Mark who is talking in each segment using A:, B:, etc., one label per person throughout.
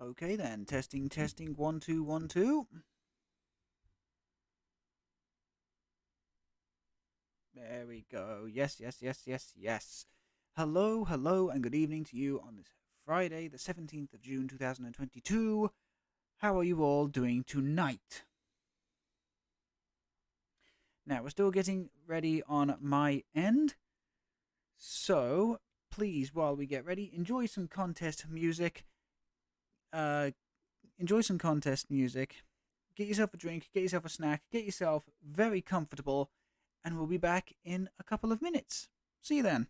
A: Okay then, testing, testing, 1 2 1 2. There we go. Yes, yes, yes, yes, yes. Hello, hello, and good evening to you on this Friday, the 17th of June 2022. How are you all doing tonight? Now, we're still getting ready on my end. So, please, while we get ready, enjoy some contest music. Enjoy some contest music. Get yourself a drink, get yourself a snack, get yourself very comfortable, and we'll be back in a couple of minutes. See you then.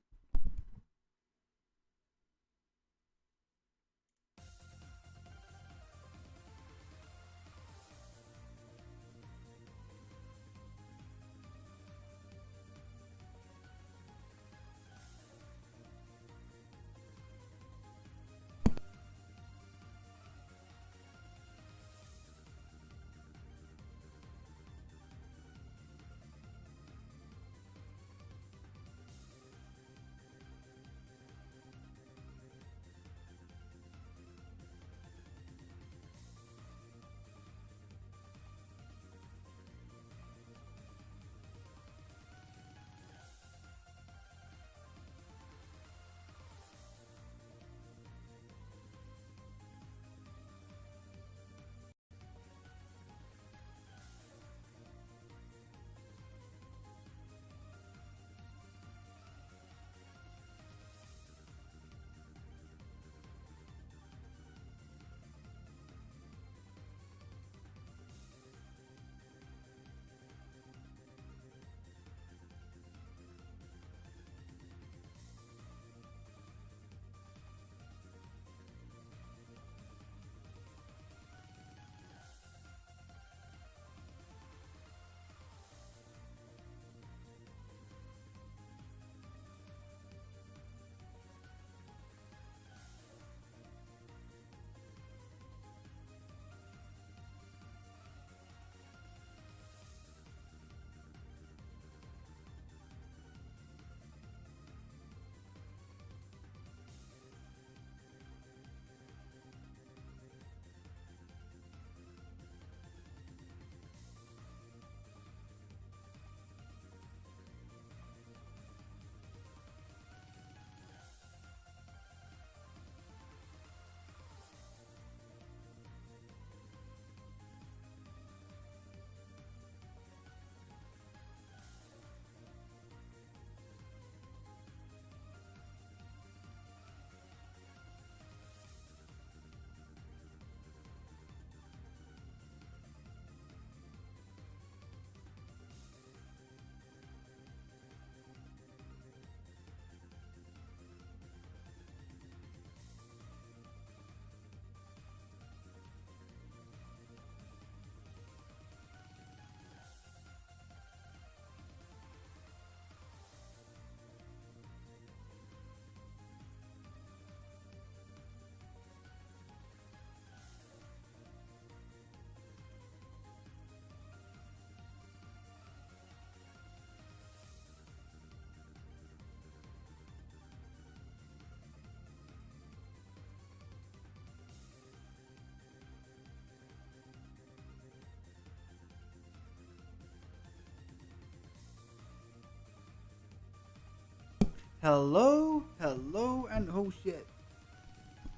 A: Hello, hello, and oh shit.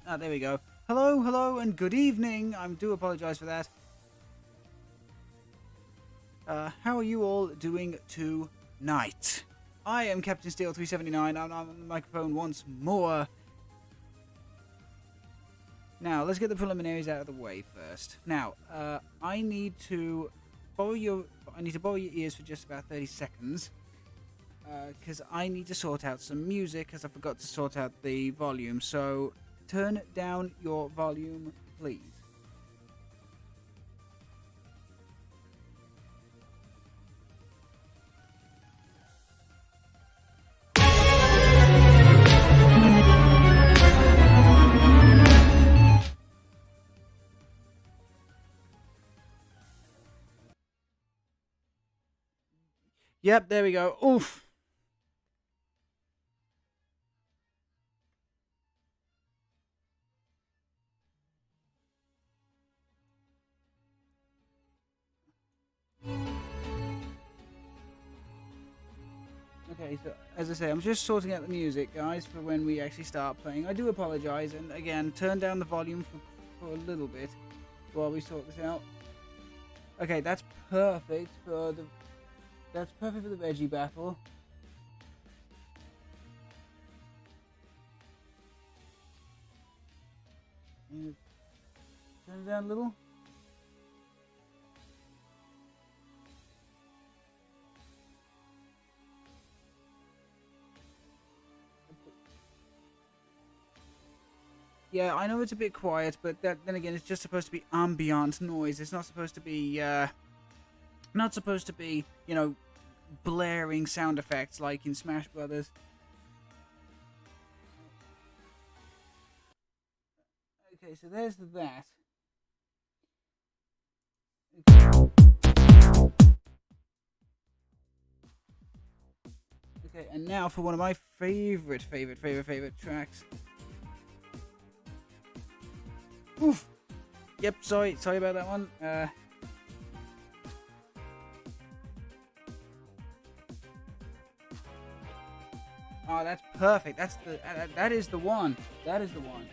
A: Ah, there we go. Hello, hello, and good evening. I do apologize for that. How are you all doing tonight? I am Captain Steel 379. I'm on the microphone once more. Now, let's get the preliminaries out of the way first. Now, I need to borrow your ears for just about 30 seconds. Because I need to sort out some music, because I forgot to sort out the volume. So, turn down your volume, please. Yep, there we go. Oof. Okay, so as I say, I'm just sorting out the music, guys, for when we actually start playing. I do apologize, and again, turn down the volume for a little bit while we sort this out. Okay, that's perfect for the Reggie battle. Turn it down a little. Yeah, I know it's a bit quiet, but then again, it's just supposed to be ambient noise. It's not supposed to be, you know, blaring sound effects like in Smash Brothers. Okay, so there's that. Okay, and now for one of my favorite tracks. Oof. Yep, sorry about that one. Oh, that's perfect. That's that is the one. That is the one.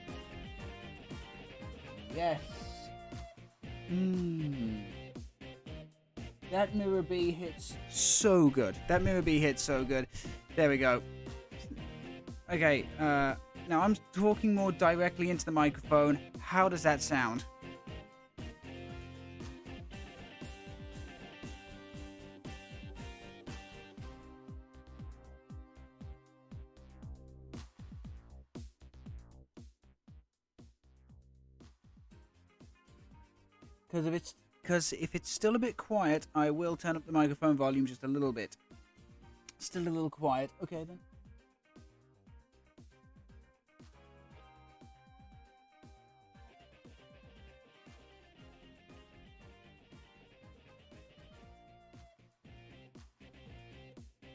A: Yes. That Mirror B hits so good. That Mirror B hits so good. There we go. Okay, now I'm talking more directly into the microphone. How does that sound? Because if it's still a bit quiet, I will turn up the microphone volume just a little bit. Still a little quiet. Okay then.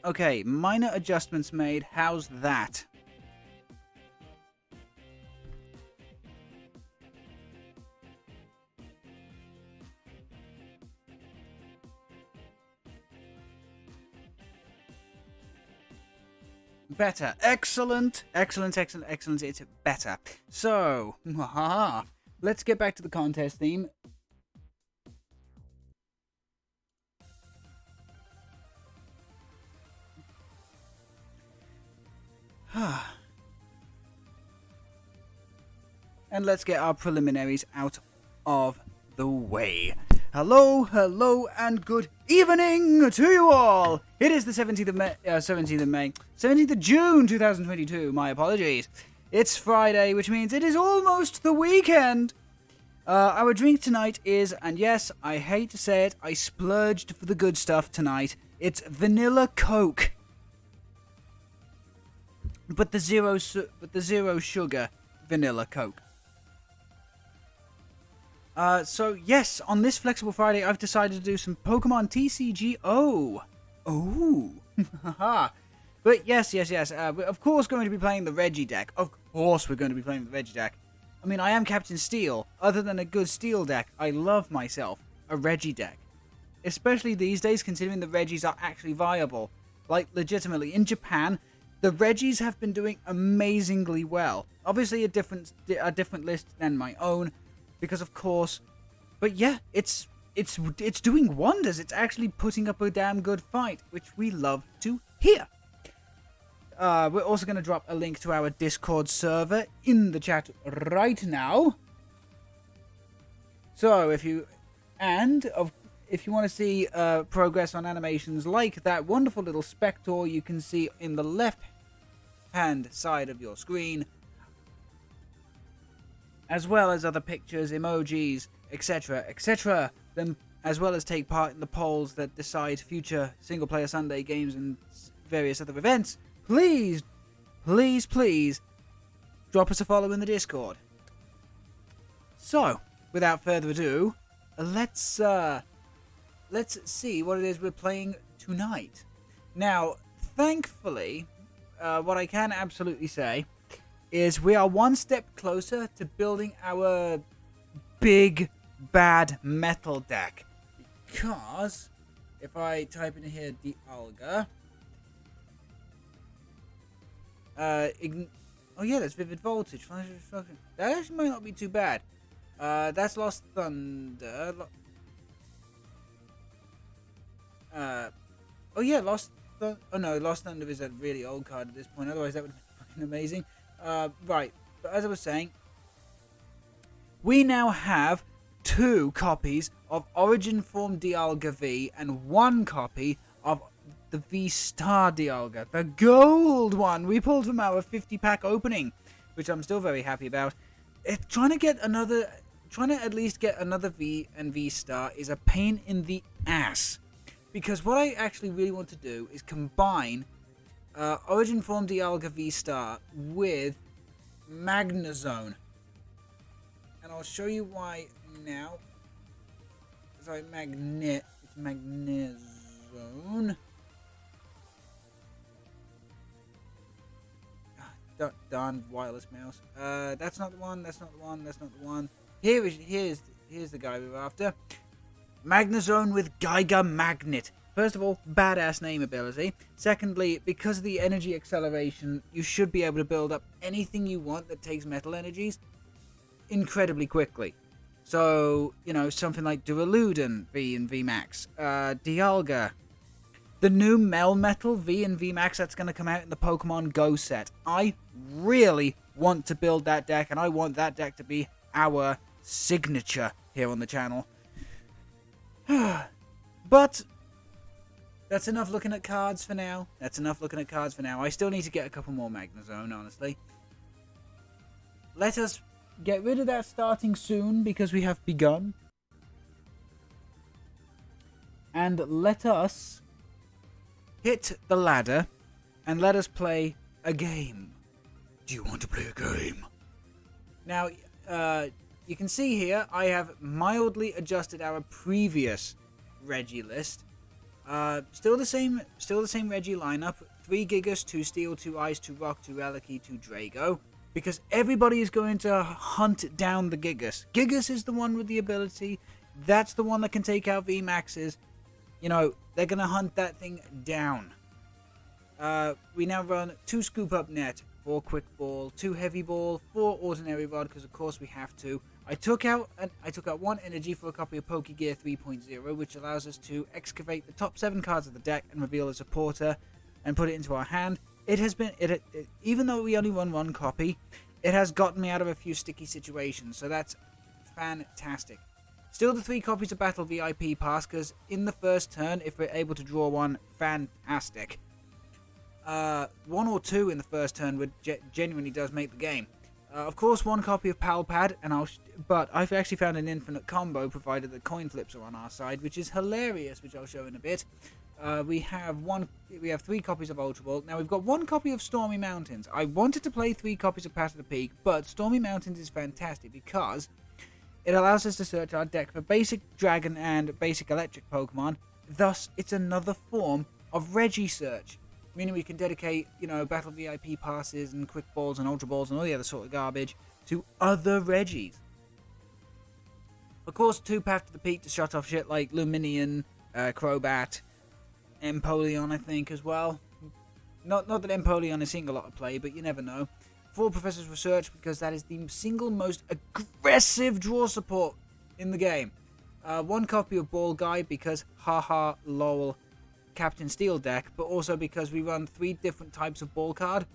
A: Okay, minor adjustments made. How's that? Better. Excellent. It's better. So, let's get back to the contest theme. And let's get our preliminaries out of the way. Hello, and good evening to you all. It is the 17th of June 2022. My apologies. It's Friday, which means it is almost the weekend. Our drink tonight is, and yes, I hate to say it, I splurged for the good stuff tonight. It's vanilla Coke, but the zero sugar vanilla Coke. So yes, on this Flexible Friday, I've decided to do some Pokemon TCGO. Oh, but yes. We're of course going to be playing the Reggie deck. Of course we're going to be playing the Reggie deck. I mean, I am Captain Steel. Other than a good Steel deck, I love myself a Reggie deck. Especially these days, considering the Reggies are actually viable. Like, legitimately, in Japan, the Reggies have been doing amazingly well. Obviously a different list than my own. Because of course, but yeah, it's doing wonders. It's actually putting up a damn good fight, which we love to hear. We're also going to drop a link to our Discord server in the chat right now. So if you want to see progress on animations like that wonderful little Spector you can see in the left hand side of your screen, as well as other pictures, emojis, etc., then as well as take part in the polls that decide future single-player Sunday games and various other events, please drop us a follow in the Discord. So, without further ado, let's see what it is we're playing tonight. Now, thankfully, what I can absolutely say is we are one step closer to building our big bad metal deck. Because if I type in here Dialga, Oh yeah, that's Vivid Voltage. That actually might not be too bad. That's Lost Thunder. Oh yeah, Lost Thunder. Oh no, Lost Thunder is a really old card at this point. Otherwise, that would have been fucking amazing. Right. But as I was saying, we now have 2 copies of Origin Form Dialga V and 1 copy of the V-Star Dialga, the gold one we pulled from our 50-pack opening, which I'm still very happy about. Trying to at least get another V and V-Star is a pain in the ass, because what I actually really want to do is combine Origin Form Dialga V-Star with Magnezone, and I'll show you why now. Sorry, it's Magnezone. Darn wireless mouse. That's not the one. That's not the one. That's not the one. Here's the guy we were after. Magnezone with Giga Magnet. First of all, badass name ability. Secondly, because of the energy acceleration, you should be able to build up anything you want that takes metal energies incredibly quickly. So, you know, something like Duraludon V and VMax. Dialga. The new Melmetal V and VMax that's going to come out in the Pokemon Go set. I really want to build that deck, and I want that deck to be our signature here on the channel. But that's enough looking at cards for now. I still need to get a couple more Magnezone, honestly. Let us get rid of that starting soon, because we have begun. And let us hit the ladder, and let us play a game. Do you want to play a game? Now, you can see here, I have mildly adjusted our previous Reggie list. Still the same Reggie lineup. 3 Gigas, 2 Steel, 2 Ice, 2 Rock, 2 Relic, 2 Drago. Because everybody is going to hunt down the Gigas. Gigas is the one with the ability. That's the one that can take out VMAXs. You know, they're going to hunt that thing down. We now run 2 Scoop Up Net, 4 Quick Ball, 2 Heavy Ball, 4 Ordinary Rod, because of course we have to. I took out 1 energy for a copy of Pokegear 3.0, which allows us to excavate the top 7 cards of the deck and reveal a supporter and put it into our hand. It has been, even though we only run 1 copy, it has gotten me out of a few sticky situations, so that's fantastic. Still the 3 copies of Battle VIP Pass, because in the first turn, if we're able to draw one, fantastic. 1 or 2 in the first turn would genuinely does make the game. Of course, 1 copy of Pal Pad, but I've actually found an infinite combo provided that coin flips are on our side, which is hilarious, which I'll show in a bit. We have 3 copies of Ultra Ball. Now we've got 1 copy of Stormy Mountains. I wanted to play 3 copies of Path of the Peak, but Stormy Mountains is fantastic because it allows us to search our deck for basic Dragon and basic Electric Pokemon. Thus, it's another form of Reggie search, meaning we can dedicate, you know, Battle VIP passes and Quick Balls and Ultra Balls and all the other sort of garbage to other Reggies. Of course, 2 Path to the Peak to shut off shit like Luminion, Crobat, Empoleon, I think, as well. Not that Empoleon is seeing a lot of play, but you never know. 4 Professor's Research, because that is the single most aggressive draw support in the game. 1 copy of Ball Guide, because haha lol Captain Steel deck, but also because we run 3 different types of ball card.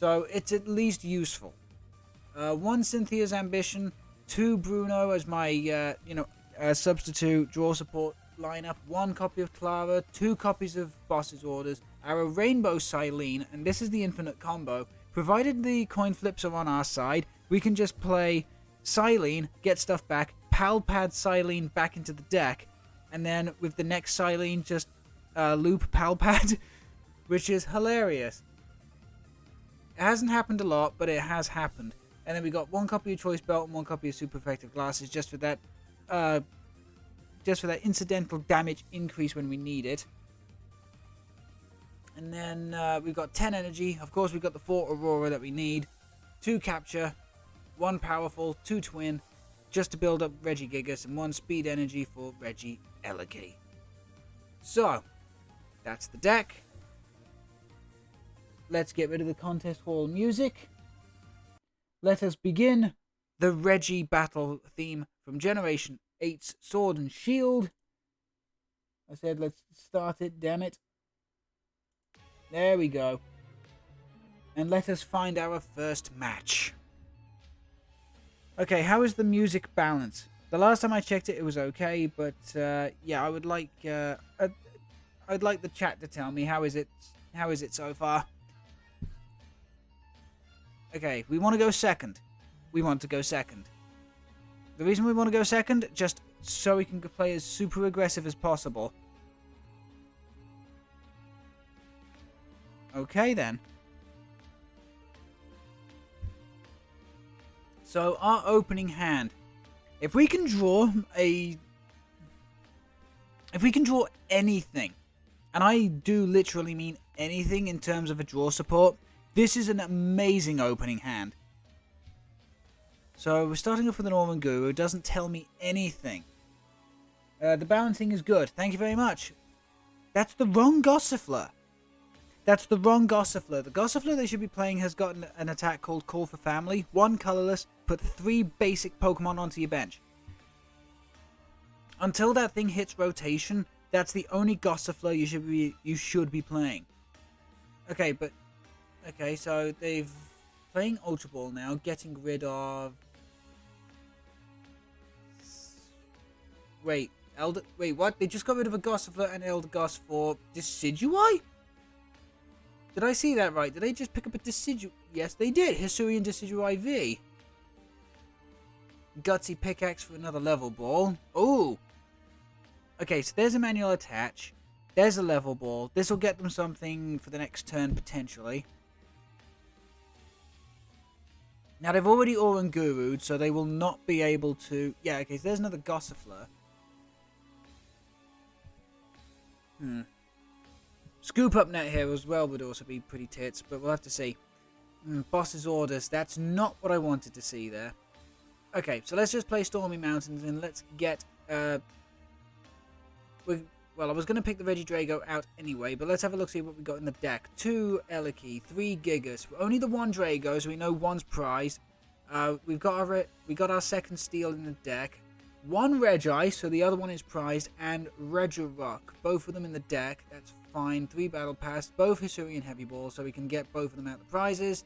A: So it's at least useful. 1 Cynthia's Ambition, 2 Bruno as my substitute draw support lineup, 1 copy of Clara, 2 copies of Boss's Orders, our Rainbow Silene, and this is the infinite combo. Provided the coin flips are on our side, we can just play Silene, get stuff back, Pal Pad Silene back into the deck, and then with the next Silene just loop Pal Pad, which is hilarious. It hasn't happened a lot, but it has happened. And then we got 1 copy of Choice Belt and 1 copy of Super Effective Glasses just for that incidental damage increase when we need it. And then we've got 10 energy. Of course, we've got the 4 Aurora that we need. 2 Capture, 1 Powerful, 2 Twin, just to build up Reggie Gigas, and 1 Speed Energy for Reggie Elegate. So, that's the deck. let's get rid of the contest hall music. Let us begin the Reggie battle theme from Generation 8's Sword and Shield. I said let's start it, damn it. There we go. And let us find our first match. Okay, how is the music balance? The last time I checked it, it was okay, but yeah, I would like I'd like the chat to tell me how is it so far. Okay, we want to go second. We want to go second. The reason we want to go second, just so we can play as super aggressive as possible. Okay then. So our opening hand. If we can draw anything, and I do literally mean anything in terms of a draw support, this is an amazing opening hand. So we're starting off with an Oran Guru. It doesn't tell me anything. The balancing is good. Thank you very much. That's the wrong Gossifleur. That's the wrong Gossifleur. The Gossifleur they should be playing has got an attack called Call for Family. 1 colorless, put 3 basic Pokemon onto your bench. Until that thing hits rotation, that's the only Gossifleur you should be playing. Okay, so they've playing Ultra Ball now, getting rid of. Wait, what? They just got rid of a Gossifleur and Elder Goss for Decidueye? Did I see that right? Did they just pick up a Decidueye? Yes, they did. Hisui and Decidueye V. Gutsy Pickaxe for another level ball. Ooh. Okay, so there's a manual attach. There's a level ball. This will get them something for the next turn, potentially. Now, they've already Oran Guru'd, so they will not be able to... Yeah, okay, so there's another Gossifleur. Scoop Up Net here as well would also be pretty tits, but we'll have to see. Boss's Orders. That's not what I wanted to see there. Okay, so let's just play Stormy Mountains and let's get... well, I was going to pick the Regidrago out anyway, but let's have a look, see what we got in the deck. 2 Eliki, 3 Gigas. Only the 1 Drago, so we know 1's prized. We got our second Steel in the deck. 1 Regice, so the other one is prized, and Regirock. Both of them in the deck. That's fine. 3 Battle Pass, both Hisui and Heavy Ball, so we can get both of them out the prizes.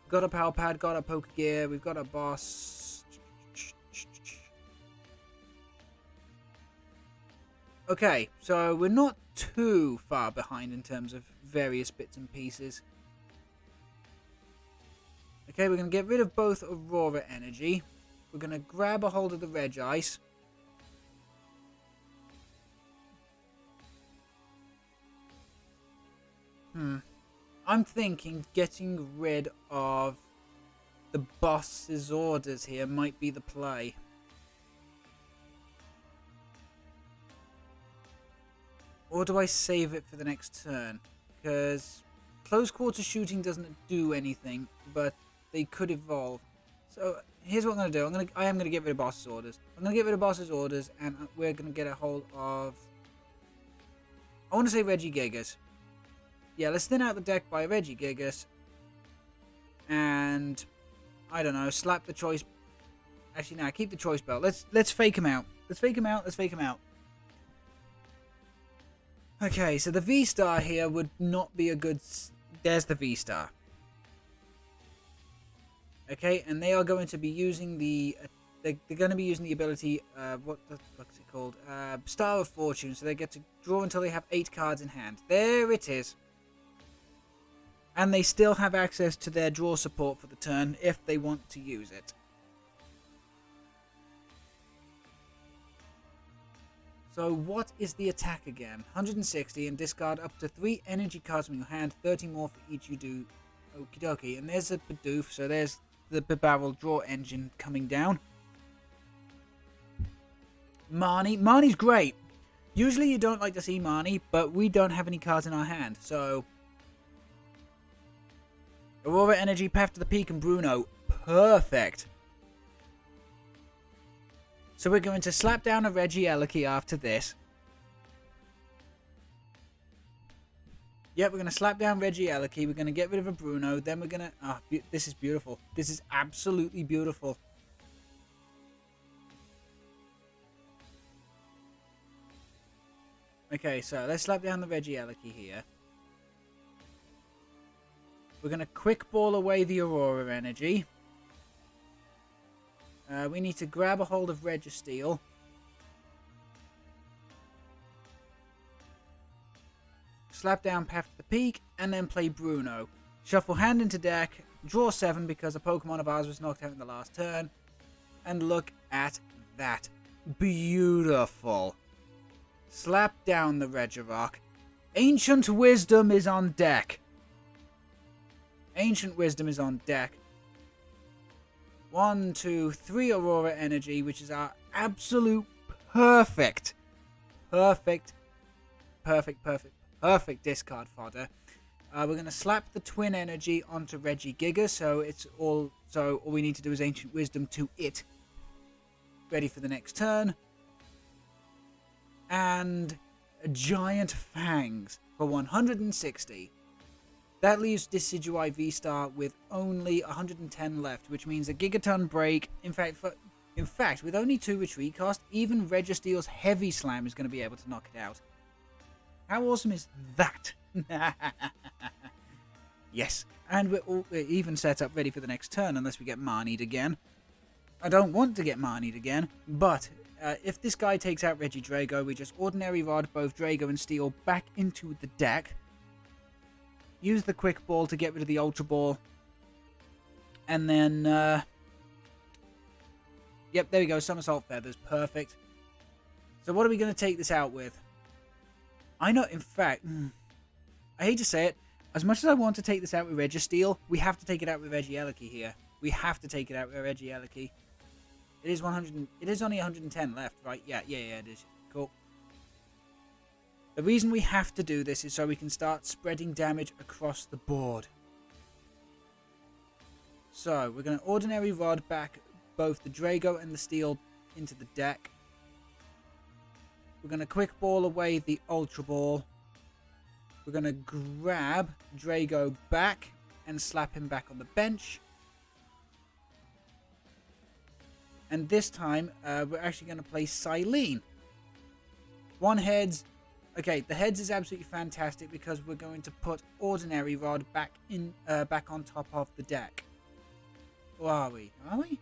A: Got a Power Pad, got a Poke Gear, we've got a boss. Okay, so we're not too far behind in terms of various bits and pieces. Okay, we're going to get rid of both Aurora Energy. We're going to grab a hold of the Regice. I'm thinking getting rid of the boss's orders here might be the play. Or do I save it for the next turn? Because close quarter shooting doesn't do anything, but they could evolve. So here's what I'm going to do. I am going to get rid of boss's orders. I'm going to get rid of boss's orders, and we're going to get a hold of... I want to say Regigigas. Yeah, let's thin out the deck by Regigigas. And I don't know, slap the choice. Actually, no, keep the choice belt. Let's fake him out. Let's fake him out. Let's fake him out. Okay, so the V-Star here would not be a good... There's the V-Star. Okay, and they are going to be using the... They're going to be using the ability... what the fuck's it called? Star of Fortune. So they get to draw until they have 8 cards in hand. There it is. And they still have access to their draw support for the turn if they want to use it. So what is the attack again? 160 and discard up to 3 energy cards from your hand, 30 more for each you do. Okie dokie. And there's a Bidoof, so there's the barrel draw engine coming down. Marnie. Marnie's great. Usually you don't like to see Marnie, but we don't have any cards in our hand, so... Aurora Energy, Path to the Peak, and Bruno. Perfect. So we're going to slap down a Regieleki after this. Yep, we're going to slap down Regieleki. We're going to get rid of a Bruno. Then we're going to... Ah, this is beautiful. This is absolutely beautiful. Okay, so let's slap down the Regieleki here. We're going to quick ball away the Aurora energy. We need to grab a hold of Registeel. Slap down Path to the Peak, and then play Bruno. Shuffle hand into deck, draw 7 because a Pokemon of ours was knocked out in the last turn. And look at that. Beautiful. Slap down the Regirock. Ancient Wisdom is on deck. Ancient Wisdom is on deck. 1, 2, 3 Aurora Energy, which is our absolute perfect discard fodder. We're going to slap the Twin Energy onto Regigiga, so all we need to do is Ancient Wisdom to it. Ready for the next turn. And Giant Fangs for 160. That leaves Decidueye V-Star with only 110 left, which means a Gigaton Break. In fact, with only 2 retreat cost, even Registeel's Heavy Slam is going to be able to knock it out. How awesome is that? Yes, and we're even set up ready for the next turn, unless we get Marnied again. I don't want to get Marnied again, but if this guy takes out Regidrago, we just Ordinary Rod both Drago and Steel back into the deck. Use the Quick Ball to get rid of the Ultra Ball. And then... yep, there we go. Somersault Feathers. Perfect. So what are we going to take this out with? I know, in fact... I hate to say it. As much as I want to take this out with Registeel, we have to take it out with Regieleki here. We have to take it out with Regieleki. It is 100. It is only 110 left, right? Yeah, it is. Cool. The reason we have to do this is so we can start spreading damage across the board. So, we're going to Ordinary Rod back both the Drago and the Steel into the deck. We're going to Quick Ball away the Ultra Ball. We're going to grab Drago back and slap him back on the bench. And this time, we're actually going to play Silene. One heads. Okay, the heads is absolutely fantastic because we're going to put Ordinary Rod back on top of the deck. Or are we? Are we?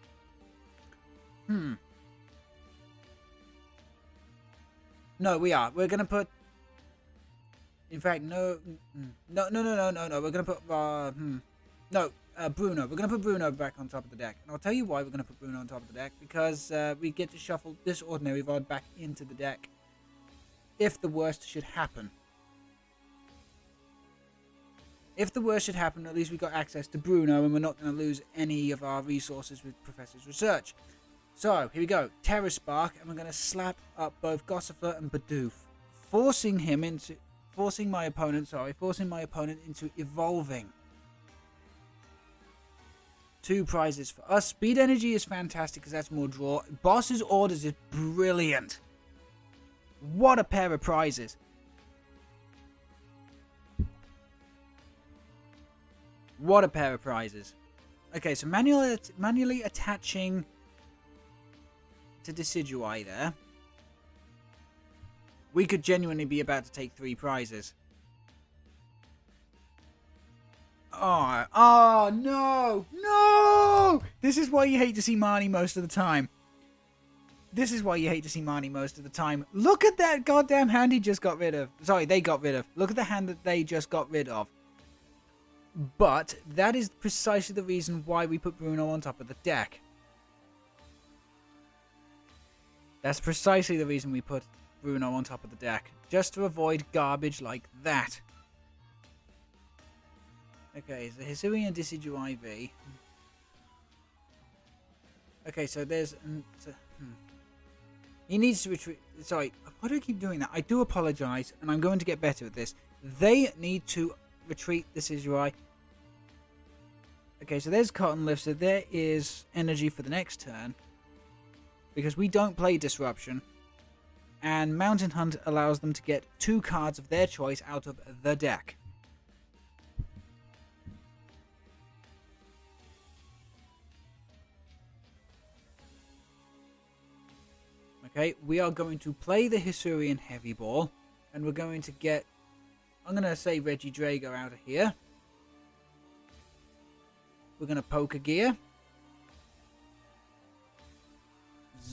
A: No, we are. We're going to put... In fact, no. We're going to put... Bruno. We're going to put Bruno back on top of the deck. And I'll tell you why we're going to put Bruno on top of the deck. Because we get to shuffle this Ordinary Rod back into the deck. If the worst should happen. If the worst should happen, at least we got access to Bruno. And we're not going to lose any of our resources with Professor's research. So, here we go. Terra Spark. And we're going to slap up both Gossifleur and Bidoof. Forcing my opponent into evolving. 2 prizes for us. Speed Energy is fantastic because that's more draw. Boss's Orders is brilliant. What a pair of prizes. What a pair of prizes. Okay, so manually attaching to Decidueye there. We could genuinely be about to take 3 prizes. Oh, no! No! This is why you hate to see Marnie most of the time. Look at that goddamn hand he just got rid of. Sorry, they got rid of. Look at the hand that they just got rid of. But that is precisely the reason why we put Bruno on top of the deck. That's precisely the reason we put Bruno on top of the deck. Just to avoid garbage like that. Okay, so Hisui and Decidueye V. Okay, so there's... He needs to retreat... Sorry, why do I keep doing that? I do apologise, and I'm going to get better at this. They need to retreat Decidueye. Okay, so there's Cotton Lift, so there is energy for the next turn. Because we don't play Disruption. And Mountain Hunt allows them to get 2 cards of their choice out of the deck. Okay, we are going to play the Hisuian Heavy Ball, and we're going to get, I'm going to say Regidrago out of here. We're going to Poker Gear.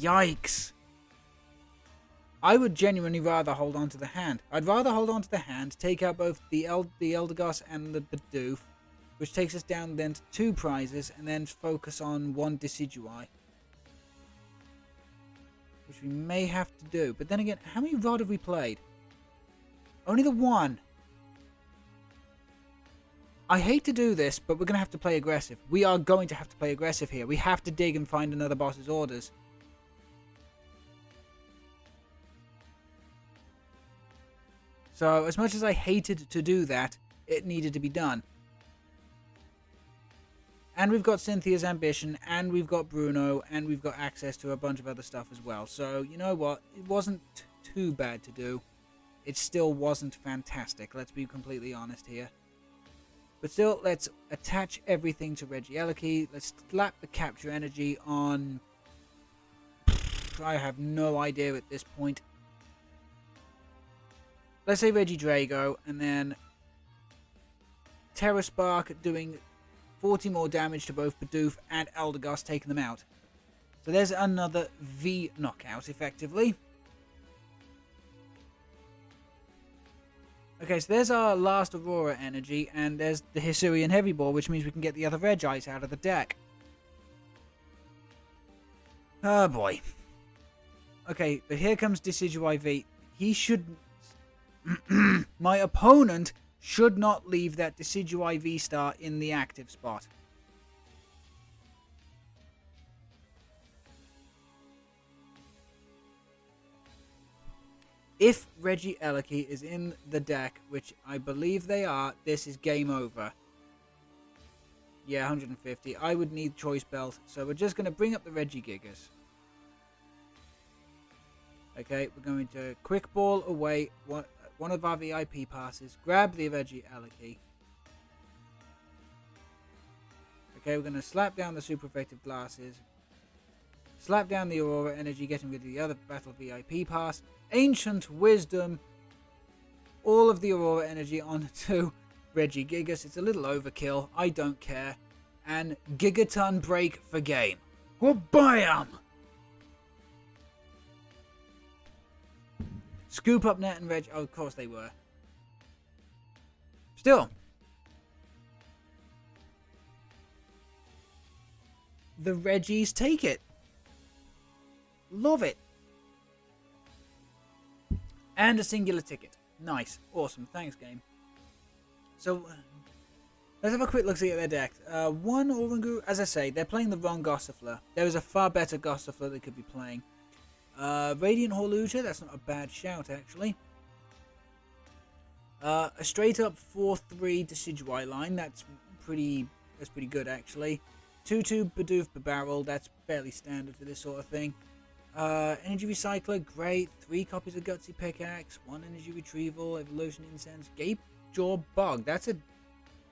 A: Yikes. I would genuinely rather hold on to the hand. I'd rather hold on to the hand, take out both the Eldegoss and the Bidoof, which takes us down then to 2 prizes, and then focus on 1 Decidueye. Which we may have to do. But then again, how many Rod have we played? Only the 1. I hate to do this, but we're going to have to play aggressive. We are going to have to play aggressive here. We have to dig and find another boss's orders. So, as much as I hated to do that, it needed to be done. And we've got Cynthia's Ambition, and we've got Bruno, and we've got access to a bunch of other stuff as well. So, you know what? It wasn't too bad to do. It still wasn't fantastic, let's be completely honest here. But still, let's attach everything to Regieleki. Let's slap the Capture Energy on... I have no idea at this point. Let's say Regidrago, and then Terra Spark doing 40 more damage to both Bidoof and Eldegoss, taking them out. So there's another V knockout, effectively. Okay, so there's our last Aurora energy, and there's the Hisuian Heavy Ball, which means we can get the other Regice out of the deck. Oh boy. Okay, but here comes Decidueye V. He should... My opponent should not leave that Decidueye V-Star in the active spot. If Regieleki is in the deck, which I believe they are, this is game over. Yeah, 150. I would need Choice Belt, so we're just going to bring up the Regigigas. Okay, we're going to Quick Ball away one of our VIP passes, grab the Regieleki. Okay, we're going to slap down the Super Effective Glasses. Slap down the Aurora Energy, getting rid of the other Battle VIP pass. Ancient Wisdom. All of the Aurora Energy onto Regigigas. It's a little overkill. I don't care. And Gigaton Break for game. Goodbye! Scoop up Net and Reg. Oh, of course they were. Still. The Reggies take it. Love it. And a singular ticket. Nice. Awesome. Thanks, game. So, let's have a quick look see at their deck. One Orangu, as I say, they're playing the wrong Gossifleur. There is a far better Gossifleur they could be playing. Radiant Horlucha, that's not a bad shout, actually. A straight up 4-3 Decidueye line, that's pretty good, actually. 2-2 Bidoof Barrel, that's fairly standard for this sort of thing. Energy Recycler, great. 3 copies of Gutsy Pickaxe, 1 Energy Retrieval, Evolution Incense, Gapejaw Bog, that's an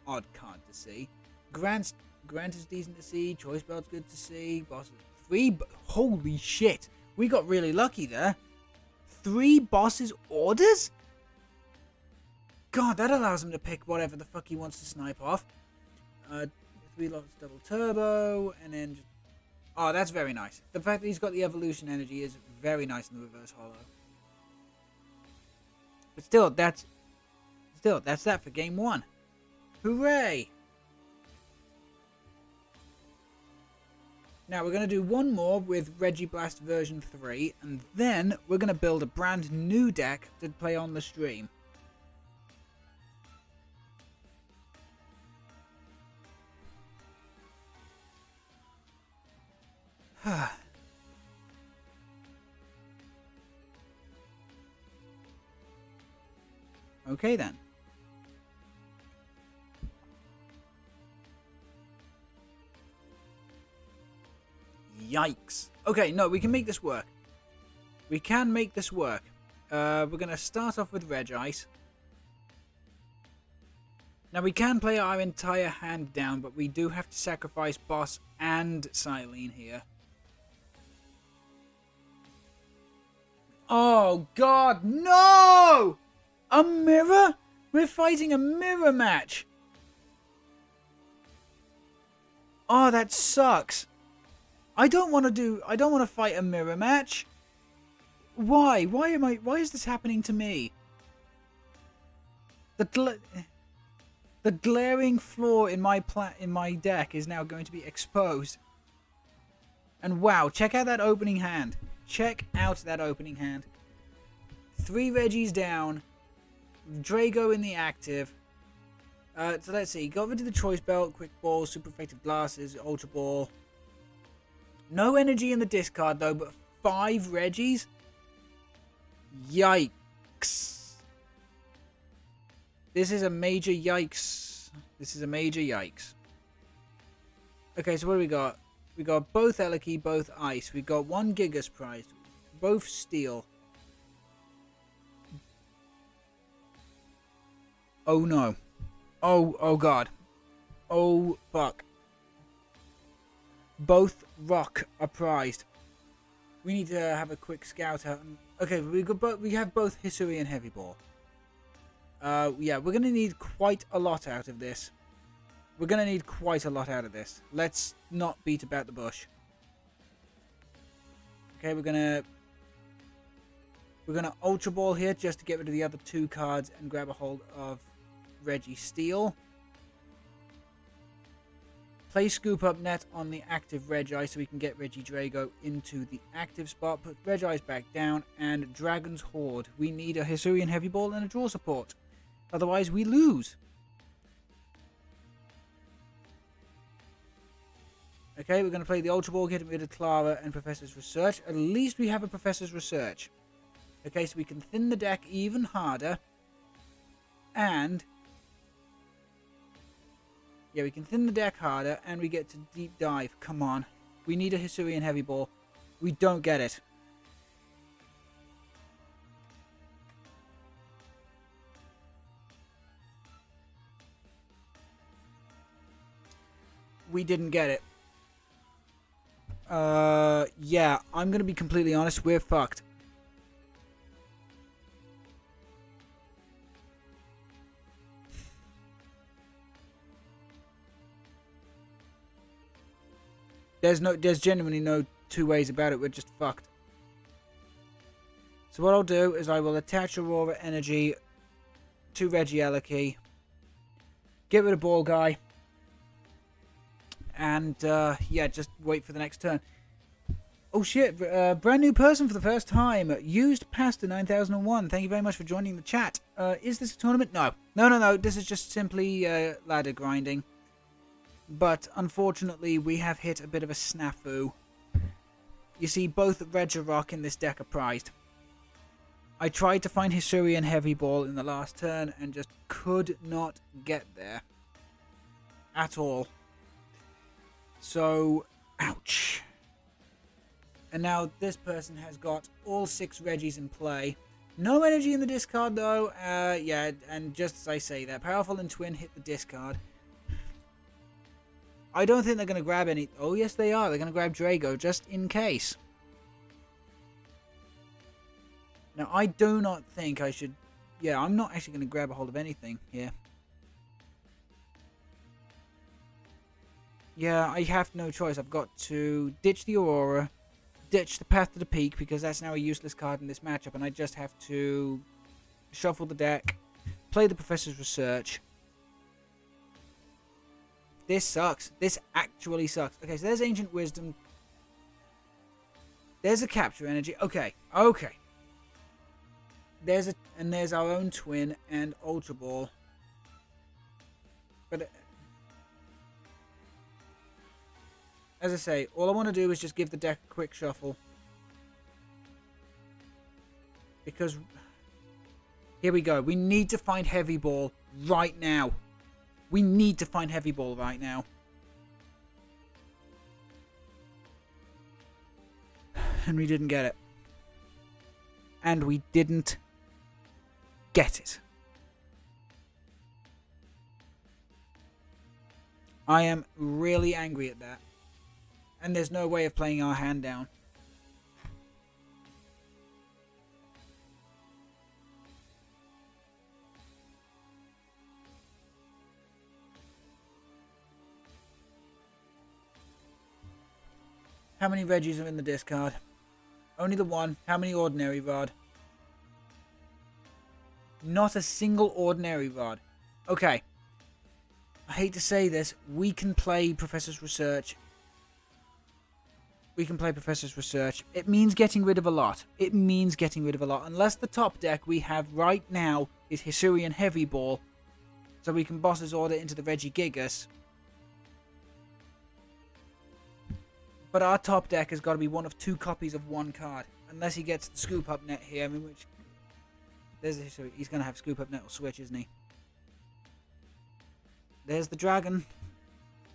A: odd card to see. Grant is decent to see, Choice Belt's good to see, Bosses 3, holy shit, we got really lucky there. 3 bosses orders? God, that allows him to pick whatever the fuck he wants to snipe off. 3 lots double turbo, and then just... Oh, that's very nice. The fact that he's got the evolution energy is very nice in the reverse hollow. But still, that's that for game 1. Hooray! Now, we're going to do one more with Regiblast version 3, and then we're going to build a brand new deck to play on the stream. Okay then. Yikes. Okay, no, we can make this work. We can make this work. We're going to start off with Regice. Now, we can play our entire hand down, but we do have to sacrifice Boss and Silene here. Oh, God, no! A mirror? We're fighting a mirror match. Oh, that sucks. I don't want to fight a mirror match. Why? Why is this happening to me? The glaring flaw in my deck is now going to be exposed. And wow, check out that opening hand. Check out that opening hand. 3 Reggies down. Drago in the active. So let's see. Got rid of the Choice Belt, Quick Ball, Super Effective Glasses, Ultra Ball. No energy in the discard though, but 5 Reggies? Yikes. This is a major yikes. This is a major yikes. Okay, so what do we got? We got both Eliki, both Ice. We got 1 Gigas prize. Both Steel. Oh no. Oh god. Oh fuck. Both Rock are prized. We need to have a quick scout out. Okay, we have both Hisui and Heavy Ball. Yeah, we're gonna need quite a lot out of this. Let's not beat about the bush. Okay, we're gonna Ultra Ball here just to get rid of the other 2 cards and grab a hold of Reggie Steel. Play Scoop Up Net on the active Regi so we can get Reggie Drago into the active spot. Put Regi's back down and Dragon's Horde. We need a Hisui and Heavy Ball and a draw support. Otherwise we lose. Okay, we're going to play the Ultra Ball, get rid of Clara and Professor's Research. At least we have a Professor's Research. Okay, so we can thin the deck even harder. And yeah, we can thin the deck harder and we get to deep dive. Come on. We need a Hisui and Heavy Ball. We don't get it. We didn't get it. Yeah, I'm going to be completely honest. We're fucked. There's genuinely no 2 ways about it. We're just fucked. So what I'll do is I will attach Aurora Energy to Regieleki, get rid of Ball Guy, and yeah, just wait for the next turn. Oh shit, brand new person for the first time. Used Pasta 9001. Thank you very much for joining the chat. Is this a tournament? No. No. This is just simply ladder grinding. But unfortunately, we have hit a bit of a snafu. You see, both Regirock in this deck are prized. I tried to find Hisui and Heavy Ball in the last turn and just could not get there. At all. So, ouch. And now this person has got all 6 Reggies in play. No energy in the discard though. Yeah, and just as I say that, Powerful and Twin hit the discard. I don't think they're going to grab any... Oh, yes, they are. They're going to grab Drago, just in case. Now, I do not think I should... Yeah, I'm not actually going to grab a hold of anything here. Yeah, I have no choice. I've got to ditch the Aurora, ditch the Path to the Peak, because that's now a useless card in this matchup, and I just have to shuffle the deck, play the Professor's Research. This sucks. This actually sucks. Okay, so there's Ancient Wisdom. There's a Capture Energy. Okay. There's our own Twin and Ultra Ball. But as I say, all I want to do is just give the deck a quick shuffle. Because here we go. We need to find Heavy Ball right now. We need to find Heavy Ball right now. And we didn't get it. And we didn't get it. I am really angry at that. And there's no way of playing our hand down. How many Regis are in the discard? Only the one. How many ordinary rod? Not a single ordinary rod. Okay. I hate to say this. We can play Professor's Research. It means getting rid of a lot. Unless the top deck we have right now is Hisui and Heavy Ball. So we can Boss's Order into the Regigigas. But our top deck has got to be one of 2 copies of 1 card. Unless he gets the Scoop Up Net here. I mean, which... There's the Hisui. He's going to have Scoop Up Net or Switch, isn't he? There's the Dragon.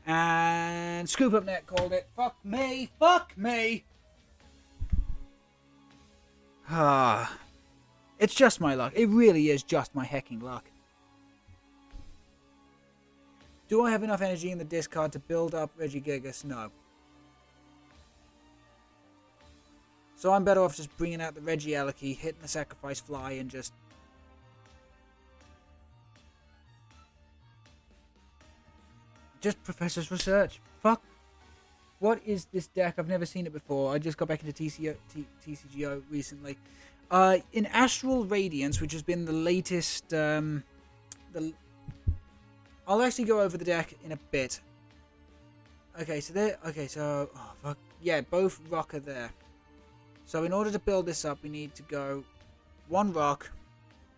A: And Scoop Up Net called it. Fuck me. Ah. It's just my luck. It really is just my hecking luck. Do I have enough energy in the discard to build up Regigigas? No. So I'm better off just bringing out the Regieleki, hitting the Sacrifice Fly, and just... Professor's Research. Fuck. What is this deck? I've never seen it before. I just got back into TCGO recently. In Astral Radiance, which has been the latest... I'll actually go over the deck in a bit. Okay, so there... Okay, so... Oh, fuck. Yeah, both rock are there. So in order to build this up, we need to go 1 rock.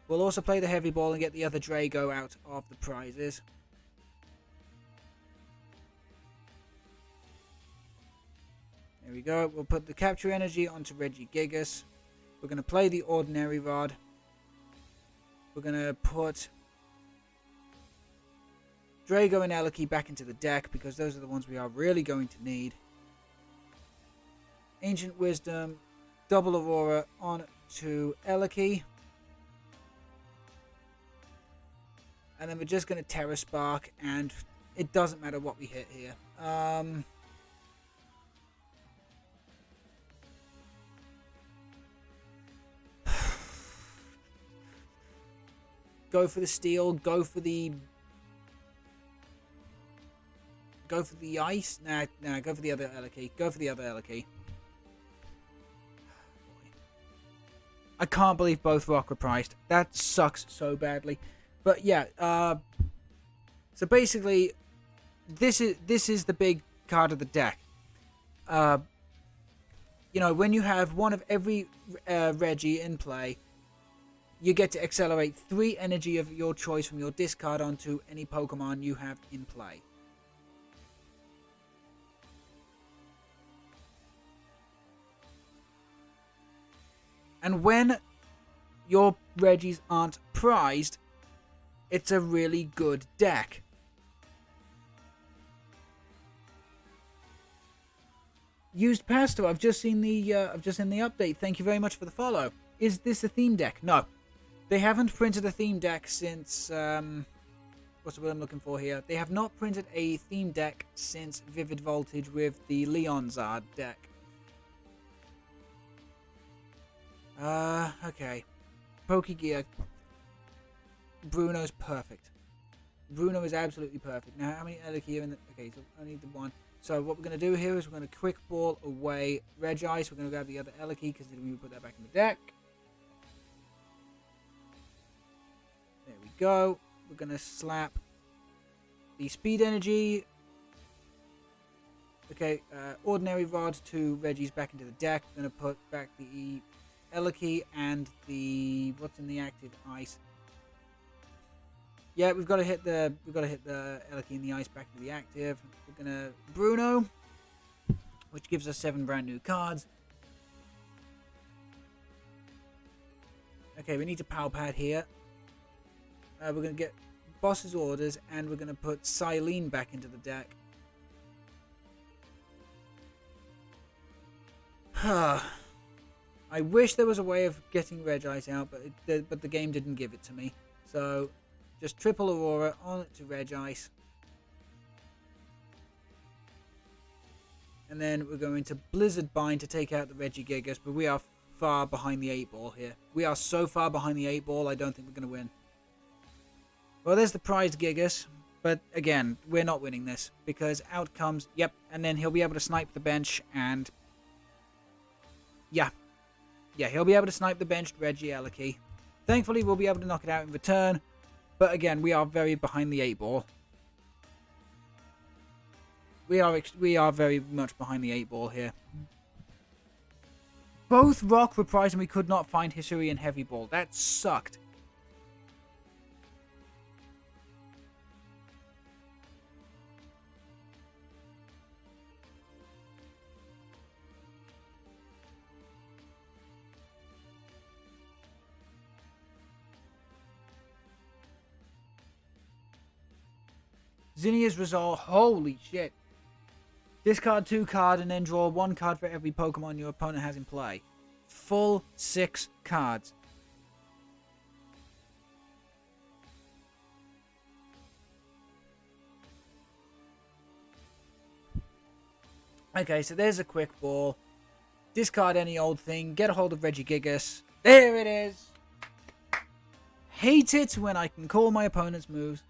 A: We'll also play the Heavy Ball and get the other Drago out of the prizes. There we go. We'll put the Capture Energy onto Regigigas. We're going to play the Ordinary Rod. We're going to put Drago and Eleki back into the deck because those are the ones we are really going to need. Ancient Wisdom, Double Aurora onto Eleki. And then we're just going to Terra Spark, and it doesn't matter what we hit here. Go for the steel, go for the ice. Nah, go for the other Eleki. I can't believe both rock were priced. That sucks so badly. But yeah, so basically, this is the big card of the deck. You know, when you have one of every Regi in play, you get to accelerate 3 energy of your choice from your discard onto any Pokemon you have in play. And when your Regis aren't prized, it's a really good deck. Used Pasto, I've just seen the update. Thank you very much for the follow. Is this a theme deck? No. They haven't printed a theme deck since what's the word I'm looking for here? They have not printed a theme deck since Vivid Voltage with the Leonzard deck. Okay. Pokegear. Bruno's perfect. Bruno is absolutely perfect. Now, how many Eleki are in the... Okay, so I need the 1. So what we're going to do here is we're going to Quick Ball away Regice. We're going to grab the other Eleki because then we put that back in the deck. There we go. We're going to slap the Speed Energy. Okay, Ordinary Rod to Regi's back into the deck. We're going to put back the Eleki and the... What's in the active? Ice. Yeah, we've got to hit the Eleki and the ice back to the active. We're gonna Bruno, which gives us 7 brand new cards. Okay, we need to Power Pad here. We're gonna get Boss's Orders, and we're gonna put Silene back into the deck. I wish there was a way of getting Regice out, but the game didn't give it to me. So. Just triple Aurora on it to Regice. And then we're going to Blizzard Bind to take out the Regigigas, but we are far behind the 8 ball here. We are so far behind the 8 ball, I don't think we're going to win. Well, there's the prized Gigas, but again, we're not winning this, because out comes, yep, and then he'll be able to snipe the bench, and Yeah. Yeah, he'll be able to snipe the benched Regieleki. Thankfully, we'll be able to knock it out in return. But again, we are very behind the 8-ball. We are very much behind the 8-ball here. Both rock reprised and we could not find Hisui and Heavy Ball. That sucked. Zinnia's Resolve. Holy shit. Discard 2 card and then draw 1 card for every Pokemon your opponent has in play. Full 6 cards. Okay, so there's a quick ball. Discard any old thing. Get a hold of Regigigas. There it is. Hate it when I can call my opponent's moves.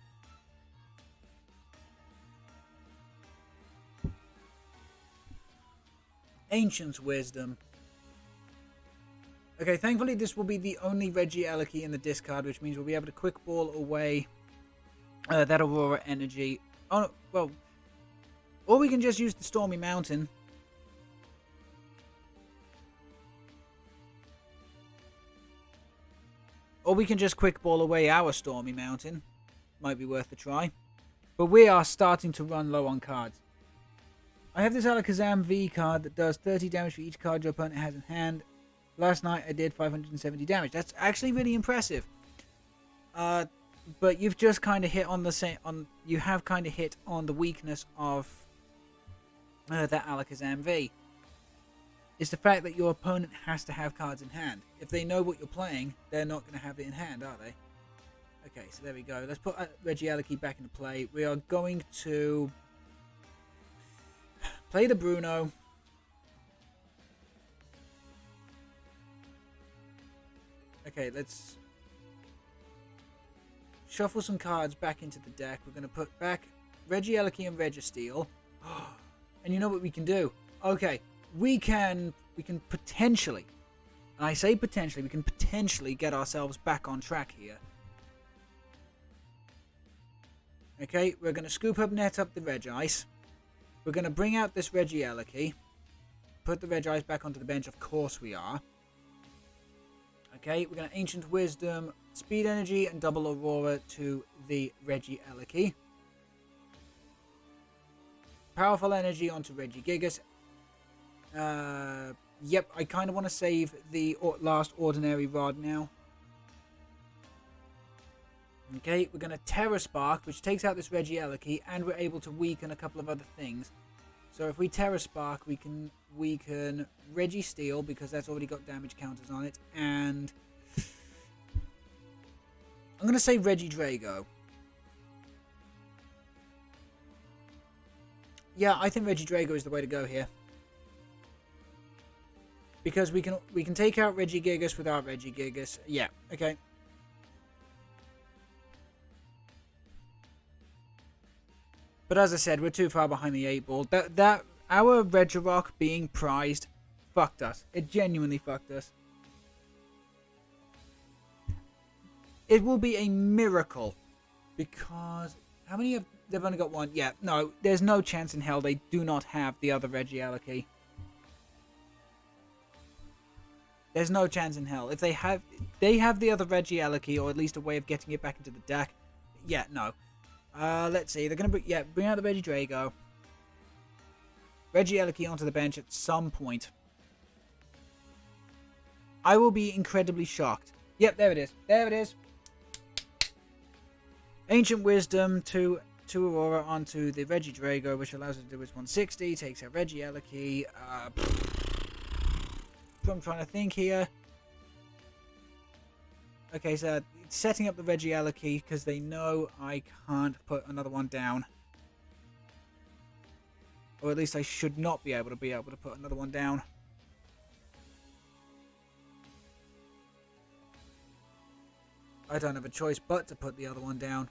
A: Ancient's Wisdom. Okay, thankfully this will be the only Regieleki in the discard, which means we'll be able to quick ball away that Aurora energy. Oh, no, well, or we can just use the Stormy Mountain. Or we can just quick ball away our Stormy Mountain. Might be worth a try. But we are starting to run low on cards. I have this Alakazam V card that does 30 damage for each card your opponent has in hand. Last night I did 570 damage. That's actually really impressive. But you've just kind of hit on the same. You have kind of hit on the weakness of that Alakazam V. It's the fact that your opponent has to have cards in hand. If they know what you're playing, they're not going to have it in hand, are they? Okay, so there we go. Let's put Regieleki back into play. We are going to play the Bruno. Okay, let's shuffle some cards back into the deck. We're going to put back Regieleki and Registeel. And you know what we can do? Okay, we can potentially, and I say potentially, we can potentially get ourselves back on track here. Okay, we're going to scoop up, net up the Regice. We're going to bring out this Regieleki. Put the Regice back onto the bench, of course we are. Okay, we're going to Ancient Wisdom, Speed Energy, and double Aurora to the Regieleki. Powerful Energy onto Regigigas. Yep, I kind of want to save the last Ordinary Rod now. Okay, we're going to Terra Spark, which takes out this Regieleki, and we're able to weaken a couple of other things. So if we Terra Spark, we can weaken Registeel, because that's already got damage counters on it, and I'm going to say Regidrago. Yeah, I think Regidrago is the way to go here. Because we can take out Regigigas without Regigigas. Yeah, okay. But as I said, we're too far behind the 8-ball. That our Regirock being prized fucked us. It genuinely fucked us. It will be a miracle. Because how many have they've only got one? Yeah, no, there's no chance in hell they do not have the other Regieleki. There's no chance in hell. If they have the other Regieleki, or at least a way of getting it back into the deck. Yeah, no. Let's see. They're gonna bring out the Regidrago. Regieleki onto the bench at some point. I will be incredibly shocked. Yep, there it is. There it is. Ancient Wisdom to Aurora onto the Regidrago, which allows it to do its 160. Takes out Regieleki. I'm trying to think here. Okay, so setting up the Regieleki because they know I can't put another one down. Or at least I should not be able to put another one down. I don't have a choice but to put the other one down.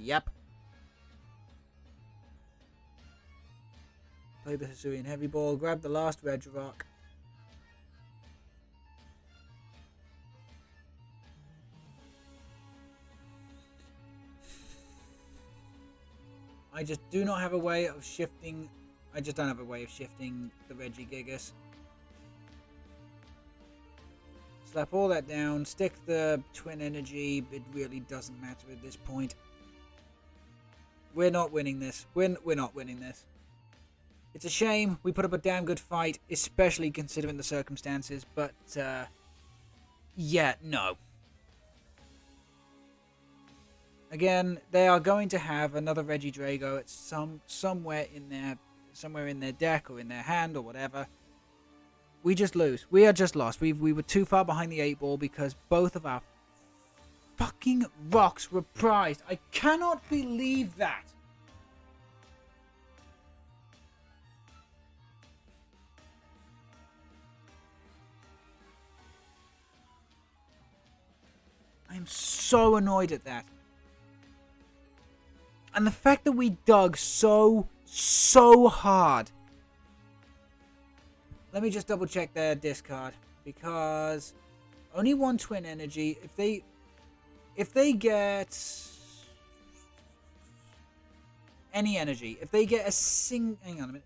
A: Yep. Play the Hisuian Heavy Ball. Grab the last Regirock. I just do not have a way of shifting. I just don't have a way of shifting the Regigigas. Slap all that down. Stick the Twin Energy. It really doesn't matter at this point. We're not winning this. We're not winning this. It's a shame. We put up a damn good fight, especially considering the circumstances. But, yeah, no. Again, they are going to have another Regidrago at somewhere in their deck or in their hand or whatever. We just lose. We are just lost. We were too far behind the 8-ball because both of our fucking rocks were prized. I cannot believe that. I am so annoyed at that. And the fact that we dug so hard. Let me just double check their discard. Because only one Twin Energy. If they get any energy. If they get hang on a minute.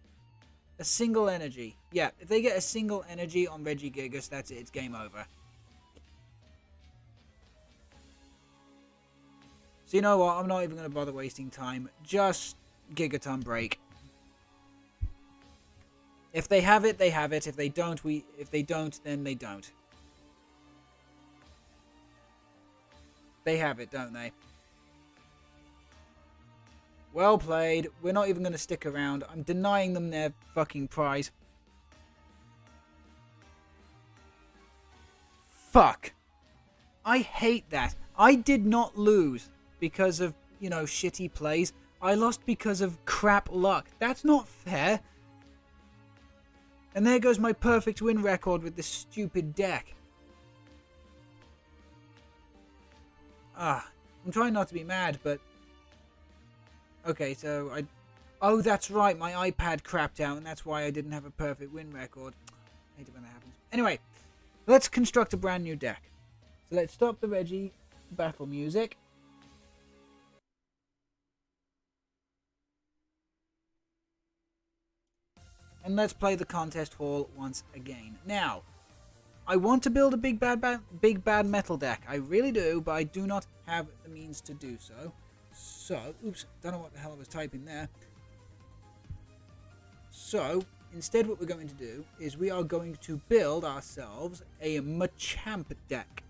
A: A single energy. Yeah, if they get a single energy on Regigigas, that's it. It's game over. So you know what? I'm not even going to bother wasting time. Just Gigaton Break. If they have it, they have it. If they don't, then they don't. They have it, don't they? Well played. We're not even going to stick around. I'm denying them their fucking prize. Fuck. I hate that. I did not lose because of, you know, shitty plays. I lost because of crap luck. That's not fair. And there goes my perfect win record with this stupid deck. I'm trying not to be mad, but... Okay, so I... Oh, that's right, my iPad crapped out, and that's why I didn't have a perfect win record. I hate it when that happens. Anyway, let's construct a brand new deck. So let's stop the Reggie battle music. And let's play the contest hall once again. Now, I want to build a big bad metal deck. I really do, but I do not have the means to do so. So, oops, don't know what the hell I was typing there. So, instead what we're going to do is we are going to build ourselves a Machamp deck.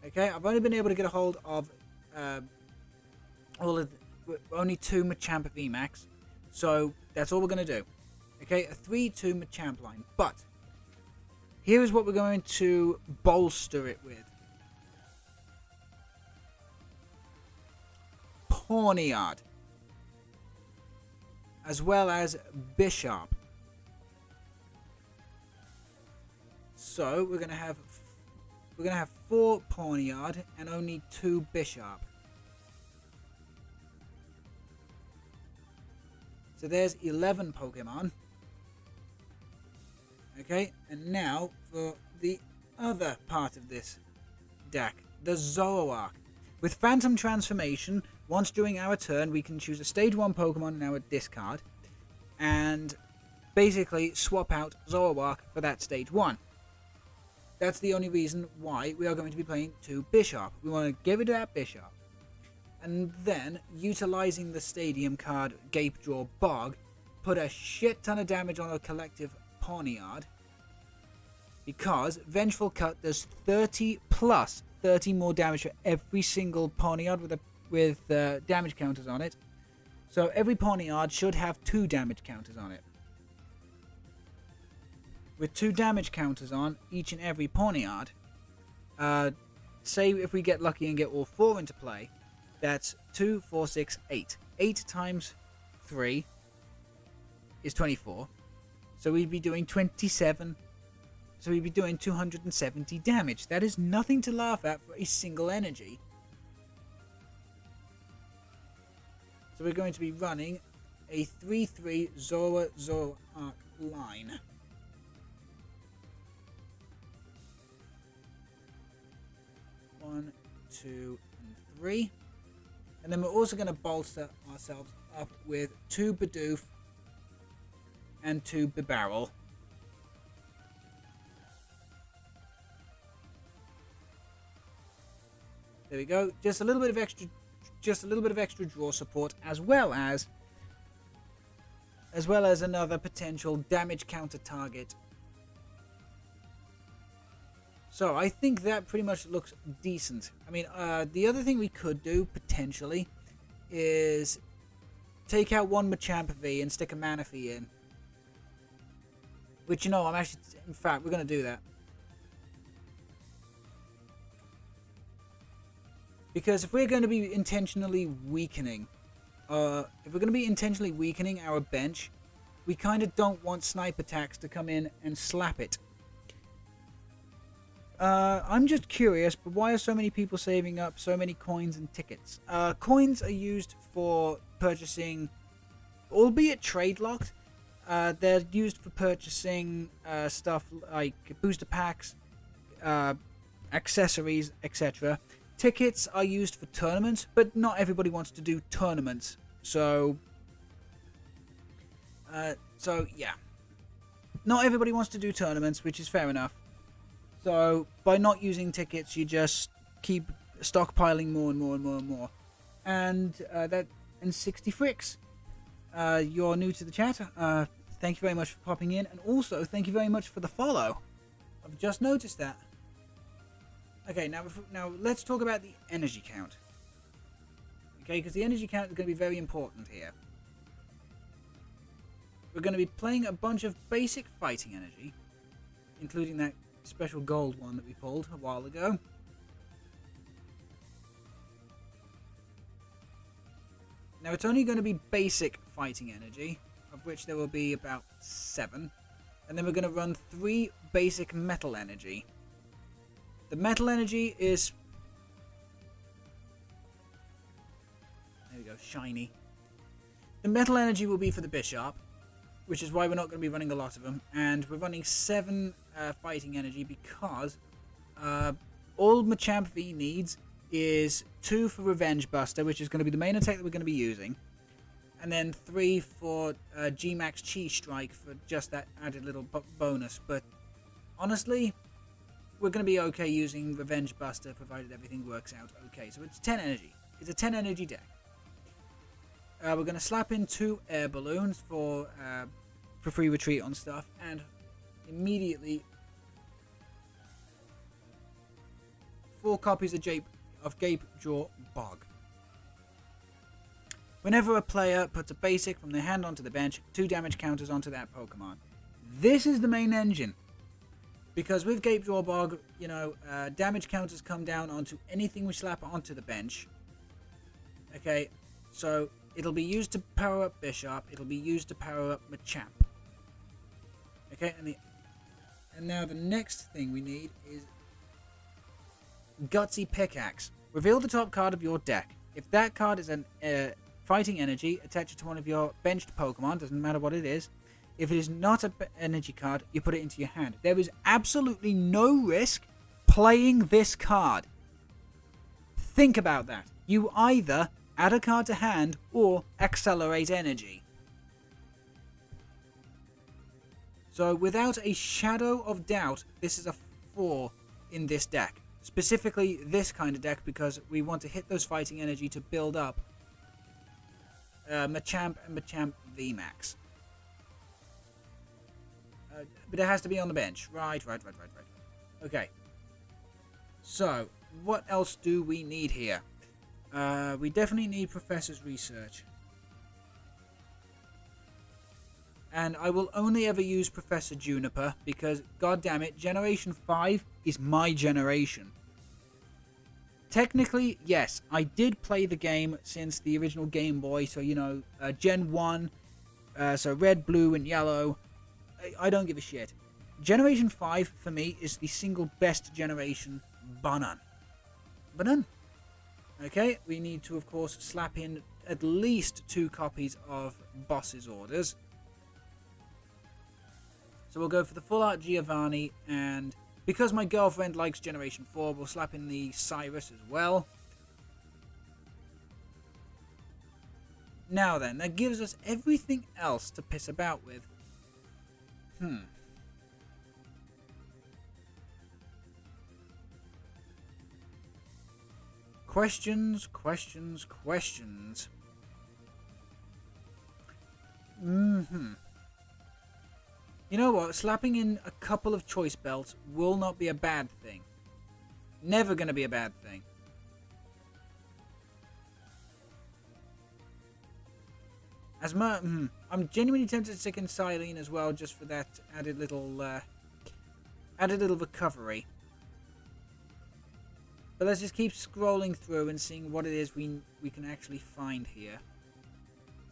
A: Okay, I've only been able to get a hold of only 2 Machamp VMax. So, that's all we're going to do. Okay, a 3-2 Machamp line. But, here is what we're going to bolster it with. Pawniard. As well as Bisharp. So, we're going to have 4 Pawniard and only 2 Bisharp. So there's 11 Pokemon. Okay, and now for the other part of this deck, the Zoroark. With Phantom Transformation, once during our turn, we can choose a Stage 1 Pokemon in our discard and basically swap out Zoroark for that Stage 1. That's the only reason why we are going to be playing 2 Bisharp. We want to get rid of that Bisharp. And then, utilizing the Stadium card Gapejaw Bog, put a shit ton of damage on a collective Pawniard. Because Vengeful Cut does 30 more damage for every single Pawniard with damage counters on it. So every Pawniard should have 2 damage counters on it. With 2 damage counters on each and every Pawniard, say if we get lucky and get all 4 into play, that's 2, 4, 6, 8. 8 times 3 is 24. So we'd be doing 27. So we'd be doing 270 damage. That is nothing to laugh at for a single energy. So we're going to be running a 3-3 Zora Zoroark line. One, two, and three. And then we're also going to bolster ourselves up with 2 Bidoof and 2 Bibarel. There we go. Just a little bit of extra draw support, as well as another potential damage counter target. So I think that pretty much looks decent. I mean, the other thing we could do potentially is take out one Machamp V and stick a Manaphy in. Which, you know, in fact, we're going to do that. Because if we're going to be intentionally weakening, our bench, we kind of don't want snipe attacks to come in and slap it. I'm just curious, but why are so many people saving up so many coins and tickets? Coins are used for purchasing, albeit trade locked. They're used for purchasing stuff like booster packs, accessories, etc. Tickets are used for tournaments, but not everybody wants to do tournaments. So yeah. Not everybody wants to do tournaments, which is fair enough. So by not using tickets, you just keep stockpiling more and more and more and more. And 60 Fricks. You're new to the chat. Thank you very much for popping in, and also thank you very much for the follow. I've just noticed that. Okay, now let's talk about the energy count. Okay, because the energy count is going to be very important here. We're going to be playing a bunch of basic fighting energy, including that special gold one that we pulled a while ago. Now it's only going to be basic fighting energy, of which there will be about 7. And then we're going to run 3 basic metal energy. The metal energy is... There we go, shiny. The metal energy will be for the Bisharp, which is why we're not going to be running a lot of them. And we're running 7 fighting energy because all Machamp V needs is 2 for Revenge Buster, which is going to be the main attack that we're going to be using. And then 3 for G-Max Chi Strike for just that added little bonus. But honestly, we're going to be okay using Revenge Buster, provided everything works out okay. So it's 10 energy. It's a 10 energy deck. We're going to slap in 2 air balloons for free retreat on stuff, and immediately 4 copies of Gapejaw Bog. Whenever a player puts a basic from their hand onto the bench, 2 damage counters onto that Pokemon. This is the main engine. Because with Gapejaw Bog, you know, damage counters come down onto anything we slap onto the bench. Okay, so it'll be used to power up Bisharp. It'll be used to power up Machamp. Okay, and now the next thing we need is Gutsy Pickaxe. Reveal the top card of your deck. If that card is an fighting energy, attach it to one of your benched Pokemon. Doesn't matter what it is. If it is not an energy card, you put it into your hand. There is absolutely no risk playing this card. Think about that. You either add a card to hand or accelerate energy. So without a shadow of doubt, this is a 4 in this deck. Specifically this kind of deck, because we want to hit those fighting energy to build up Machamp and Machamp VMax. But it has to be on the bench. Right. Okay. So, what else do we need here? We definitely need Professor's Research. And I will only ever use Professor Juniper because, goddammit, Generation 5 is my generation. Technically, yes, I did play the game since the original Game Boy, so, you know, Gen 1, so red, blue, and yellow. I don't give a shit. Generation 5, for me, is the single best generation, bar none. Okay, we need to, of course, slap in at least 2 copies of Boss's Orders. So we'll go for the Full Art Giovanni, and because my girlfriend likes Generation 4, we'll slap in the Cyrus as well. Now then, that gives us everything else to piss about with. Questions. You know what? Slapping in a couple of choice belts will not be a bad thing. Never going to be a bad thing. I'm genuinely tempted to stick in Silene as well, just for that added little recovery. But let's just keep scrolling through and seeing what it is we can actually find here.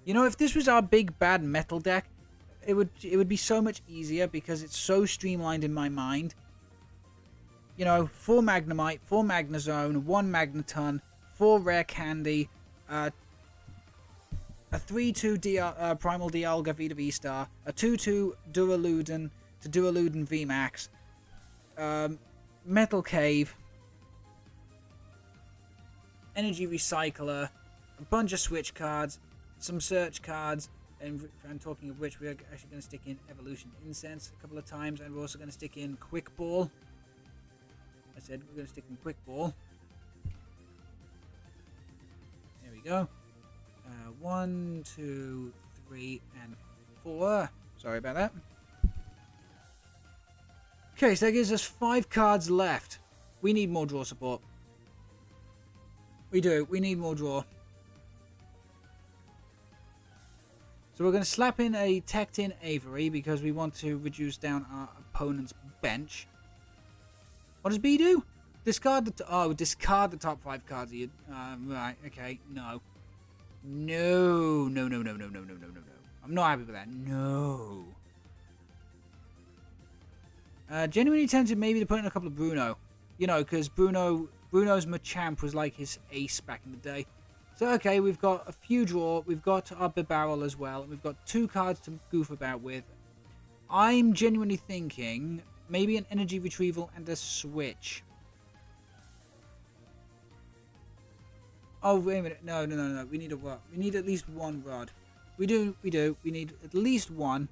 A: You know, if this was our big bad metal deck, it would be so much easier because it's so streamlined in my mind. You know, 4 Magnemite, 4 Magnezone, 1 Magneton, 4 Rare Candy, a 3-2 Primal Dialga V to V-Star, a 2-2 Duraludon to Duraludon VMax, Metal Cave, Energy Recycler, a bunch of Switch cards, some Search cards, and talking of which, we're actually going to stick in Evolution Incense a couple of times, and we're also going to stick in Quick Ball. I said we're going to stick in Quick Ball. There we go. 1, 2, 3, and 4. Sorry about that. Okay, so that gives us 5 cards left. We need more draw support. We do. We need more draw. So we're going to slap in a Tectin Avery because we want to reduce down our opponent's bench. What does B do? Discard the top 5 cards. Right, okay, no. No. I'm not happy with that. No. Genuinely tempted maybe to put in a couple of Bruno. You know, because Bruno's Machamp was like his ace back in the day. So, okay, we've got a few draw. We've got our Bibarel as well. And we've got 2 cards to goof about with. I'm genuinely thinking maybe an Energy Retrieval and a Switch. Oh, wait a minute. No. We need a rod. We need at least 1 rod. We do. We need at least 1.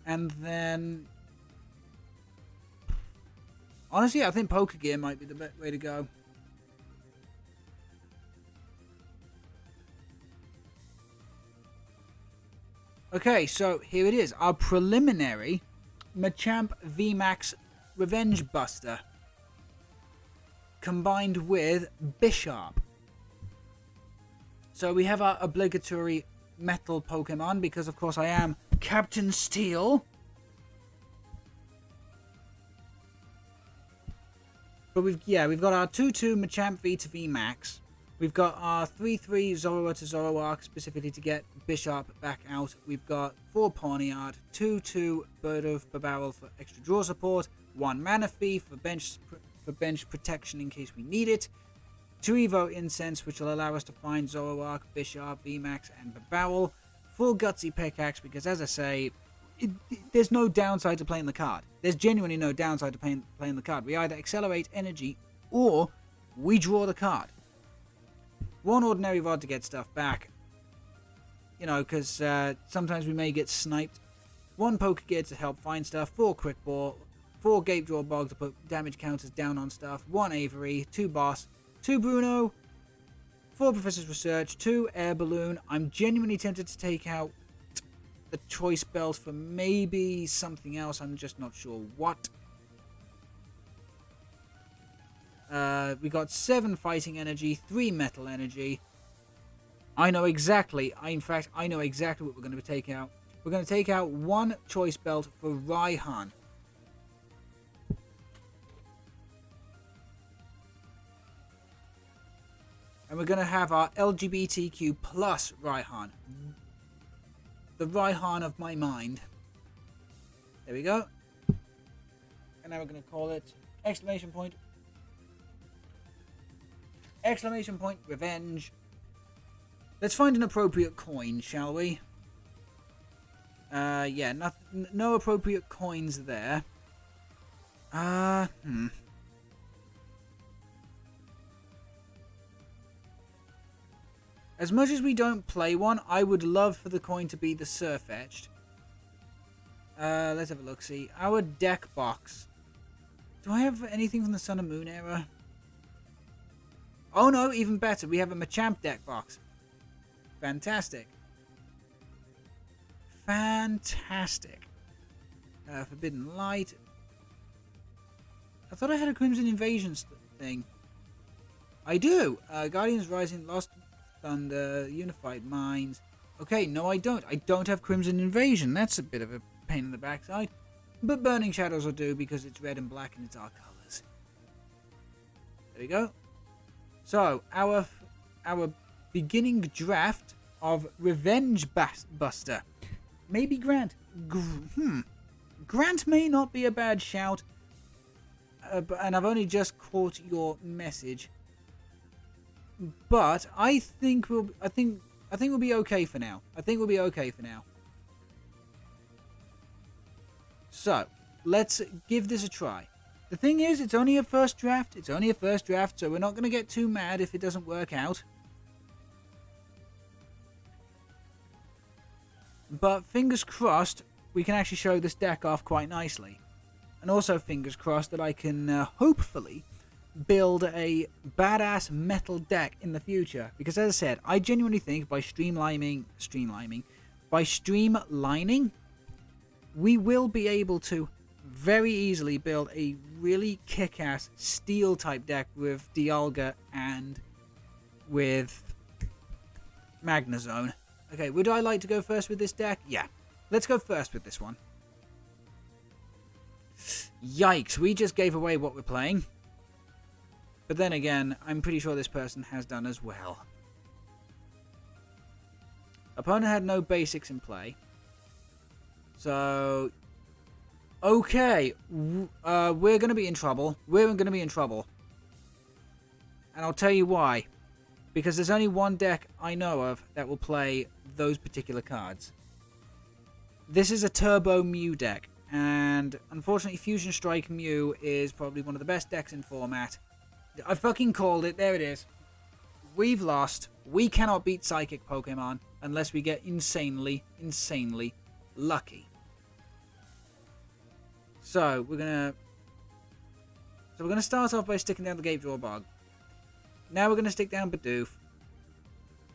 A: And then... honestly, I think Poker Gear might be the best way to go. Okay, so here it is. Our preliminary Machamp VMax Revenge Buster. Combined with Bisharp. So we have our obligatory metal Pokemon because of course I am Captain Steel. But we've got our 2-2 Machamp V to VMax. We've got our 3-3 Zoroark to Zoroark specifically to get Bisharp back out. We've got 4 Pawniard, 2-2 Bird of Bibarel for extra draw support, 1 Manaphy for bench protection in case we need it, 2 Evo Incense which will allow us to find Zoroark, Bisharp, VMax and Bibarel, 4 Gutsy Pickaxe because as I say, there's no downside to playing the card. There's genuinely no downside to playing the card. We either accelerate energy or we draw the card. 1 Ordinary Rod to get stuff back. You know, because sometimes we may get sniped. 1 Poker Gear to help find stuff. 4 Quick Ball. 4 Gapejaw Bog to put damage counters down on stuff. 1 Avery. 2 Boss. 2 Bruno. 4 Professor's Research. 2 Air Balloon. I'm genuinely tempted to take out the choice belt for maybe something else. I'm just not sure what. We got 7 Fighting Energy, 3 Metal Energy. I know exactly what we're going to take out. We're going to take out 1 Choice Belt for Raihan. And we're going to have our LGBTQ plus Raihan. The Raihan of my mind. There we go. And now we're going to call it exclamation point Revenge. Let's find an appropriate coin, shall we? Yeah, no appropriate coins there. As much as we don't play one, I would love for the coin to be the Surf-Etched. Let's have a look, see. Our deck box. Do I have anything from the Sun and Moon era? Oh no, even better. We have a Machamp deck box. Fantastic. Fantastic. Forbidden Light. I thought I had a Crimson Invasion thing. I do. Guardians Rising, Lost Thunder, Unified Minds. Okay, no I don't. I don't have Crimson Invasion. That's a bit of a pain in the backside. But Burning Shadows will do because it's red and black and it's our colours. There we go. So, our beginning draft of Revenge Buster. Maybe Grant. Grant may not be a bad shout. And I've only just caught your message. But I think we'll be okay for now. So, let's give this a try. The thing is, it's only a first draft. So we're not going to get too mad if it doesn't work out. But fingers crossed, we can actually show this deck off quite nicely. And also fingers crossed that I can hopefully build a badass metal deck in the future. Because as I said, I genuinely think by streamlining, we will be able to very easily build a really kick-ass steel type deck with Dialga and with Magnezone. Okay, would I like to go first with this deck? Yeah, let's go first with this one. Yikes, we just gave away what we're playing. But then again, I'm pretty sure this person has done as well. Opponent had no basics in play. So, okay, we're going to be in trouble. And I'll tell you why. Because there's only one deck I know of that will play those particular cards. This is a Turbo Mew deck. And unfortunately, Fusion Strike Mew is probably one of the best decks in format. I fucking called it. There it is. We've lost. We cannot beat Psychic Pokemon unless we get insanely lucky. So we're gonna start off by sticking down the Gapejaw Bog. Now we're gonna stick down Bidoof.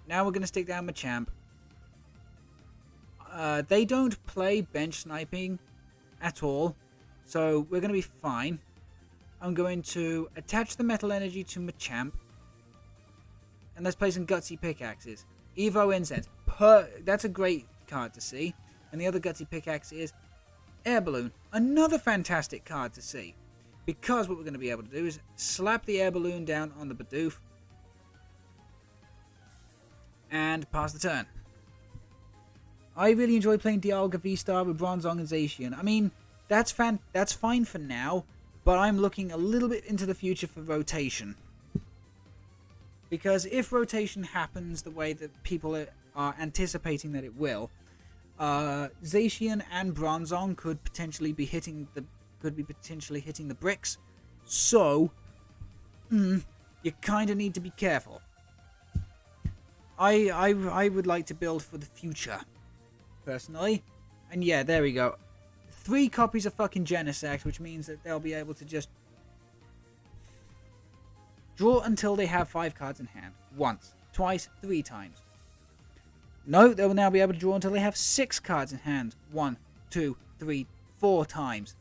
A: Now we're gonna stick down Machamp. They don't play bench sniping at all, so we're gonna be fine. I'm going to attach the Metal Energy to Machamp. And let's play some Gutsy Pickaxes. Evo Incense. That's a great card to see. And the other Gutsy Pickaxe is Air Balloon. Another fantastic card to see. Because what we're going to be able to do is slap the Air Balloon down on the Bidoof. And pass the turn. I really enjoy playing Dialga V-Star with Bronzong and Zacian. I mean, that's fine for now. But I'm looking a little bit into the future for rotation. Because if rotation happens the way that people are anticipating that it will, Zacian and Bronzong could potentially be hitting the bricks. So you kind of need to be careful. I would like to build for the future, personally. And yeah, there we go. 3 copies of fucking Genesect, which means that they'll be able to just draw until they have 5 cards in hand. Once, twice, 3 times. No, they will now be able to draw until they have 6 cards in hand. 1, 2, 3, 4 times.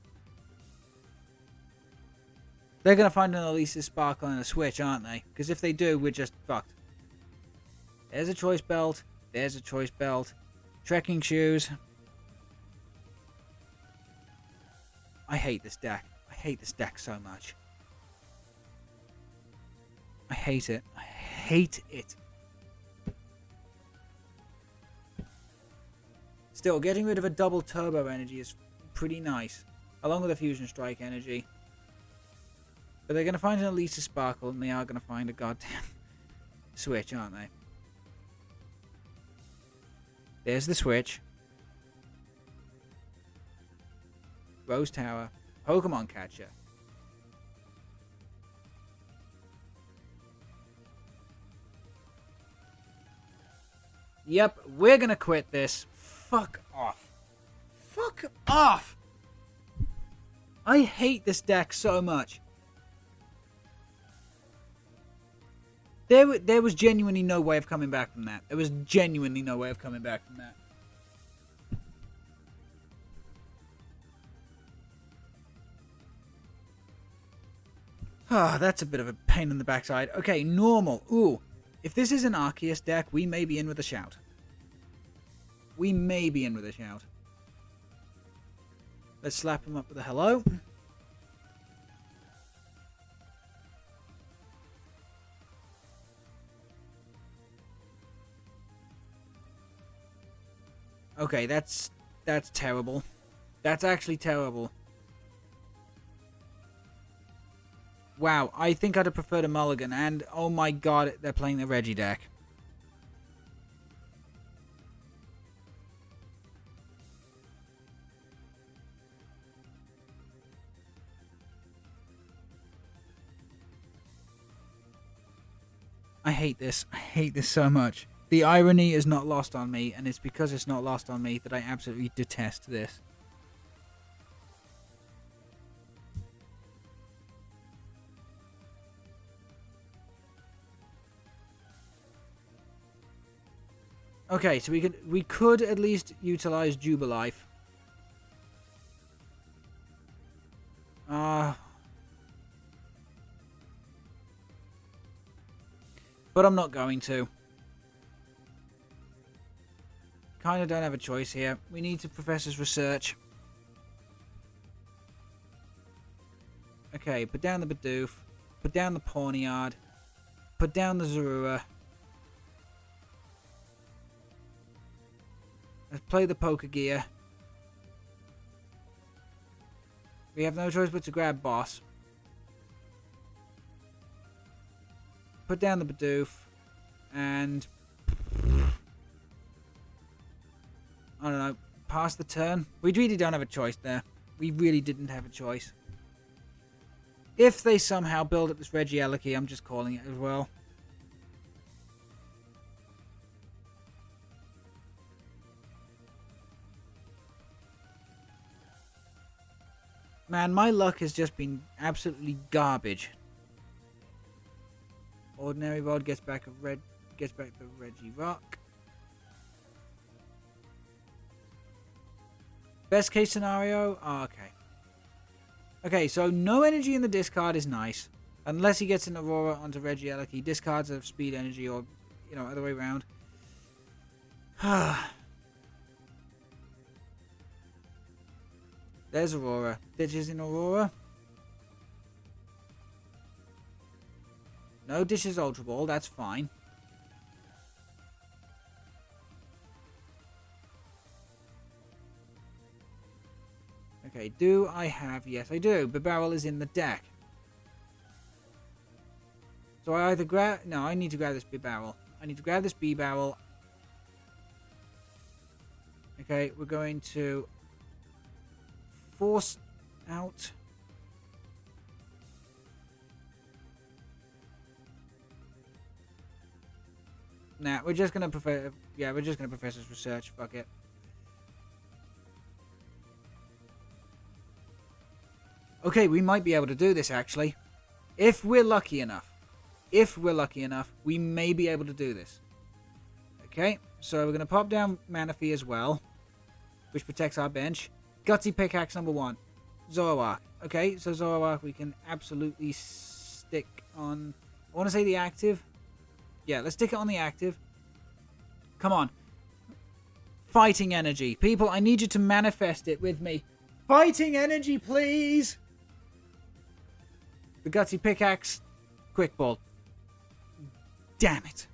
A: They're going to find an Elisa's Sparkle and a Switch, aren't they? Because if they do, we're just fucked. There's a Choice Belt. There's a Choice Belt. Trekking Shoes. I hate this deck. I hate this deck so much. I hate it. I hate it. Still, getting rid of a double Turbo Energy is pretty nice. Along with a Fusion Strike Energy. But they're going to find an Elisa Sparkle, and they are going to find a goddamn Switch, aren't they? There's the switch. Rose Tower. Pokemon Catcher. Yep, we're gonna quit this. Fuck off. Fuck off! I hate this deck so much. There was genuinely no way of coming back from that. There was genuinely no way of coming back from that. Ah, that's a bit of a pain in the backside. Okay, normal. Ooh. If this is an Arceus deck, we may be in with a shout. We may be in with a shout. Let's slap him up with a hello. Okay, that's terrible. That's actually terrible. Wow, I think I'd have preferred a mulligan, and oh my god, they're playing the Reggie deck. I hate this. I hate this so much. The irony is not lost on me, and it's because it's not lost on me that I absolutely detest this. Okay, so we could at least utilize Jubilife. But I'm not going to. Kind of don't have a choice here. We need to Professor's research. Okay, put down the Bidoof. Put down the Pawniard. Put down the Zorua. Let's play the Poker Gear. We have no choice but to grab Boss. Put down the Bidoof. And I don't know. Pass the turn. We really don't have a choice there. We really didn't have a choice. If they somehow build up this Regieleki, I'm just calling it as well. Man, my luck has just been absolutely garbage. Ordinary Rod gets back the Regirock. Best case scenario? Oh, okay. Okay, so no energy in the discard is nice. Unless he gets an Aurora onto Regieleki. Discards of speed energy or, you know, other way around. There's Aurora. Ditches in Aurora. No dishes Ultra Ball, that's fine. Okay, do I have... Yes, I do. Bibarel is in the deck. So I either grab... No, I need to grab this Bibarel. I need to grab this B-Barrel. Okay, we're going to force out... Nah, we're just gonna prefer... Yeah, we're just gonna Professor's Research. Fuck it. Okay, we might be able to do this, actually. If we're lucky enough. If we're lucky enough, we may be able to do this. Okay, so we're going to pop down Manaphy as well, which protects our bench. Gutsy Pickaxe number 1. Zoroark. Okay, so Zoroark we can absolutely stick on... I want to say the active. Yeah, let's stick it on the active. Come on. Fighting energy. People, I need you to manifest it with me. Fighting energy, please! The Gutsy Pickaxe. Quick Ball. Damn it.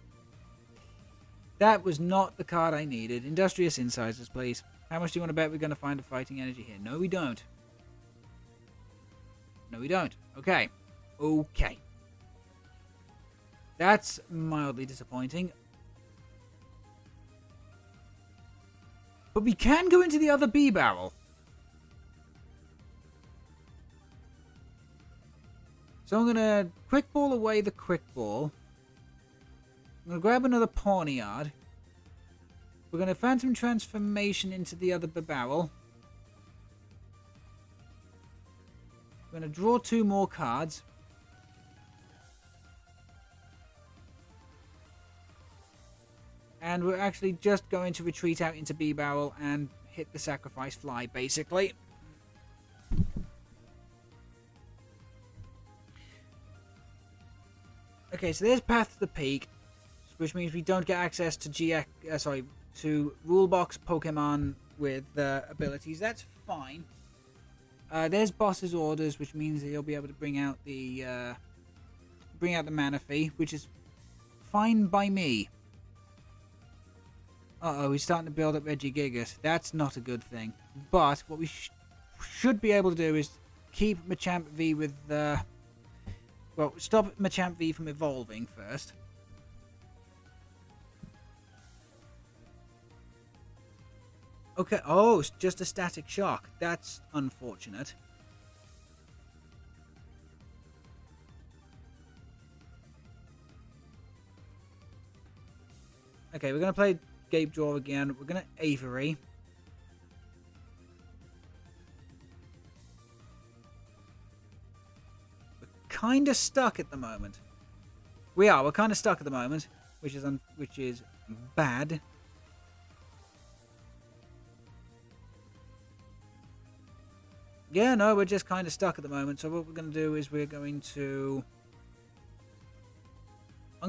A: That was not the card I needed. Industrious Incisors, please. How much do you want to bet we're going to find a fighting energy here? No, we don't. No, we don't. Okay. Okay. That's mildly disappointing. But we can go into the other B barrel. So I'm going to quick ball away the quick ball. I'm going to grab another Pawniard. We're going to Phantom Transformation into the other barrel. We're going to draw 2 more cards. And we're actually just going to retreat out into B barrel and hit the sacrifice fly, basically. Okay, so there's Path to the Peak, which means we don't get access to to Rule Box Pokemon with abilities. That's fine. There's Boss's Orders, which means that he'll be able to bring out the Manaphy, which is fine by me. Uh-oh, he's starting to build up Regigigas. That's not a good thing. But what we should be able to do is keep Machamp V with well, stop Machamp V from evolving first. Okay, oh, it's just a static shock. That's unfortunate. Okay, we're going to play Gapejaw again. We're going to Avery. We're kind of stuck at the moment. We're kind of stuck at the moment, which is bad. Yeah, no, we're just kind of stuck at the moment. So what we're going to do is I'm going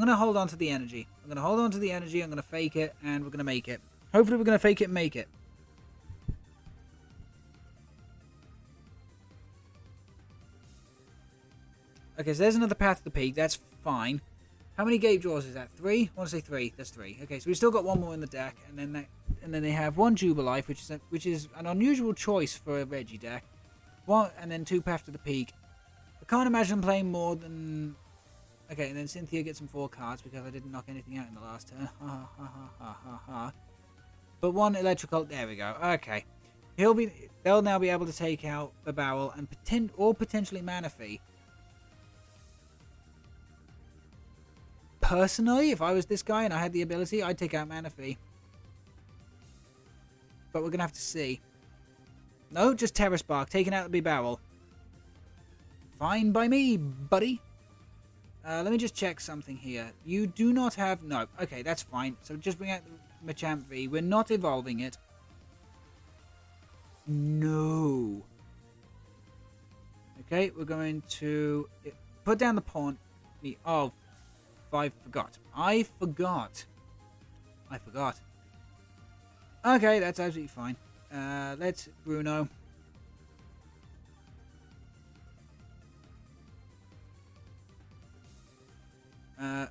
A: to hold on to the energy. I'm going to fake it, and we're going to make it. Hopefully we're going to fake it and make it. Okay, so there's another Path to the Peak. That's fine. How many Gapejaws is that? 3? I want to say 3. That's 3. Okay, so we've still got one more in the deck, and then they have 1 Jubilife, which is an unusual choice for a Reggie deck. 1 and then 2 Path to the Peak. I can't imagine playing more than. Okay, and then Cynthia gets some 4 cards because I didn't knock anything out in the last turn. But 1 electrical. There we go. Okay, they'll now be able to take out the barrel and potentially Manaphy. Personally, if I was this guy and I had the ability, I'd take out Manaphy. But we're gonna have to see. No, just Terra Spark, taking out the big barrel. Fine by me, buddy. Let me just check something here. You do not have... No, okay, that's fine. So just bring out the Machamp V. We're not evolving it. No. Okay, we're going to put down the pawn. Oh, I forgot. I forgot. Okay, that's absolutely fine. Let's Bruno.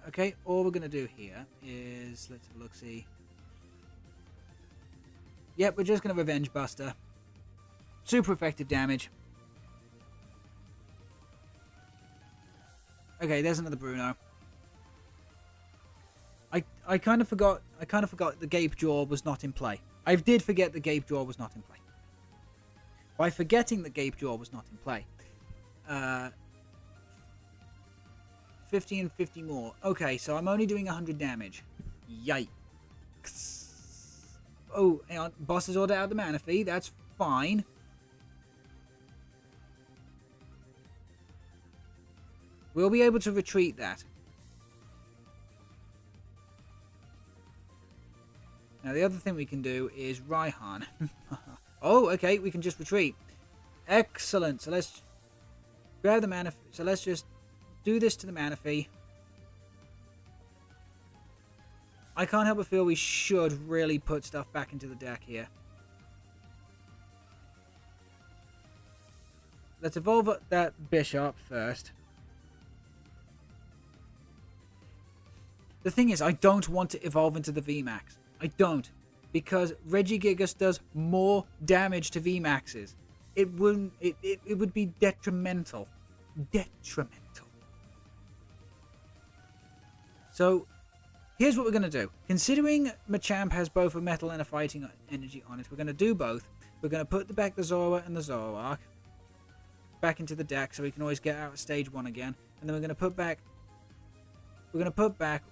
A: Okay, all we're going to do here is, let's have a look-see. Yep, we're just going to Revenge Buster. Super effective damage. Okay, there's another Bruno. I kind of forgot the Gapejaw was not in play. I did forget the Gapejaw was not in play. By forgetting the Gapejaw was not in play. 50 and 50 more. Okay, so I'm only doing 100 damage. Yikes. Oh, hang on. Boss's Order out of the Manaphy. That's fine. We'll be able to retreat that. Now, the other thing we can do is Raihan. Oh, okay, we can just retreat. Excellent. So let's grab the Manaphy. So let's just do this to the Manaphy. I can't help but feel we should really put stuff back into the deck here. Let's evolve that Bisharp first. The thing is, I don't want to evolve into the VMax. I don't. Because Regigigas does more damage to VMAXs. It would be detrimental. Detrimental. So, here's what we're going to do. Considering Machamp has both a metal and a fighting energy on it, we're going to do both. We're going to put back the Zoroark and the Zoroark back into the deck so we can always get out of stage 1 again. And then we're going to put back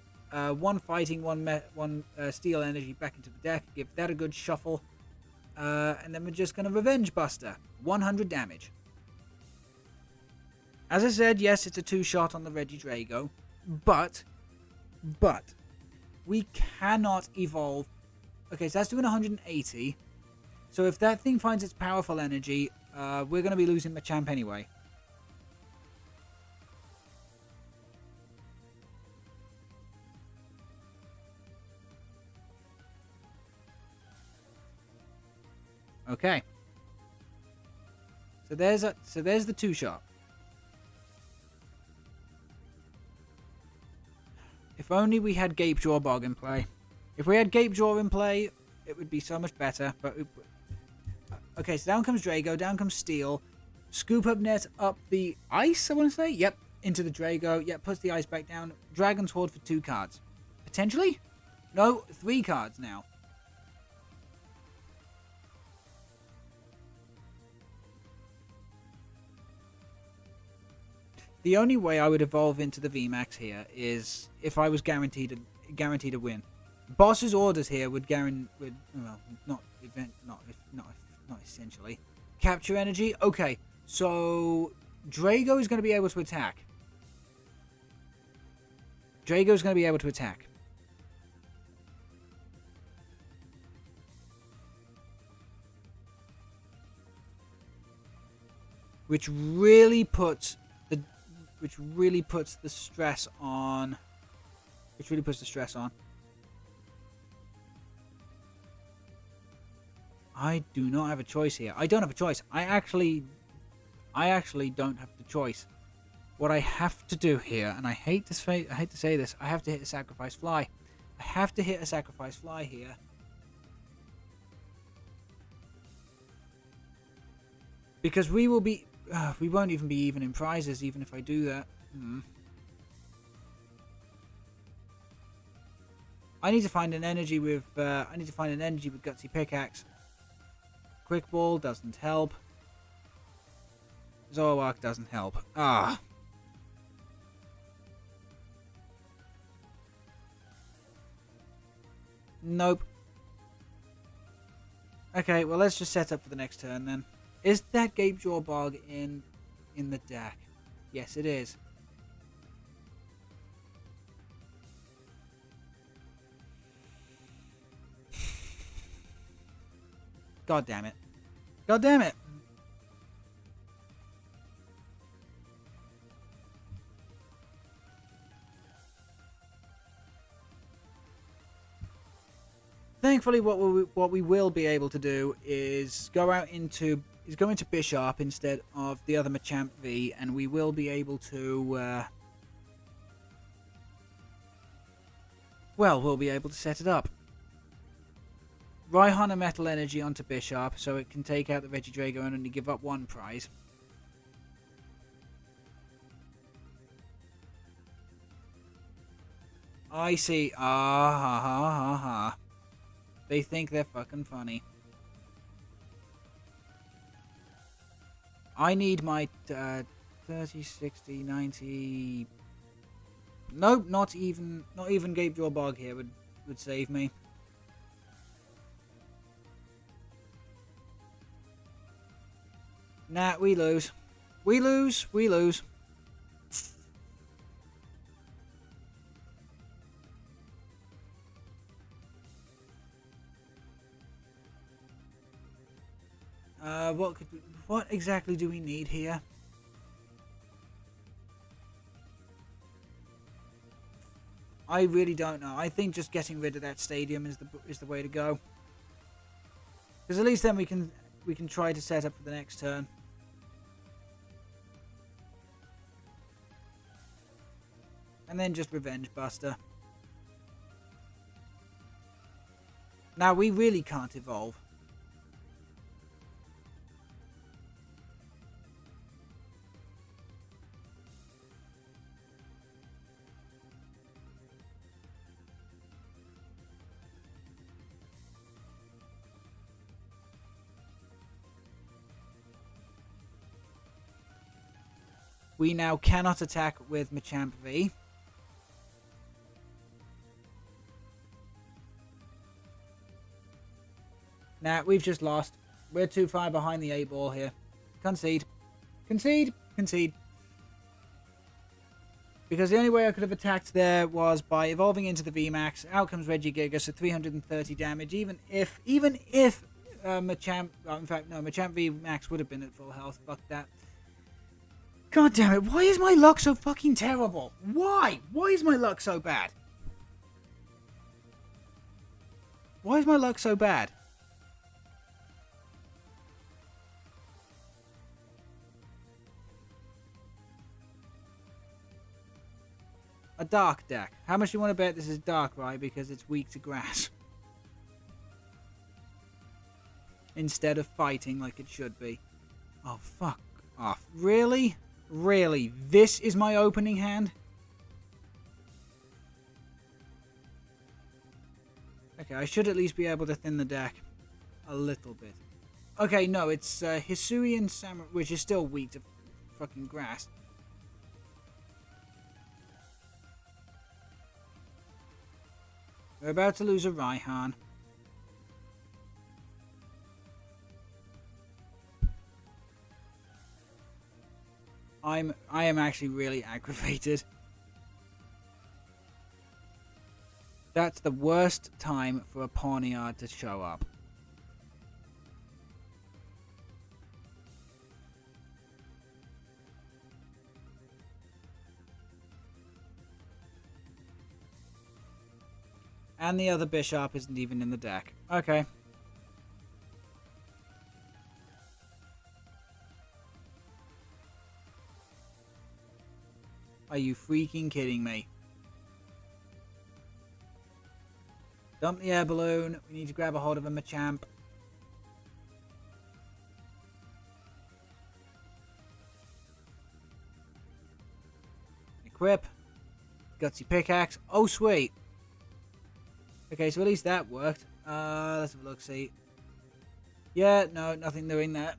A: one fighting, one steel energy back into the deck. Give that a good shuffle. And then we're just going to Revenge Buster. 100 damage. As I said, yes, it's a 2-shot on the Regidrago. But we cannot evolve. Okay, so that's doing 180. So if that thing finds its powerful energy, we're going to be losing Machamp anyway. Okay. So there's the 2-shot. If only we had Gapejaw Bog in play. If we had Gapejaw in play, it would be so much better. But okay, so down comes Drago, down comes Steel. Scoop up net up the ice, I want to say. Yep, into the Drago. Yep, puts the ice back down. Dragon's Horde for 2 cards. Potentially? No, 3 cards now. The only way I would evolve into the VMax here is if I was guaranteed a win. Boss's orders here would well, not essentially capture energy. Okay, so Drago is going to be able to attack. Drago's going to be able to attack. Which really puts the stress on. I do not have a choice here. I don't have a choice. I actually don't have the choice. What I have to do here, and I hate to say this, I have to hit a sacrifice fly. I have to hit a sacrifice fly here. Because we will be. We won't even be even in prizes, even if I do that. I need to find an energy with. Gutsy Pickaxe. Quick Ball doesn't help. Zoroark doesn't help. Nope. Okay, well let's just set up for the next turn then. Is that Gapejaw Bog in the deck? Yes, it is. God damn it. God damn it. Thankfully, what we will be able to do is go into Bisharp instead of the other Machamp V, and we will be able to we'll be able to set it up. Raihan a Metal Energy onto Bisharp so it can take out the Regidrago and only give up 1 prize. I see. They think they're fucking funny. I need my 30, 60, 90... Nope, not even Gapejaw Bog here would save me. Nah, we lose. We lose. What exactly do we need here? I really don't know. I think just getting rid of that stadium is the way to go. Because at least then we can try to set up for the next turn. And then just Revenge Buster. Now we really can't evolve. we now cannot attack with Machamp V. Nah, we've just lost. We're too far behind the 8-ball here. Concede. Concede. Concede. Because the only way I could have attacked there was by evolving into the VMax. Out comes Regigigas at 330 damage. Even if Machamp... Well, in fact, no, Machamp VMax would have been at full health. Fuck that. God damn it. Why is my luck so fucking terrible? Why? Why is my luck so bad? Why is my luck so bad? A dark deck. How much do you want to bet this is dark, right? Because it's weak to grass. Instead of fighting like it should be. Oh, fuck off. Really? Really? This is my opening hand? Okay, I should at least be able to thin the deck a little bit. Okay, no, it's Hisui and Samurai, which is still weak to fucking grass. We're about to lose a Raihan. I am actually really aggravated. That's the worst time for a Pawniard to show up. And the other Bisharp isn't even in the deck. Okay. Are you freaking kidding me? Dump the air balloon. We need to grab a hold of a Machamp. Equip. Gutsy pickaxe. Oh, sweet. Okay, so at least that worked. Let's have a look, see. Yeah, no, nothing doing that.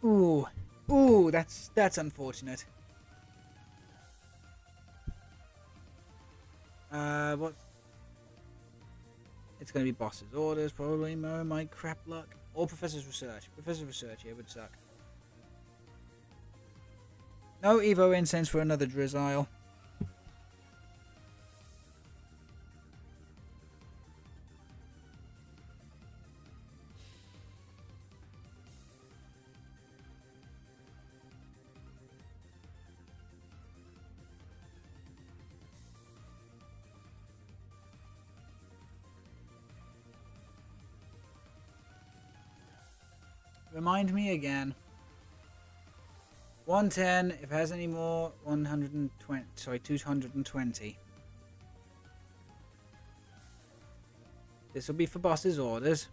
A: Ooh. Ooh, that's unfortunate. What? It's going to be boss's orders, probably. My crap luck. Or Professor's Research. Professor's Research here would suck. No Evo Incense for another Drizzile. Remind me again. 110. If it has any more, 120. Sorry, 220. This will be for boss's orders.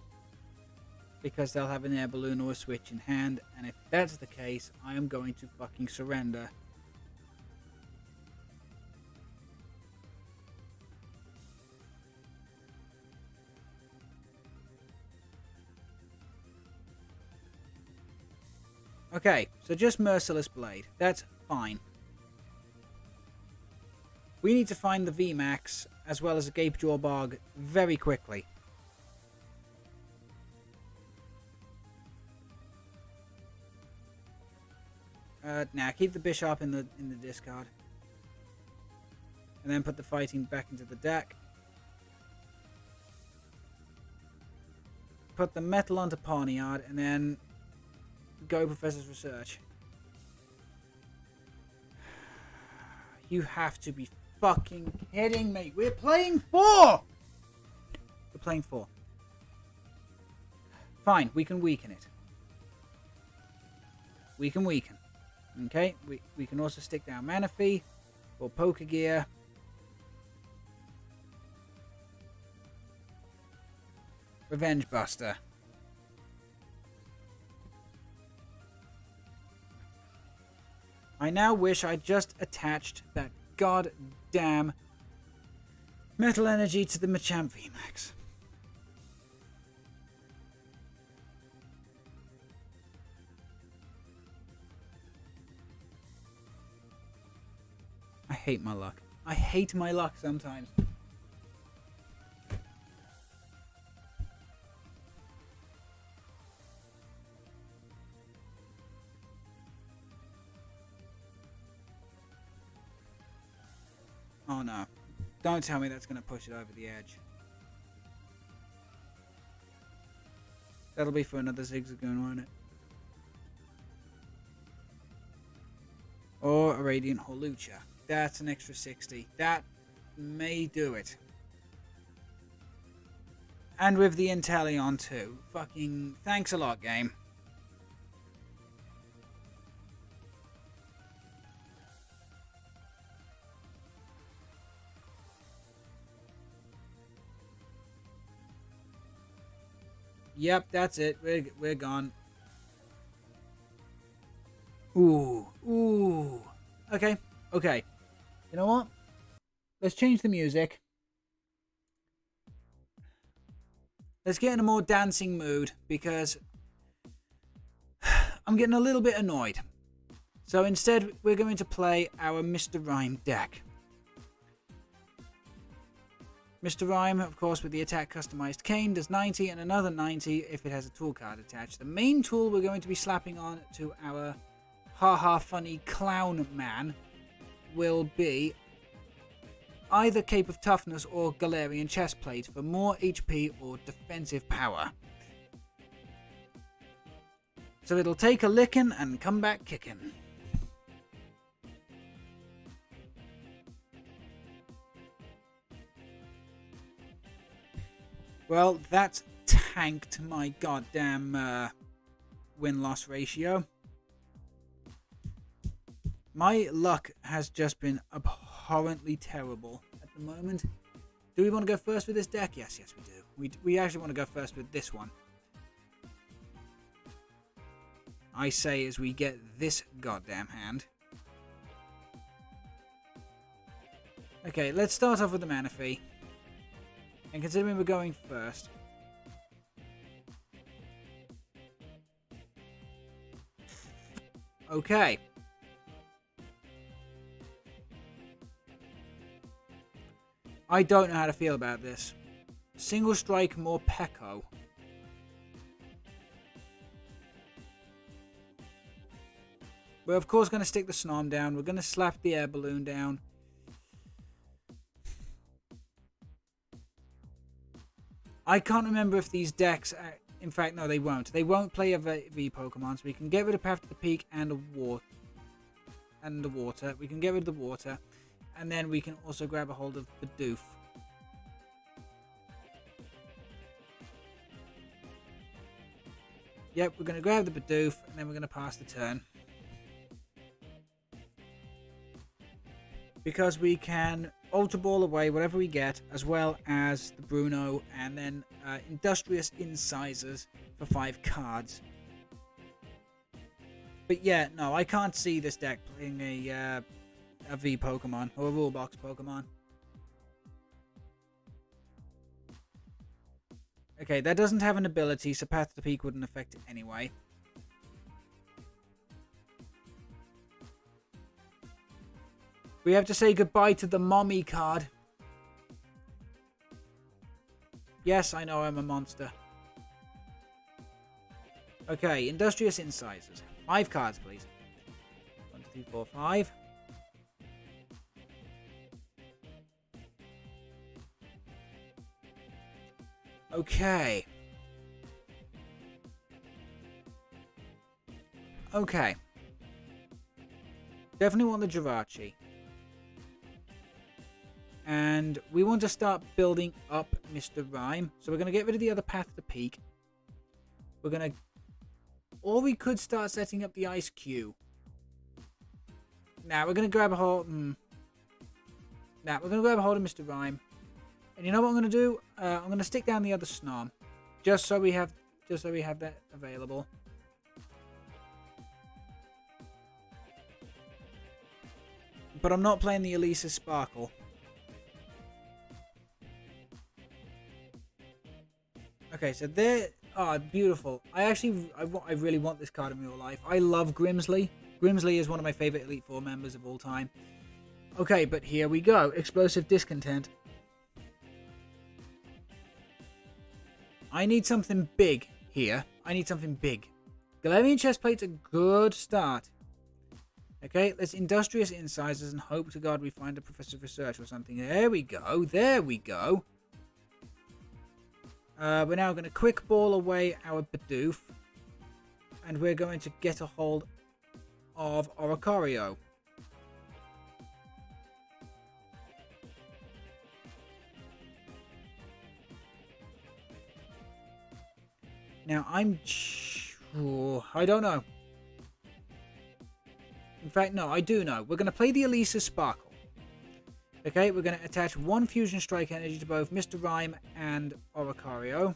A: Because they'll have an air balloon or a switch in hand. And if that's the case, I am going to fucking surrender. Okay, so just Merciless Blade. That's fine. We need to find the VMax as well as a Gapejaw Bog very quickly. Nah, keep the Bisharp in the discard. And then put the fighting back into the deck. Put the metal onto Pawniard and then go Professor's Research. You have to be fucking kidding me. We're playing 4! We're playing 4. Fine, we can weaken it. We can weaken. Okay, we can also stick down Manaphy or Poker Gear. Revenge Buster. I now wish I just attached that goddamn Metal Energy to the Machamp VMax. I hate my luck. I hate my luck sometimes. Oh no. Don't tell me that's going to push it over the edge. That'll be for another Zigzagoon, won't it? Or a Radiant Hawlucha. That's an extra 60. That may do it. And with the Inteleon too. Fucking thanks a lot, game. Yep, that's it. We're gone. Ooh. Okay. You know what? Let's change the music. Let's get in a more dancing mood because I'm getting a little bit annoyed. So instead, we're going to play our Mr. Rime deck. Mr. Rime, of course, with the attack customized cane, does 90 and another 90 if it has a tool card attached. The main tool we're going to be slapping on to our haha funny clown man will be either Cape of Toughness or Galarian Chestplate for more HP or defensive power. So it'll take a licking and come back kicking. Well, that tanked my goddamn win-loss ratio. My luck has just been abhorrently terrible at the moment. Do we want to go first with this deck? Yes, we do. We actually want to go first with this one. I say as we get this goddamn hand. Okay, let's start off with the Manaphy. And considering we're going first, okay. I don't know how to feel about this. Single strike, more Peko. We're of course going to stick the Snom down. We're going to slap the air balloon down. I can't remember if these decks... in fact, no, they won't. They won't play a V Pokemon, so we can get rid of Path to the Peak and the water. We can get rid of the water. And then we can also grab a hold of Bidoof. Yep, we're going to grab the Bidoof, and then we're going to pass the turn. Because we can Ultra Ball away whatever we get, as well as the Bruno, and then Industrious Incisors for 5 cards. But yeah, no, I can't see this deck playing a V Pokemon, or a Rule Box Pokemon. Okay, that doesn't have an ability, so Path to the Peak wouldn't affect it anyway. We have to say goodbye to the mommy card. Yes, I know I'm a monster. Okay, Industrious Incisors. 5 cards, please. 1, 2, 3, 4, 5. Okay. Okay. Definitely want the Jirachi. And we want to start building up Mr. Rime. So we're going to get rid of the other Path to the Peak. We're going to... Or we could start setting up the Ice Cube. Now we're going to grab a hold... Now we're going to grab a hold of Mr. Rime. And you know what I'm going to do? I'm going to stick down the other Snom. Just so we have that available. But I'm not playing the Elisa Sparkle. Okay, so there... Oh, beautiful. I really want this card in real life. I love Grimsley. Grimsley is one of my favourite Elite Four members of all time. Okay, but here we go. Explosive discontent. I need something big here. I need something big. Galarian Chestplate's a good start. Okay, let's Industrious Incisors and hope to God we find a Professor of Research or something. There we go. There we go. We're now going to Quick Ball away our Bidoof. And we're going to get a hold of Oricorio. Now, I don't know. In fact, no, I do know. We're going to play the Elisa Sparkle. Okay, we're going to attach one Fusion Strike energy to both Mr. Rime and Oricorio.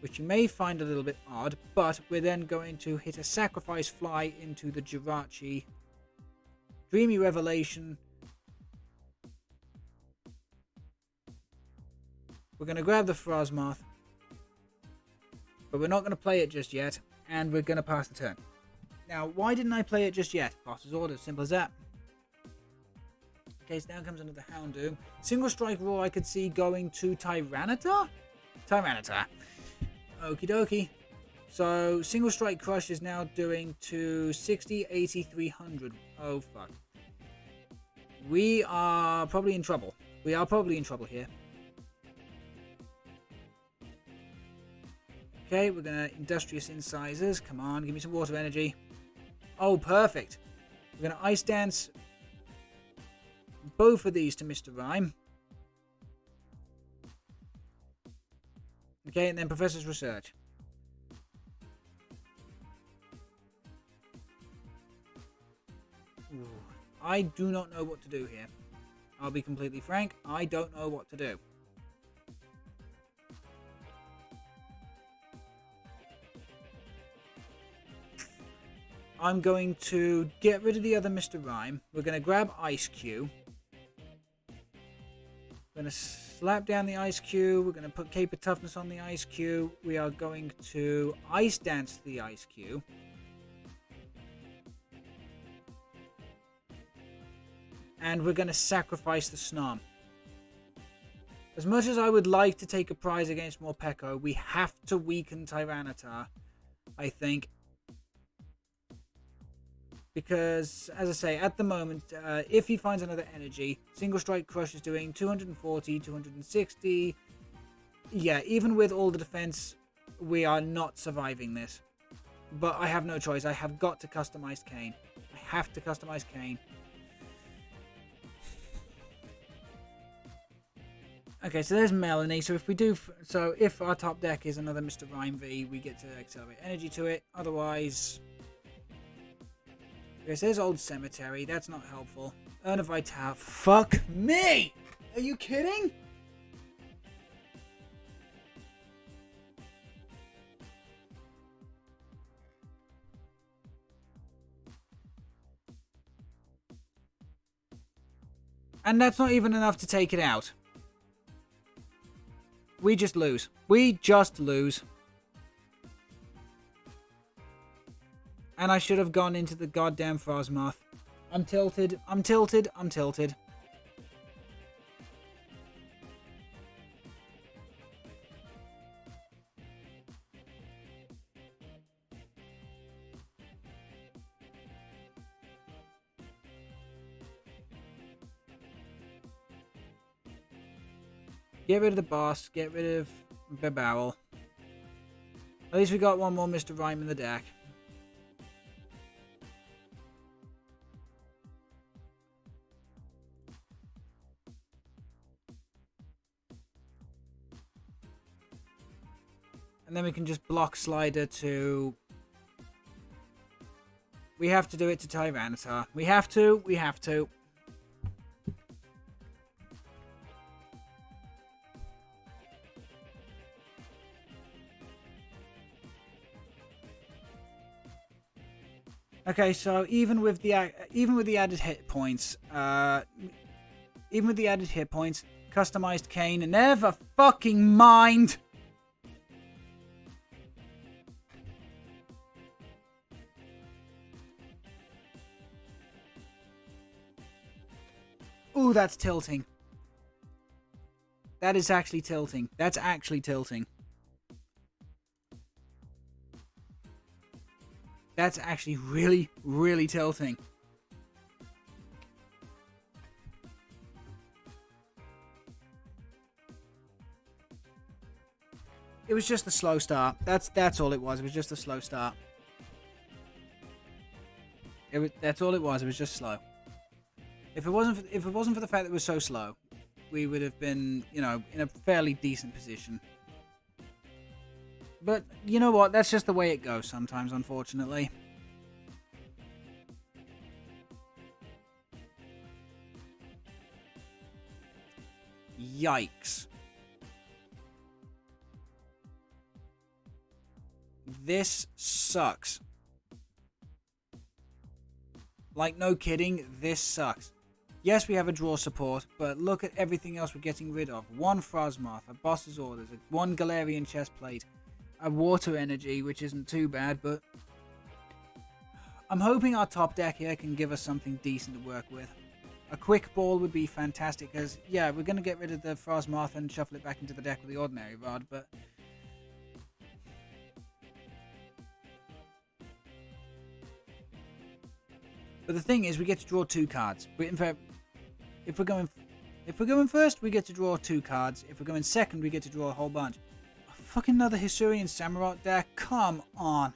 A: Which you may find a little bit odd, but we're then going to hit a Sacrifice Fly into the Jirachi. Dreamy Revelation. We're going to grab the Frosmoth. But we're not going to play it just yet, and we're going to pass the turn. Now, why didn't I play it just yet? Boss's order, simple as that. Okay, so down comes another Houndoom. Single Strike Roar I could see going to Tyranitar? Tyranitar. Okie dokie. So, Single Strike Crush is now doing to 60, 80, 300. Oh, fuck. We are probably in trouble. We are probably in trouble here. Okay, we're going to Industrious Incisors. Come on, give me some water energy. Oh, perfect. We're going to Ice Dance both of these to Mr. Rime. Okay, and then Professor's Research. Ooh, I do not know what to do here. I'll be completely frank. I don't know what to do. I'm going to get rid of the other Mr. Rime. We're going to grab Ice Cube. We're going to slap down the Ice Cube. We're going to put Cape of Toughness on the Ice Cube. We are going to Ice Dance the Ice Cube. And we're going to sacrifice the Snom. As much as I would like to take a prize against Morpeko, we have to weaken Tyranitar, I think. Because, as I say, at the moment, if he finds another energy, Single Strike Crush is doing 240, 260. Yeah, even with all the defense, we are not surviving this. But I have no choice. I have got to customize Kane. I have to customize Kane. Okay, so there's Melanie. So if our top deck is another Mr. Rime V, we get to accelerate energy to it. Otherwise... Okay, so there's Old Cemetery. That's not helpful. Urn of Vital. Fuck me! Are you kidding? And that's not even enough to take it out. We just lose. We just lose. And I should have gone into the goddamn Frosmoth. I'm tilted. I'm tilted. I'm tilted. Get rid of the boss. Get rid of Babowel. At least we got one more Mr. Rime in the deck. And then we can just block Slider to... We have to do it to Tyranitar. We have to. We have to. Okay, so even with the added hit points, customized Kane, never fucking mind. Ooh, that's tilting. That is actually tilting. That's actually tilting. That's actually really, really tilting. It was just a slow start. That's all it was. It was just a slow start. That's all it was. It was just slow. If it wasn't for the fact that it was so slow, we would have been, you know, in a fairly decent position. But you know what? That's just the way it goes sometimes, unfortunately. Yikes. This sucks. Like, no kidding, this sucks. Yes, we have a draw support, but look at everything else we're getting rid of. One Frosmoth, a Boss's Orders, one Galarian Chestplate, a Water Energy, which isn't too bad, but I'm hoping our top deck here can give us something decent to work with. A Quick Ball would be fantastic, because, yeah, we're going to get rid of the Frosmoth and shuffle it back into the deck with the Ordinary Rod, but the thing is, we get to draw 2 cards. In fact, if we're going first, we get to draw 2 cards. If we're going second, we get to draw a whole bunch. Fucking another Hisui and Samurott deck? Come on.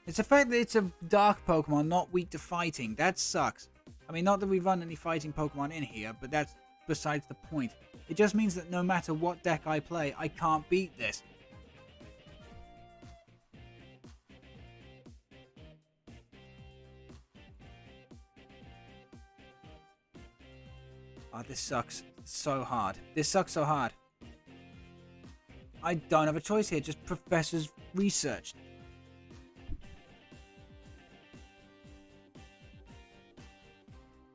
A: It's the fact that it's a dark Pokemon, not weak to fighting. That sucks. I mean, not that we run any fighting Pokemon in here, but that's besides the point. It just means that no matter what deck I play, I can't beat this. Oh, this sucks so hard. This sucks so hard. I don't have a choice here, just Professor's Research.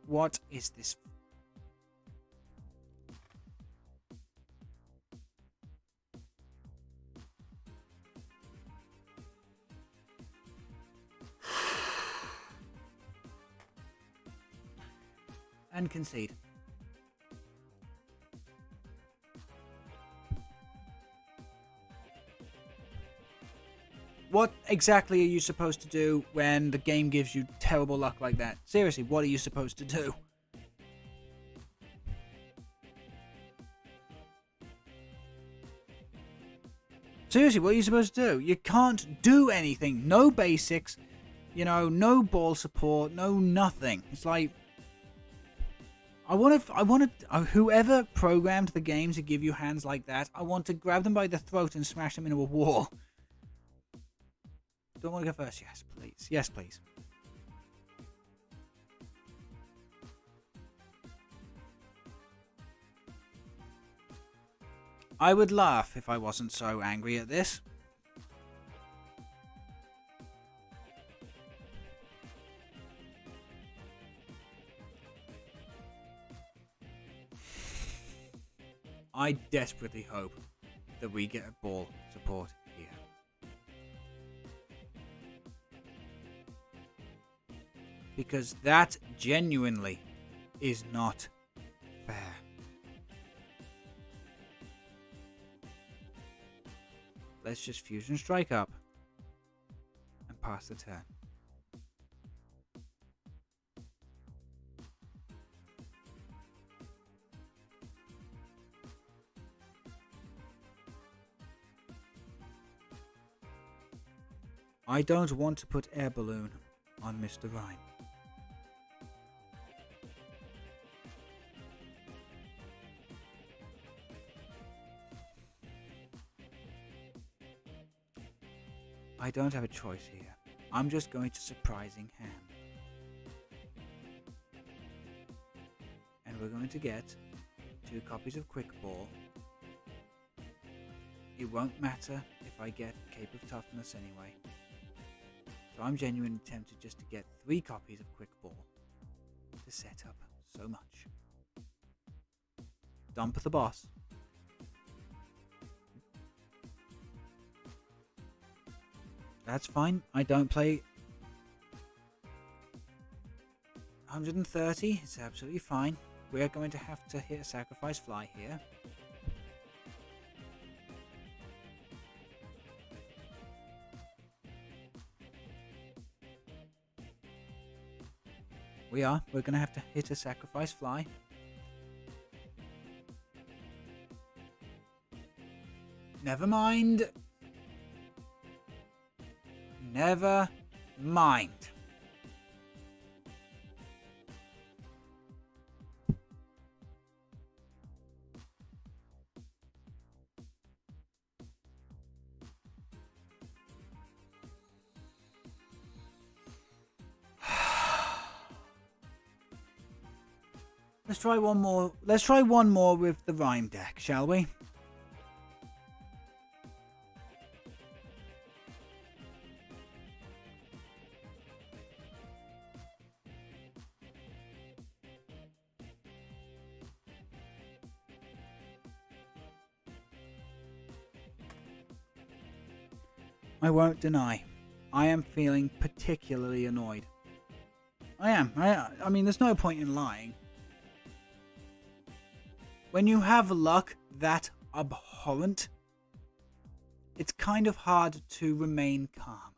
A: What is this? And concede. What exactly are you supposed to do when the game gives you terrible luck like that? Seriously, what are you supposed to do? Seriously, what are you supposed to do? You can't do anything. No basics, you know, no ball support, no nothing. It's like, whoever programmed the game to give you hands like that, I want to grab them by the throat and smash them into a wall. Don't want to go first? Yes, please. Yes, please. I would laugh if I wasn't so angry at this. I desperately hope that we get a ball support here. Because that genuinely is not fair. Let's just Fusion Strike up and pass the turn. I don't want to put Air Balloon on Mr. Rime. I don't have a choice here. I'm just going to Surprising Hand. And we're going to get 2 copies of Quick Ball. It won't matter if I get Cape of Toughness anyway. So I'm genuinely tempted just to get 3 copies of Quick Ball to set up so much. Dump the boss. That's fine. I don't play 130. It's absolutely fine. We're going to have to hit a sacrifice fly here. We are. We're going to have to hit a sacrifice fly. Never mind. Never mind. Let's try one more. Let's try one more with the Rime deck, shall we? I won't deny, I am feeling particularly annoyed. I am. I mean, there's no point in lying. When you have luck that abhorrent, it's kind of hard to remain calm.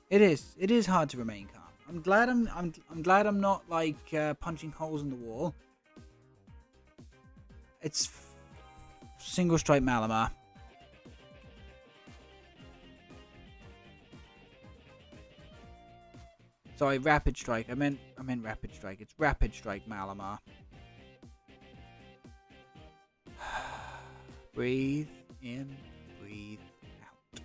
A: It is. It is hard to remain calm. I'm glad I'm not like punching holes in the wall. It's single strike Malamar. Sorry, rapid strike. I meant rapid strike. It's rapid strike Malamar. Breathe in, breathe out.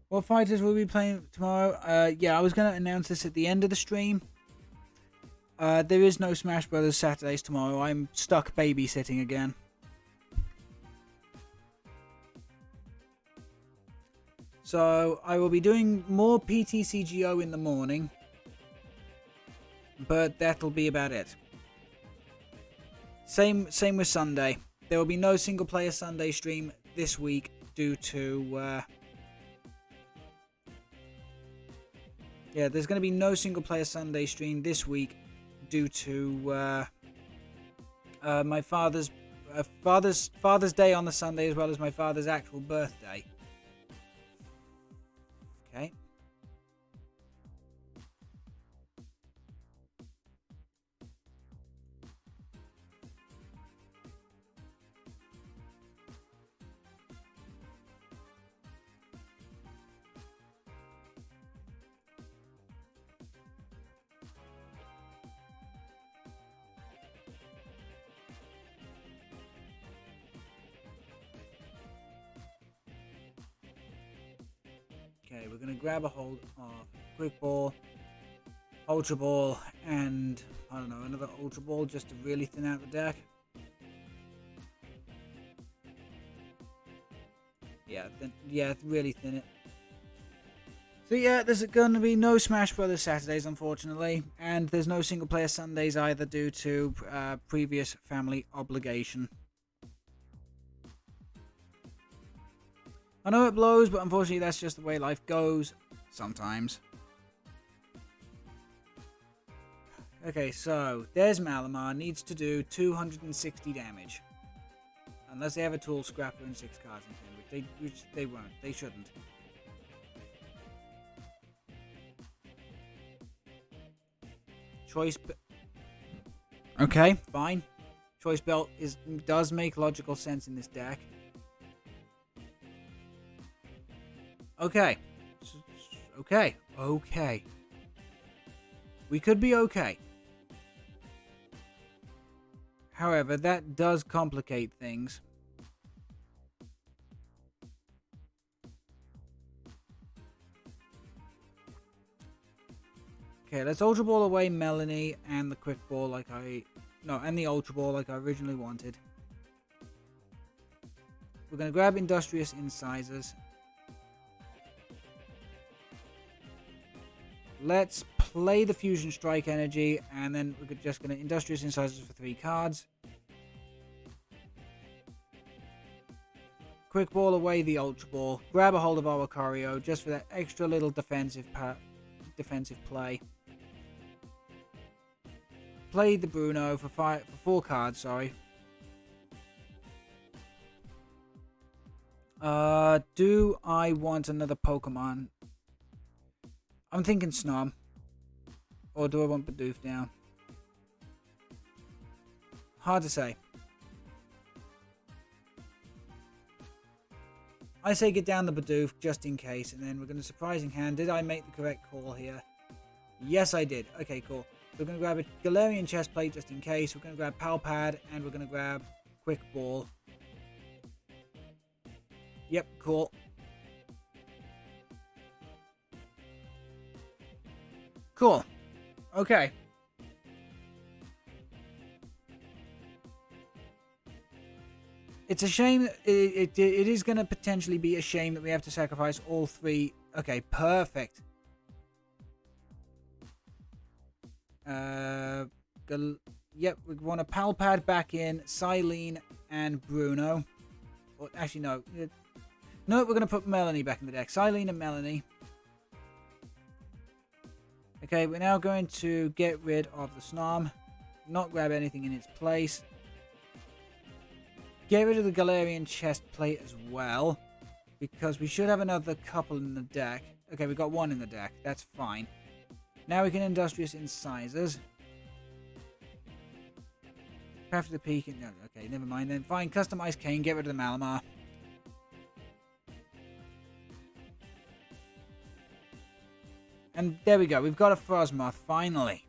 A: What fighters will we be playing tomorrow? Yeah, I was going to announce this at the end of the stream. There is no Smash Brothers Saturdays tomorrow. I'm stuck babysitting again. So I will be doing more PTCGO in the morning, but that'll be about it. Same with Sunday. There will be no single player Sunday stream this week due to there's going to be no single player Sunday stream this week due to my father's Day on the Sunday, as well as my father's actual birthday. Okay. Okay, we're going to grab a hold of Quick Ball, Ultra Ball, and, I don't know, another Ultra Ball just to really thin out the deck. Yeah, really thin it. So yeah, there's going to be no Smash Brothers Saturdays, unfortunately, and there's no single player Sundays either due to previous family obligation. I know it blows, but unfortunately that's just the way life goes sometimes. Okay, so there's Malamar, needs to do 260 damage. Unless they have a Tool Scrapper and 6 cards in hand, which they won't. They shouldn't. Choice... Okay, fine. Choice Belt does make logical sense in this deck. Okay. Okay. We could be okay. However, that does complicate things. Okay, let's Ultra Ball away Melanie and the Quick Ball like and the Ultra Ball like I originally wanted. We're going to grab Industrious Incisors. Let's play the Fusion Strike energy, and then we're just going to Industrious Incisors for 3 cards. Quick Ball away the Ultra Ball. Grab a hold of our Lucario just for that extra little defensive play. Play the Bruno for 4 cards, sorry. Do I want another Pokemon? I'm thinking Snom. Or do I want Bidoof down? Hard to say. I say get down the Bidoof just in case, and then we're going to Surprising Hand. Did I make the correct call here? Yes, I did. Okay, cool. So we're going to grab a Galarian Chest Plate just in case. We're going to grab Palpad, and we're going to grab Quick Ball. Yep, cool. Cool. Okay. It's a shame. It is going to potentially be a shame that we have to sacrifice all 3. Okay, perfect. Yep, we want a Palpad back in, Silene and Bruno. Or, actually, no. No, we're going to put Melanie back in the deck. Silene and Melanie. Okay, we're now going to get rid of the Snom. Not grab anything in its place. Get rid of the Galarian Chest Plate as well, because we should have another couple in the deck. Okay, we got 1 in the deck. That's fine. Now we can Industrious Incisors. Craft the Peak. No, okay, never mind then. Fine, Customize Cane. Get rid of the Malamar. And there we go. We've got a Frosmoth, finally.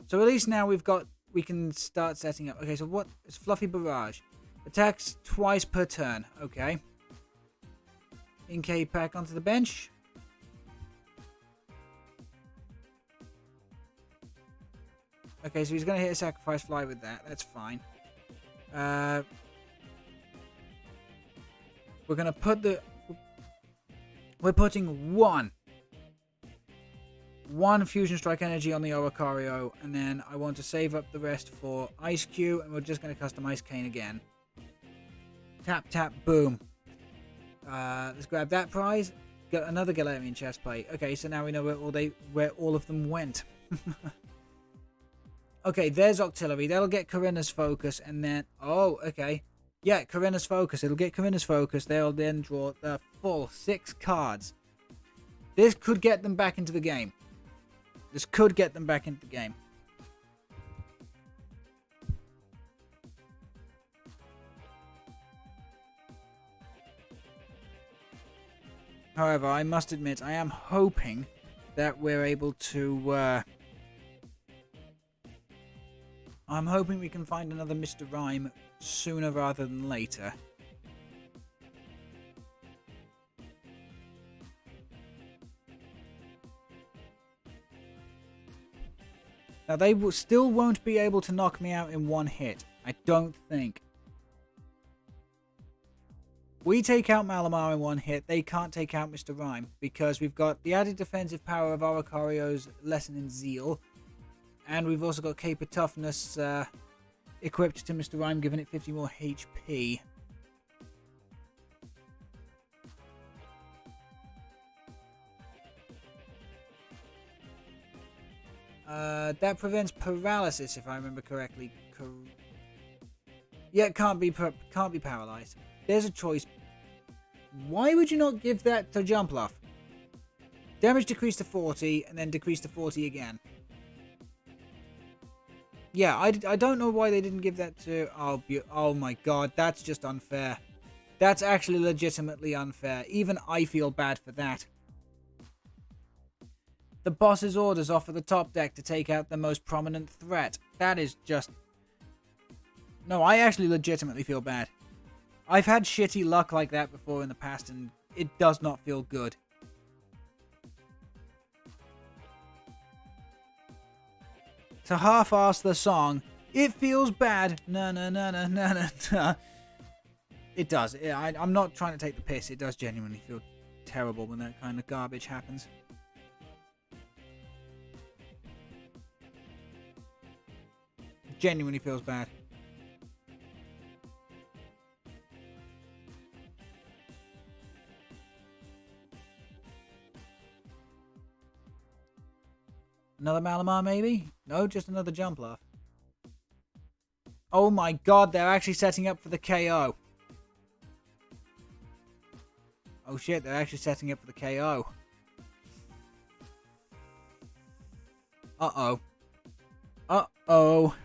A: So at least now we can start setting up. Okay, so what is Fluffy Barrage? Attacks twice per turn. Okay. Inkay back onto the bench. Okay, so he's going to hit a Sacrifice Fly with that. That's fine. We're going to put the... We're putting one Fusion Strike Energy on the Lucario, and then I want to save up the rest for Ice Cube, and we're just going to customize Cane again. Tap, tap, boom. Let's grab that prize. Got another Galarian Chest Plate. Okay, so now we know where all of them went. Okay, there's Octillery. That'll get Corinna's Focus, and then... Oh, okay. Yeah, Corinna's Focus. It'll get Corinna's Focus. They'll then draw the full 6 cards. This could get them back into the game. This could get them back into the game. However, I must admit, I am hoping that we're able to... I'm hoping we can find another Mr. Rime sooner rather than later. Now, they still won't be able to knock me out in one hit. I don't think. We take out Malamar in one hit. They can't take out Mr. Rime, because we've got the added defensive power of our Lucario's Lesson in Zeal. And we've also got Cape of Toughness equipped to Mr. Rime, giving it 50 more HP. That prevents paralysis, if I remember correctly. Yeah, it can't be paralyzed. There's a choice. Why would you not give that to Jumpluff? Damage decreased to 40, and then decreased to 40 again. Yeah, I don't know why they didn't give that to... Oh my god, that's just unfair. That's actually legitimately unfair. Even I feel bad for that. The boss's orders offer the top deck to take out the most prominent threat. That is just... No, I actually legitimately feel bad. I've had shitty luck like that before in the past, and it does not feel good. to half-ass the song. It feels bad. No, no, no, no, no, no, no. It does. I'm not trying to take the piss. It does genuinely feel terrible when that kind of garbage happens. It genuinely feels bad. Another Malamar, maybe? No, just another Jumpluff. Oh my god, they're actually setting up for the KO. Oh shit, they're actually setting up for the KO. Uh-oh. Uh-oh.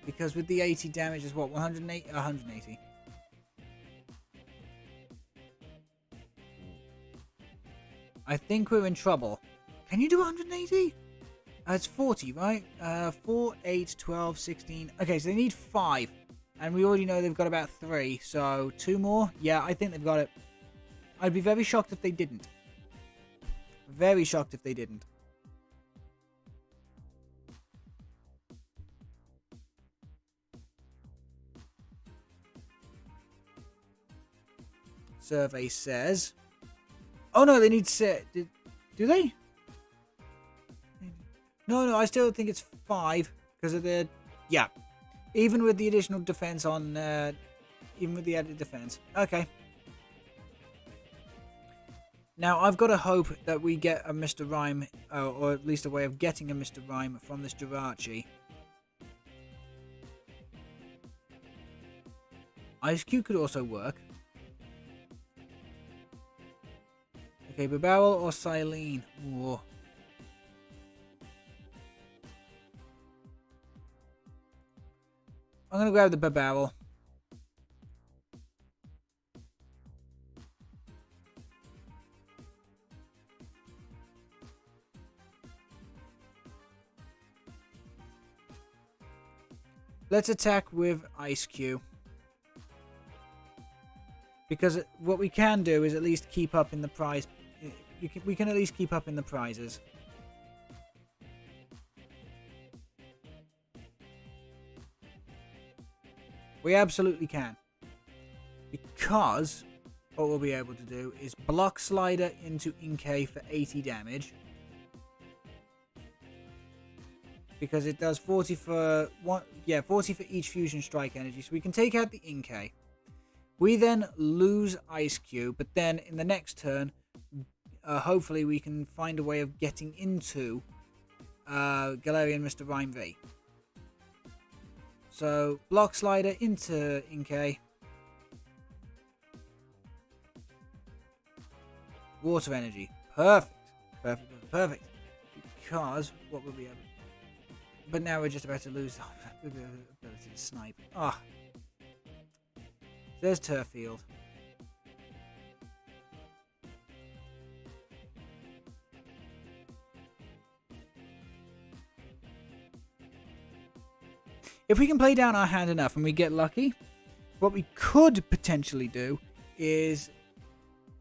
A: Because with the 80 damage is what? 180? 180. I think we're in trouble. Can you do 180? It's 40, right? 4, 8, 12, 16. Okay, so they need 5. And we already know they've got about 3. So 2 more? Yeah, I think they've got it. I'd be very shocked if they didn't. Very shocked if they didn't. Survey says... Oh no, they need to... Do they? No, I still think it's 5. Because of the... Yeah. Even with the additional defense on... even with the added defense. Okay. Now, I've got to hope that we get a Mr. Rime, or at least a way of getting a Mr. Rime from this Jirachi. Ice Cube could also work. Okay, Bibarel or Silene? Whoa. I'm going to grab the Bibarel. Let's attack with Ice Cube. Because what we can do is at least keep up in the prize. We can at least keep up in the prizes. We absolutely can. Because what we'll be able to do is block Slider into Inkay for 80 damage. Because it does 40 for one, 40 for each fusion strike energy. So we can take out the Inkay. We then lose Ice Cube, but then in the next turn, hopefully we can find a way of getting into Galarian Mr. Rime V. So block Slider into Inkay. Water energy. Perfect. Perfect. Because what will be able... But now we're just about to lose the ability to snipe. Ah. There's Turffield. If we can play down our hand enough and we get lucky, what we could potentially do is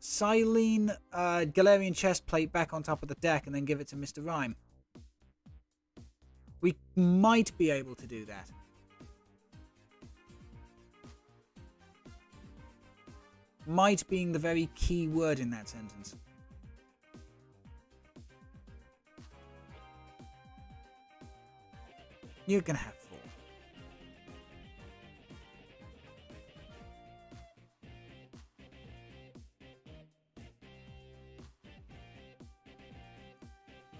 A: Silene Galarian chest plate back on top of the deck and then give it to Mr. Rime. We might be able to do that. Might being the very key word in that sentence. You're gonna have 4.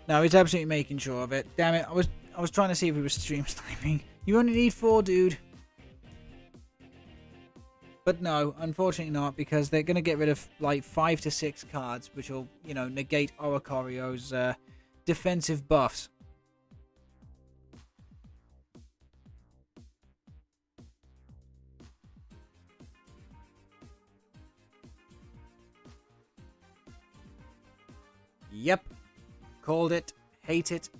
A: No, he's absolutely making sure of it. Damn it, I was trying to see if he was stream sniping. You only need 4, dude. But no, unfortunately not, because they're going to get rid of like 5 to 6 cards, which will, you know, negate Oricorio's defensive buffs. Yep. Called it. Hate it.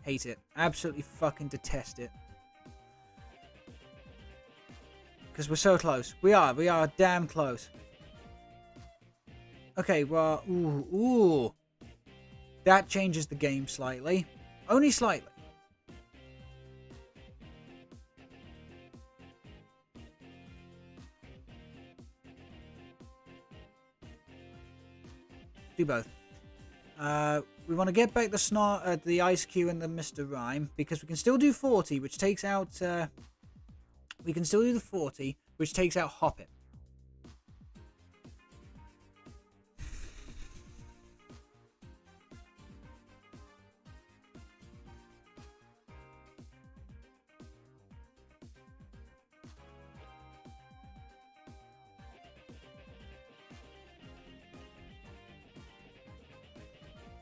A: Hate it. Absolutely fucking detest it. Because we're so close. We are damn close. Okay, well, ooh. That changes the game slightly. Only slightly. Do both. We want to get back the Ice Cube and the Mr. Rime, because we can still do 40, which takes out... we can still do the 40, which takes out Hoppip.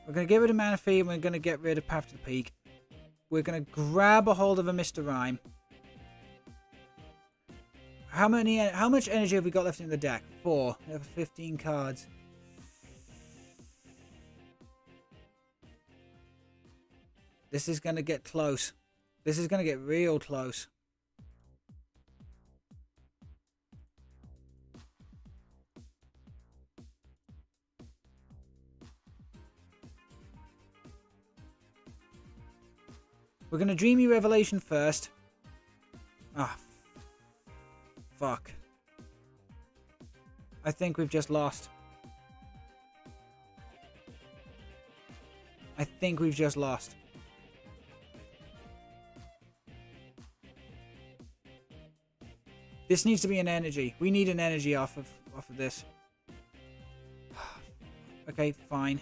A: We're going to get rid of Mana Fee, and we're going to get rid of Path to the Peak. We're going to grab a hold of a Mr. Rime. How much energy have we got left in the deck? 4. We have 15 cards. This is going to get close. This is going to get real close. We're going to Dreamy Revelation first. Ah, fuck. I think we've just lost. I think we've just lost. This needs to be an energy. We need an energy off of this. Okay, fine.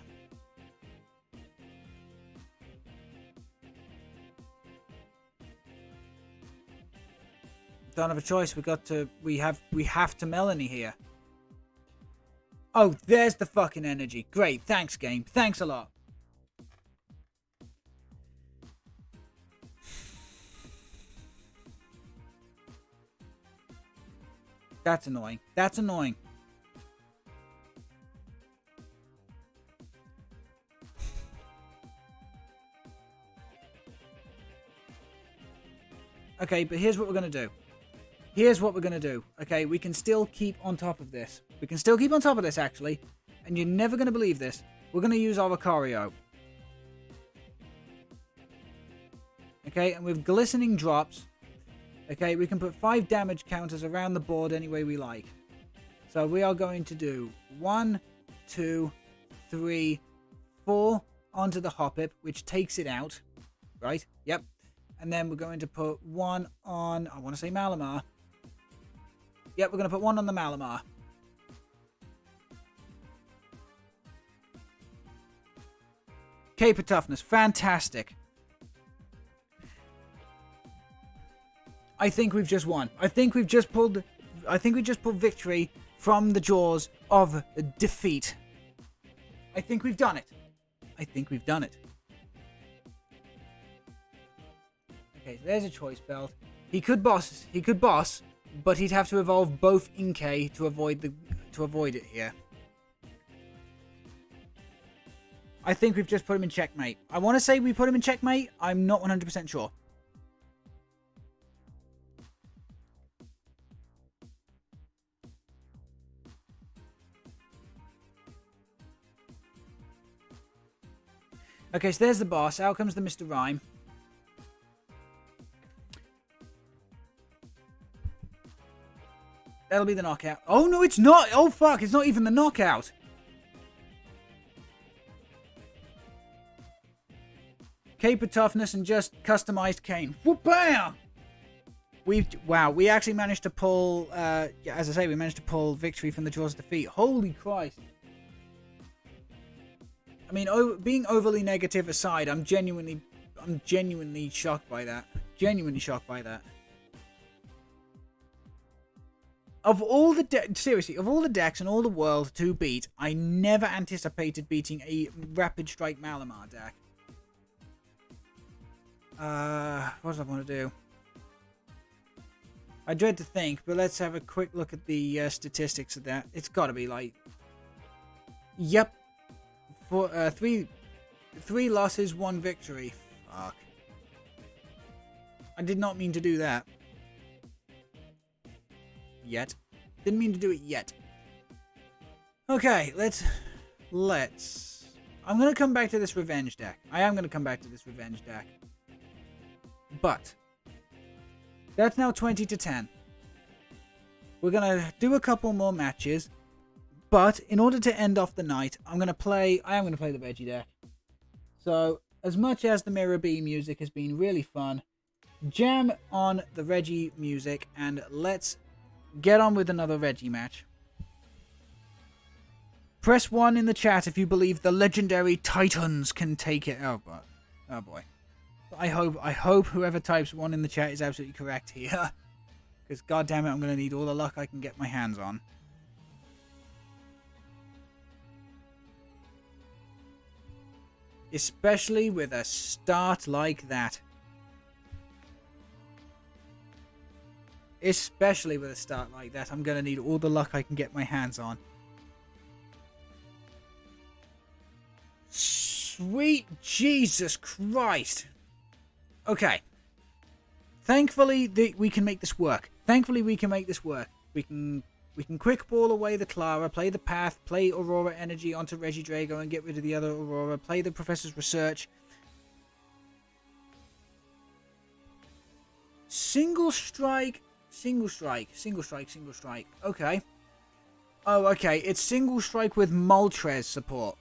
A: Don't have a choice. We have to Melanie here. Oh, there's the fucking energy. Great. Thanks, game. Thanks a lot. That's annoying. That's annoying. Okay, but here's what we're going to do. Here's what we're going to do. Okay, we can still keep on top of this. We can still keep on top of this, actually. And you're never going to believe this. We're going to use our Lucario. Okay, and with Glistening Drops, okay, we can put 5 damage counters around the board any way we like. So we are going to do 1, 2, 3, 4 onto the Hoppip, which takes it out. Right? Yep. And then we're going to put 1 on, I want to say Malamar. Yep, we're going to put 1 on the Malamar. Cape of Toughness, fantastic. I think we've just won. I think we just pulled victory from the jaws of defeat. I think we've done it. I think we've done it. Okay, so there's a choice belt. He could boss, but he'd have to evolve both Inkay to avoid it here. I think we've just put him in checkmate. I want to say we put him in checkmate. I'm not 100% sure. Okay, so there's the boss. Out comes the Mr. Rime. That'll be the knockout. Oh, no, it's not. Oh, fuck. It's not even the knockout. Cape of Toughness and just customized Cane. Whoop-bam! Wow, we actually managed to pull, as I say, we managed to pull victory from the jaws of defeat. Holy Christ. I mean, being overly negative aside, I'm genuinely shocked by that. Genuinely shocked by that. Of all the seriously, of all the decks in all the world to beat, I never anticipated beating a Rapid Strike Malamar deck. What do I want to do? I dread to think, but let's have a quick look at the statistics of that. It's got to be like, yep, for three losses, 1 victory. Fuck. I did not mean to do that. Yet. Didn't mean to do it yet. Okay, let's... I'm going to come back to this revenge deck. I am going to come back to this revenge deck. But that's now 20 to 10. We're going to do a couple more matches. But in order to end off the night, I am going to play the Reggie deck. So, as much as the Mirror B music has been really fun, jam on the Reggie music and let's get on with another Reggie match. Press 1 in the chat if you believe the legendary Titans can take it. Oh boy. I hope whoever types 1 in the chat is absolutely correct here. Because goddammit, I'm going to need all the luck I can get my hands on. Especially with a start like that. Especially with a start like that, I'm going to need all the luck I can get my hands on. Sweet Jesus Christ. Okay. Thankfully, we can make this work. We can quick ball away the Clara, play the Path, play Aurora Energy onto Regidrago and get rid of the other Aurora, play the Professor's Research. Single strike. Okay. Oh, okay. It's single strike with Moltres support.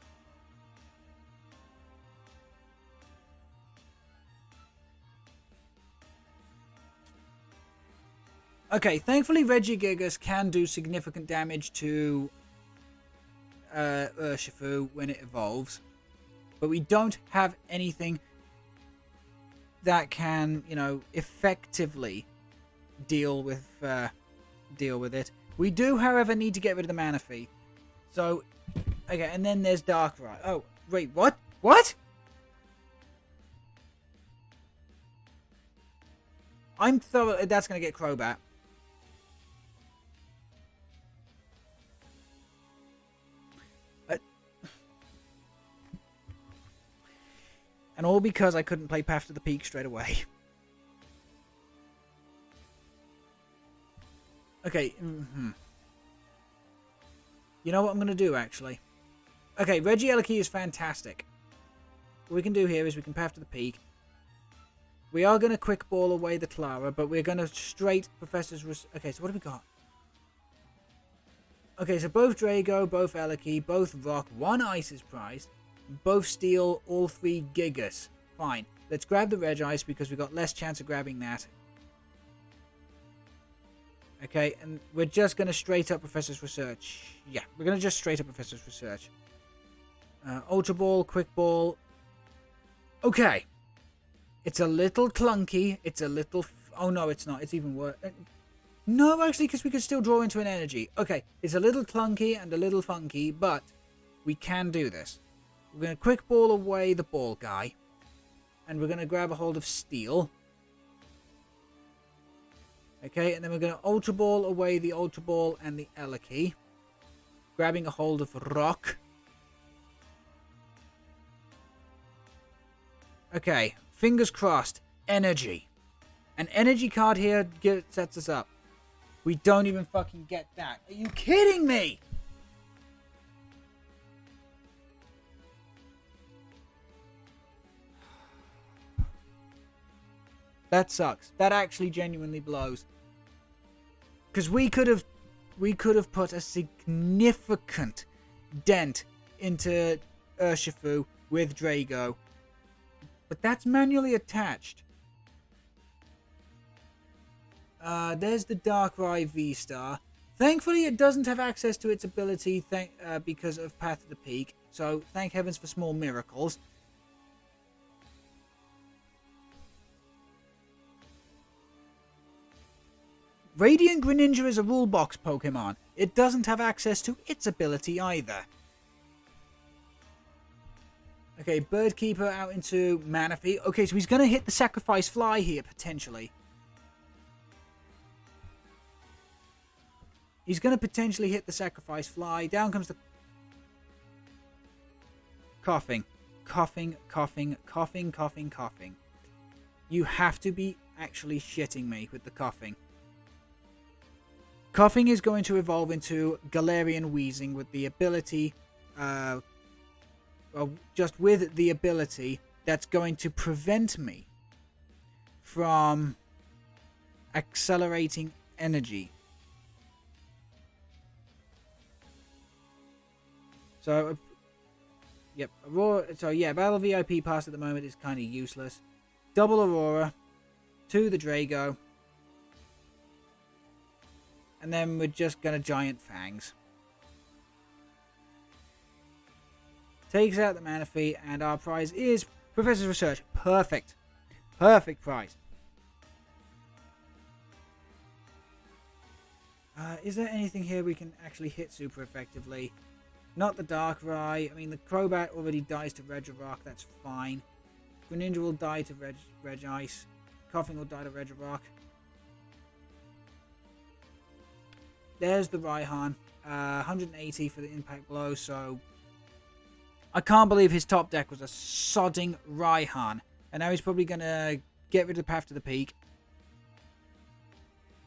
A: Okay, thankfully Regigigas can do significant damage to Urshifu when it evolves. But we don't have anything that can, effectively deal with it. We do, however, need to get rid of the Manaphy. So, okay, and then there's Darkrai. Oh, wait, what? What? That's going to get Crobat. And all because I couldn't play Path to the Peak straight away. Okay. You know what I'm going to do, actually? Okay, Regieleki is fantastic. What we can do here is we can Path to the Peak. We are going to quick ball away the Clara, but we're going to straight Professor's... Okay, so what have we got? Okay, so both Drago, both Eleki, both Rock, 1 Ice is prized. Both Steel, all 3 Gigas. Fine. Let's grab the Regice because we've got less chance of grabbing that. Okay, and we're just going to straight up Professor's Research. Yeah, we're going to just straight up Professor's Research. Ultra Ball, Quick Ball. Okay. It's a little clunky. It's a little... Oh, no, it's not. It's even worse. No, actually, because we could still draw into an energy. Okay, it's a little clunky and a little funky, but we can do this. We're going to quick ball away the ball guy. And we're going to grab a hold of Steel. Okay, and then we're going to Ultra Ball away the Ultra Ball and the Eleki. Grabbing a hold of Rock. Okay, fingers crossed. Energy. An energy card here sets us up. We don't even fucking get that. Are you kidding me? That sucks. That actually genuinely blows. Because we could have put a significant dent into Urshifu with Drago. But that's manually attached. There's the Darkrai V-Star. Thankfully, it doesn't have access to its ability because of Path to the Peak. So, thank heavens for small miracles. Radiant Greninja is a rule box Pokemon. It doesn't have access to its ability either. Okay, Birdkeeper out into Manaphy. Okay, so he's going to hit the Sacrifice Fly here, potentially. He's going to potentially hit the Sacrifice Fly. Down comes the... Coughing. Coughing, coughing, coughing, coughing, coughing. You have to be actually shitting me with the coughing. Coughing is going to evolve into Galarian Wheezing with the ability, well, just with the ability that's going to prevent me from accelerating energy. So, yep, Aurora. So yeah, Battle VIP pass at the moment is kind of useless. Double Aurora to the Drago. And then we're just going to Giant Fangs. Takes out the Manaphy, and our prize is Professor's Research. Perfect. Perfect prize. Is there anything here we can actually hit super effectively? Not the Darkrai. I mean, the Crobat already dies to Regirock. That's fine. Greninja will die to Regice. Coughing will die to Regirock. There's the Raihan. 180 for the impact blow, so... I can't believe his top deck was a sodding Raihan. And now he's probably going to get rid of the Path to the Peak.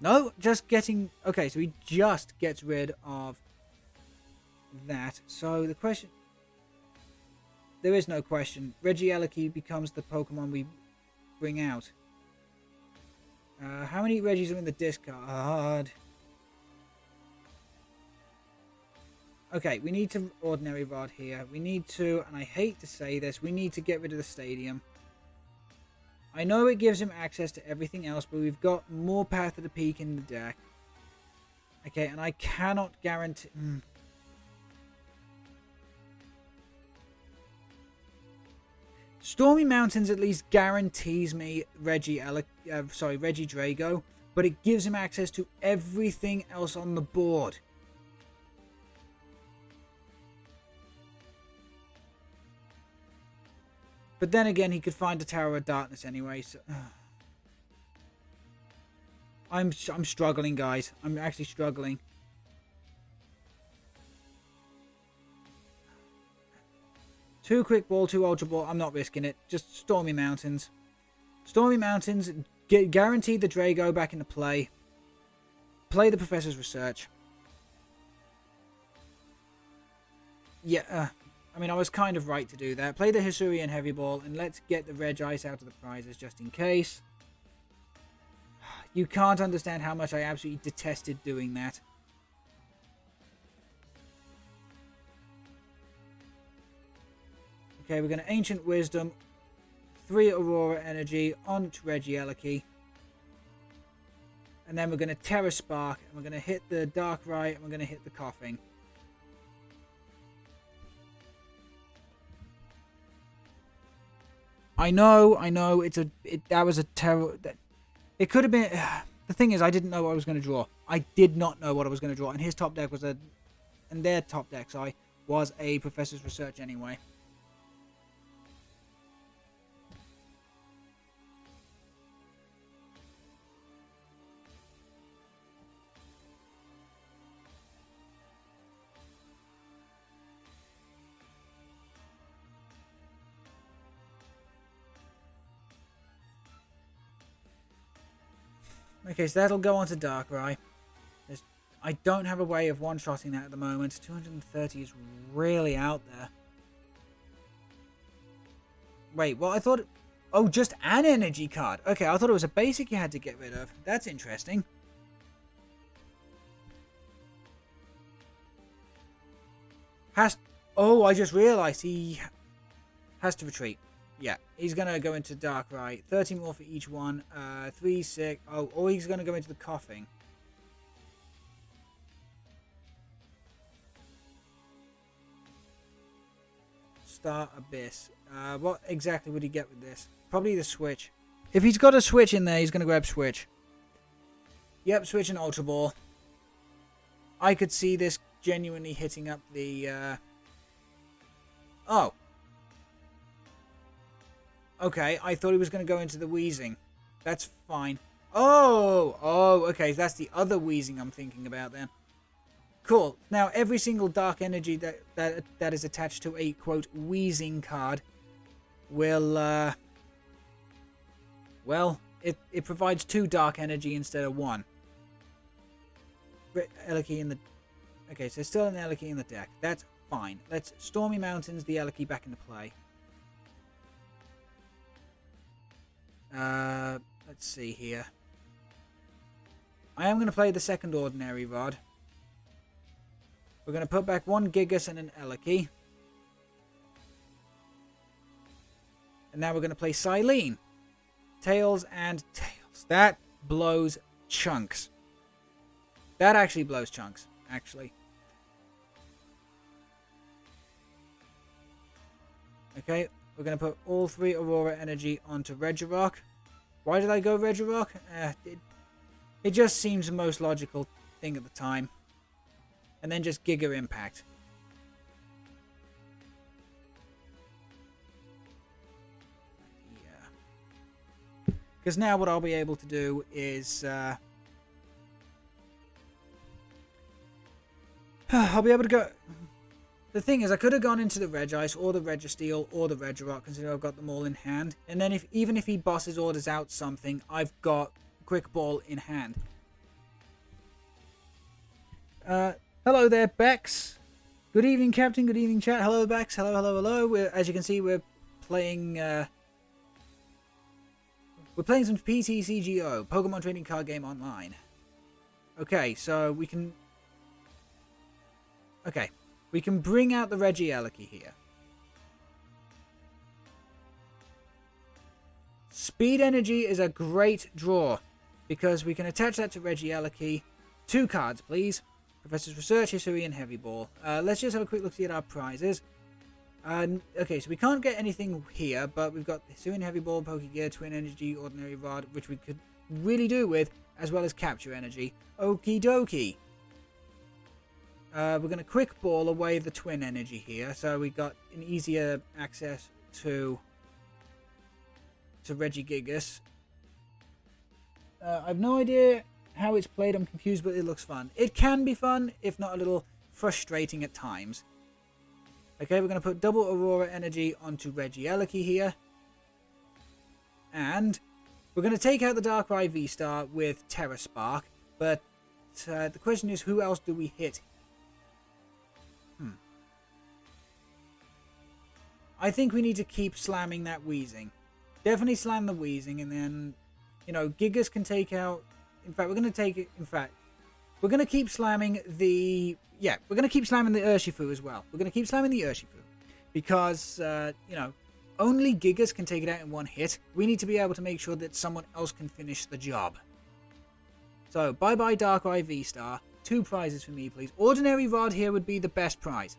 A: No, just getting... Okay, so he just gets rid of that. So the question... There is no question. Regieleki becomes the Pokemon we bring out. How many Regis are in the discard? Okay, we need to Ordinary Rod here. We need to, and I hate to say this, we need to get rid of the Stadium. I know it gives him access to everything else, but we've got more Path to the Peak in the deck. Okay, and I cannot guarantee... Stormy Mountains at least guarantees me Reggie Drago, but it gives him access to everything else on the board. But then again, he could find a Tower of Darkness anyway, so... I'm struggling, guys. I'm actually struggling. Two Quick Ball, two Ultra Ball. I'm not risking it. Just Stormy Mountains. Stormy Mountains, guaranteed the Drago back into play. Play the Professor's Research. Yeah, I mean, I was kind of right to do that. Play the Hisui and Heavy Ball, and let's get the Regice out of the prizes just in case. You can't understand how much I absolutely detested doing that. Okay, we're going to Ancient Wisdom, 3 Aurora Energy onto Regieleki. And then we're going to Terra Spark, and we're going to hit the Darkrai, and we're going to hit the Coughing. I know, that was a terrible... It could have been... The thing is, I didn't know what I was going to draw. I did not know what I was going to draw, and his top deck was a... And their top deck, sorry, was a Professor's Research anyway. Okay, so that'll go on to Darkrai. I don't have a way of one-shotting that at the moment. 230 is really out there. Wait, well, I thought... Oh, just an energy card. Okay, I thought it was a basic you had to get rid of. That's interesting. Oh, I just realised he has to retreat. Yeah, he's going to go into Darkrai. 30 more for each one. 3, 6... Oh, or he's going to go into the Coughing. Star Abyss. What exactly would he get with this? Probably the Switch. If he's got a Switch in there, he's going to grab Switch. Yep, Switch and Ultra Ball. I could see this genuinely hitting up the... Oh. Okay, I thought he was going to go into the Wheezing. That's fine. Oh, okay, that's the other Wheezing I'm thinking about then. Cool. Now, every single dark energy that is attached to a, quote, Wheezing card will, well, it provides 2 dark energy instead of 1. Eliki in the... Okay, so still an Eliki in the deck. That's fine. Let's Stormy Mountains the Eliki back into play. Let's see here. I am going to play the second Ordinary Rod. We're going to put back one Gigas and an Eliki. And now we're going to play Silene. Tails and Tails. That blows chunks. That actually blows chunks, actually. Okay, we're going to put all 3 Aurora Energy onto Regirock. Why did I go Regirock? It just seems the most logical thing at the time. And then just Giga Impact. Yeah. Because now what I'll be able to do is... I'll be able to go... The thing is, I could have gone into the Regice, or the Registeel, or the Regirock, considering I've got them all in hand. And then even if he bosses orders out something, I've got Quick Ball in hand. Hello there, Bex. Good evening, Captain. Good evening, chat. Hello, Bex. Hello, hello, hello. As you can see, we're playing... we're playing some PTCGO, Pokemon Trading Card Game Online. Okay, so we can... Okay. We can bring out the Regieleki here. Speed Energy is a great draw because we can attach that to Regieleki. 2 cards, please. Professor's Research, Hisui, and Heavy Ball. Let's just have a quick look at our prizes. Okay, so we can't get anything here, but we've got Hisui and Heavy Ball, Pokegear, Twin Energy, Ordinary Rod, which we could really do with, as well as Capture Energy. Okie dokie. We're going to Quick Ball away the Twin Energy here, so we got an easier access to Regigigas. I've no idea how it's played, I'm confused, but it looks fun. It can be fun, if not a little frustrating at times. Okay, we're going to put double Aurora Energy onto Regieleki here. And we're going to take out the Darkrai V-Star with Terra Spark, but the question is, who else do we hit? I think we need to keep slamming that Weezing. Definitely slam the Weezing, and then, you know, Gigas can take out... In fact, we're going to take it... In fact, we're going to keep slamming the... Yeah, we're going to keep slamming the Urshifu as well. We're going to keep slamming the Urshifu. Because, you know, only Gigas can take it out in one hit. We need to be able to make sure that someone else can finish the job. So, bye-bye Darkrai V-Star. 2 prizes for me, please. Ordinary Rod here would be the best prize.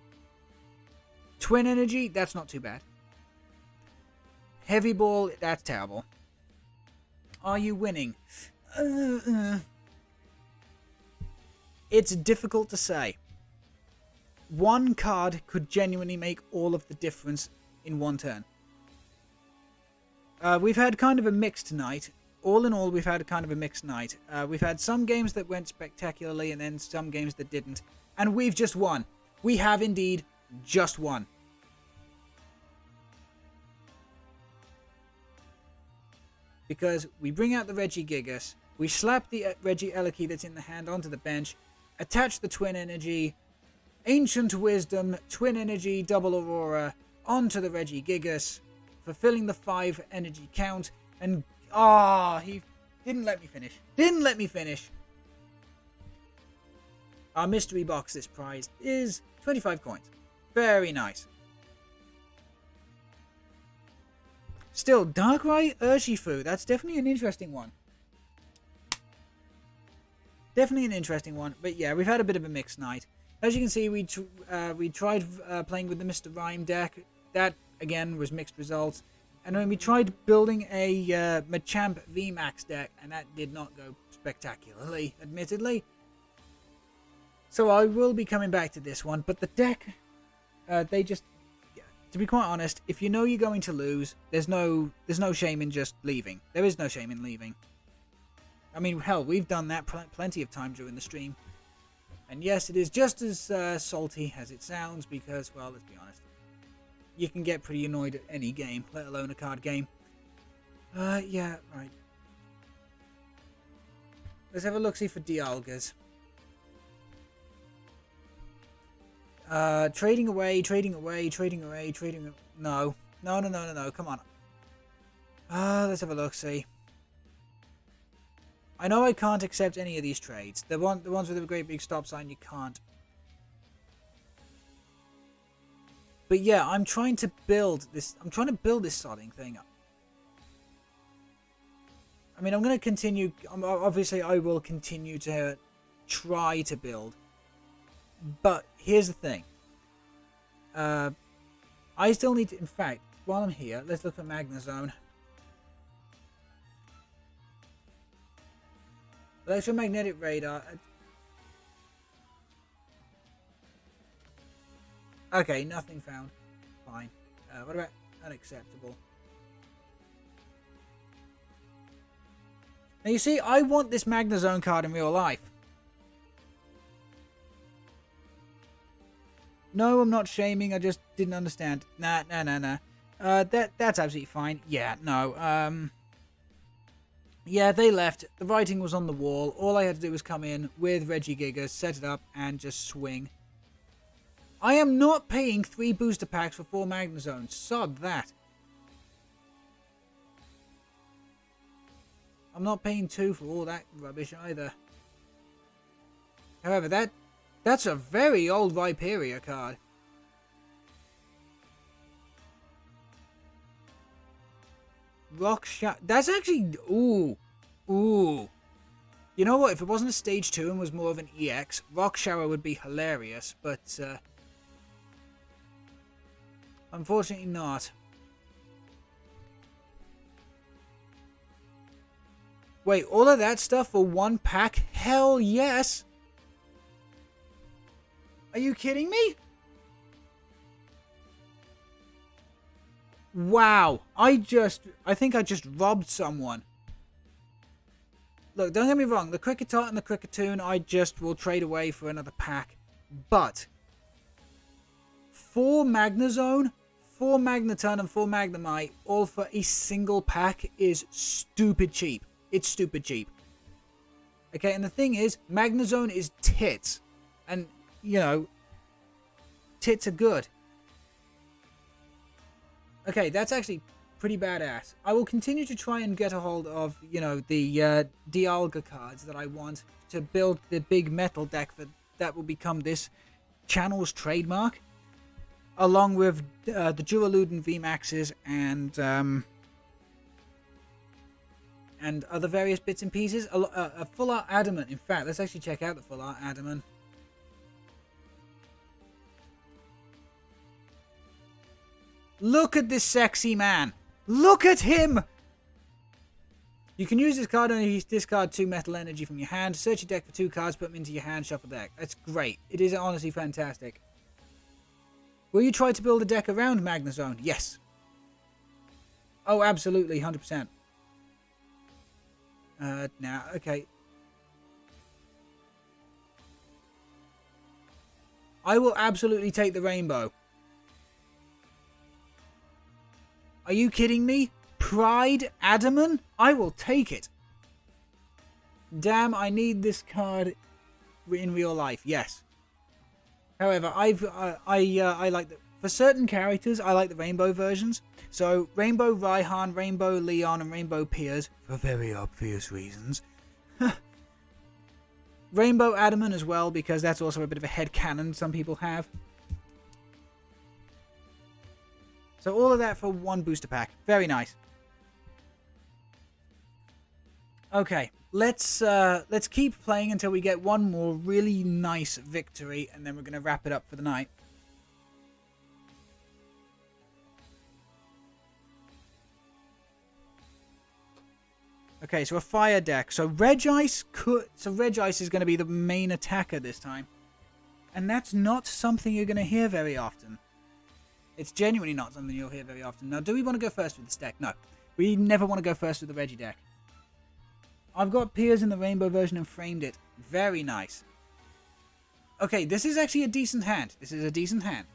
A: Twin Energy, that's not too bad. Heavy Ball, that's terrible. Are you winning? It's difficult to say. One card could genuinely make all of the difference in one turn. We've had kind of a mixed night. All in all, we've had kind of a mixed night. We've had some games that went spectacularly and then some games that didn't. And we've just won. We have indeed just won. Because we bring out the Regigigas, we slap the Regieleki that's in the hand onto the bench, attach the Twin Energy, Ancient Wisdom, Twin Energy, Double Aurora onto the Regigigas, fulfilling the 5 energy count, and he didn't let me finish. Didn't let me finish. Our mystery box, this prize, is 25 coins. Very nice. Still, Darkrai Urshifu. That's definitely an interesting one. Definitely an interesting one. But yeah, we've had a bit of a mixed night. As you can see, we tried playing with the Mr. Rime deck. That, again, was mixed results. And then we tried building a Machamp VMax deck, and that did not go spectacularly, admittedly. So I will be coming back to this one. But the deck, they just... To be quite honest, if you know you're going to lose, there's no shame in just leaving. There is no shame in leaving. I mean, hell, we've done that plenty of time during the stream. And yes, it is just as salty as it sounds because, well, let's be honest. You can get pretty annoyed at any game, let alone a card game. Yeah, right. Let's have a look-see for Dialgas. Trading away, trading away, trading away, trading... No. No, no, no, no, no. Come on. Let's have a look, see. I know I can't accept any of these trades. The ones with a great big stop sign, you can't. But yeah, I'm trying to build this... I'm trying to build this sodding thing up. I mean, I'm going to continue... Obviously, I will continue to try to build. But here's the thing. I still need to... In fact, while I'm here, let's look at Magnezone. Electromagnetic radar. Okay, nothing found. Fine. What about unacceptable? Now you see, I want this Magnezone card in real life. No, I'm not shaming. I just didn't understand. Nah. That's absolutely fine. Yeah, no. Yeah, they left. The writing was on the wall. All I had to do was come in with Regigigas, set it up, and just swing. I am not paying 3 booster packs for 4 Magnezones. Sod that. I'm not paying 2 for all that rubbish either. However, that's a very old Viperia card. Rock Shower. That's actually... Ooh. Ooh. You know what? If it wasn't a stage 2 and was more of an EX, Rock Shower would be hilarious, but... unfortunately not. Wait, all of that stuff for 1 pack? Hell yes! Are you kidding me? Wow, I think I just robbed someone. Look, don't get me wrong, the Kricketot and the Kricketune I just will trade away for another pack. But 4 Magnezone, 4 Magneton and 4 Magnemite all for a single pack is stupid cheap. It's stupid cheap. Okay, and the thing is, Magnezone is tits. And, you know, tits are good. Okay, that's actually pretty badass. I will continue to try and get a hold of, you know, the Dialga cards that I want to build the big metal deck that will become this channel's trademark. Along with the Duraludon VMaxes and other various bits and pieces. A full art Adamant. In fact, let's actually check out the full art Adamant. Look at this sexy man. Look at him. You can use this card and you discard 2 metal energy from your hand. Search your deck for 2 cards, put them into your hand, shuffle deck. That's great. It is honestly fantastic. Will you try to build a deck around Magnezone? Yes. Oh, absolutely, 100%. Now, okay. I will absolutely take the rainbow. Are you kidding me? Pride Adamant? I will take it. Damn, I need this card in real life. Yes. However, I like for certain characters, I like the rainbow versions. So, Rainbow Raihan, Rainbow Leon, and Rainbow Piers, for very obvious reasons. Rainbow Adamant as well, because that's also a bit of a headcanon some people have. So all of that for 1 booster pack. Very nice. Okay, let's keep playing until we get 1 more really nice victory, and then we're going to wrap it up for the night. Okay, so a fire deck. So Regice is going to be the main attacker this time. And that's not something you're going to hear very often. It's genuinely not something you'll hear very often. Now, do we want to go first with this deck? No. We never want to go first with the Reggie deck. I've got Piers in the rainbow version and framed it. Very nice. Okay, this is actually a decent hand. This is a decent hand.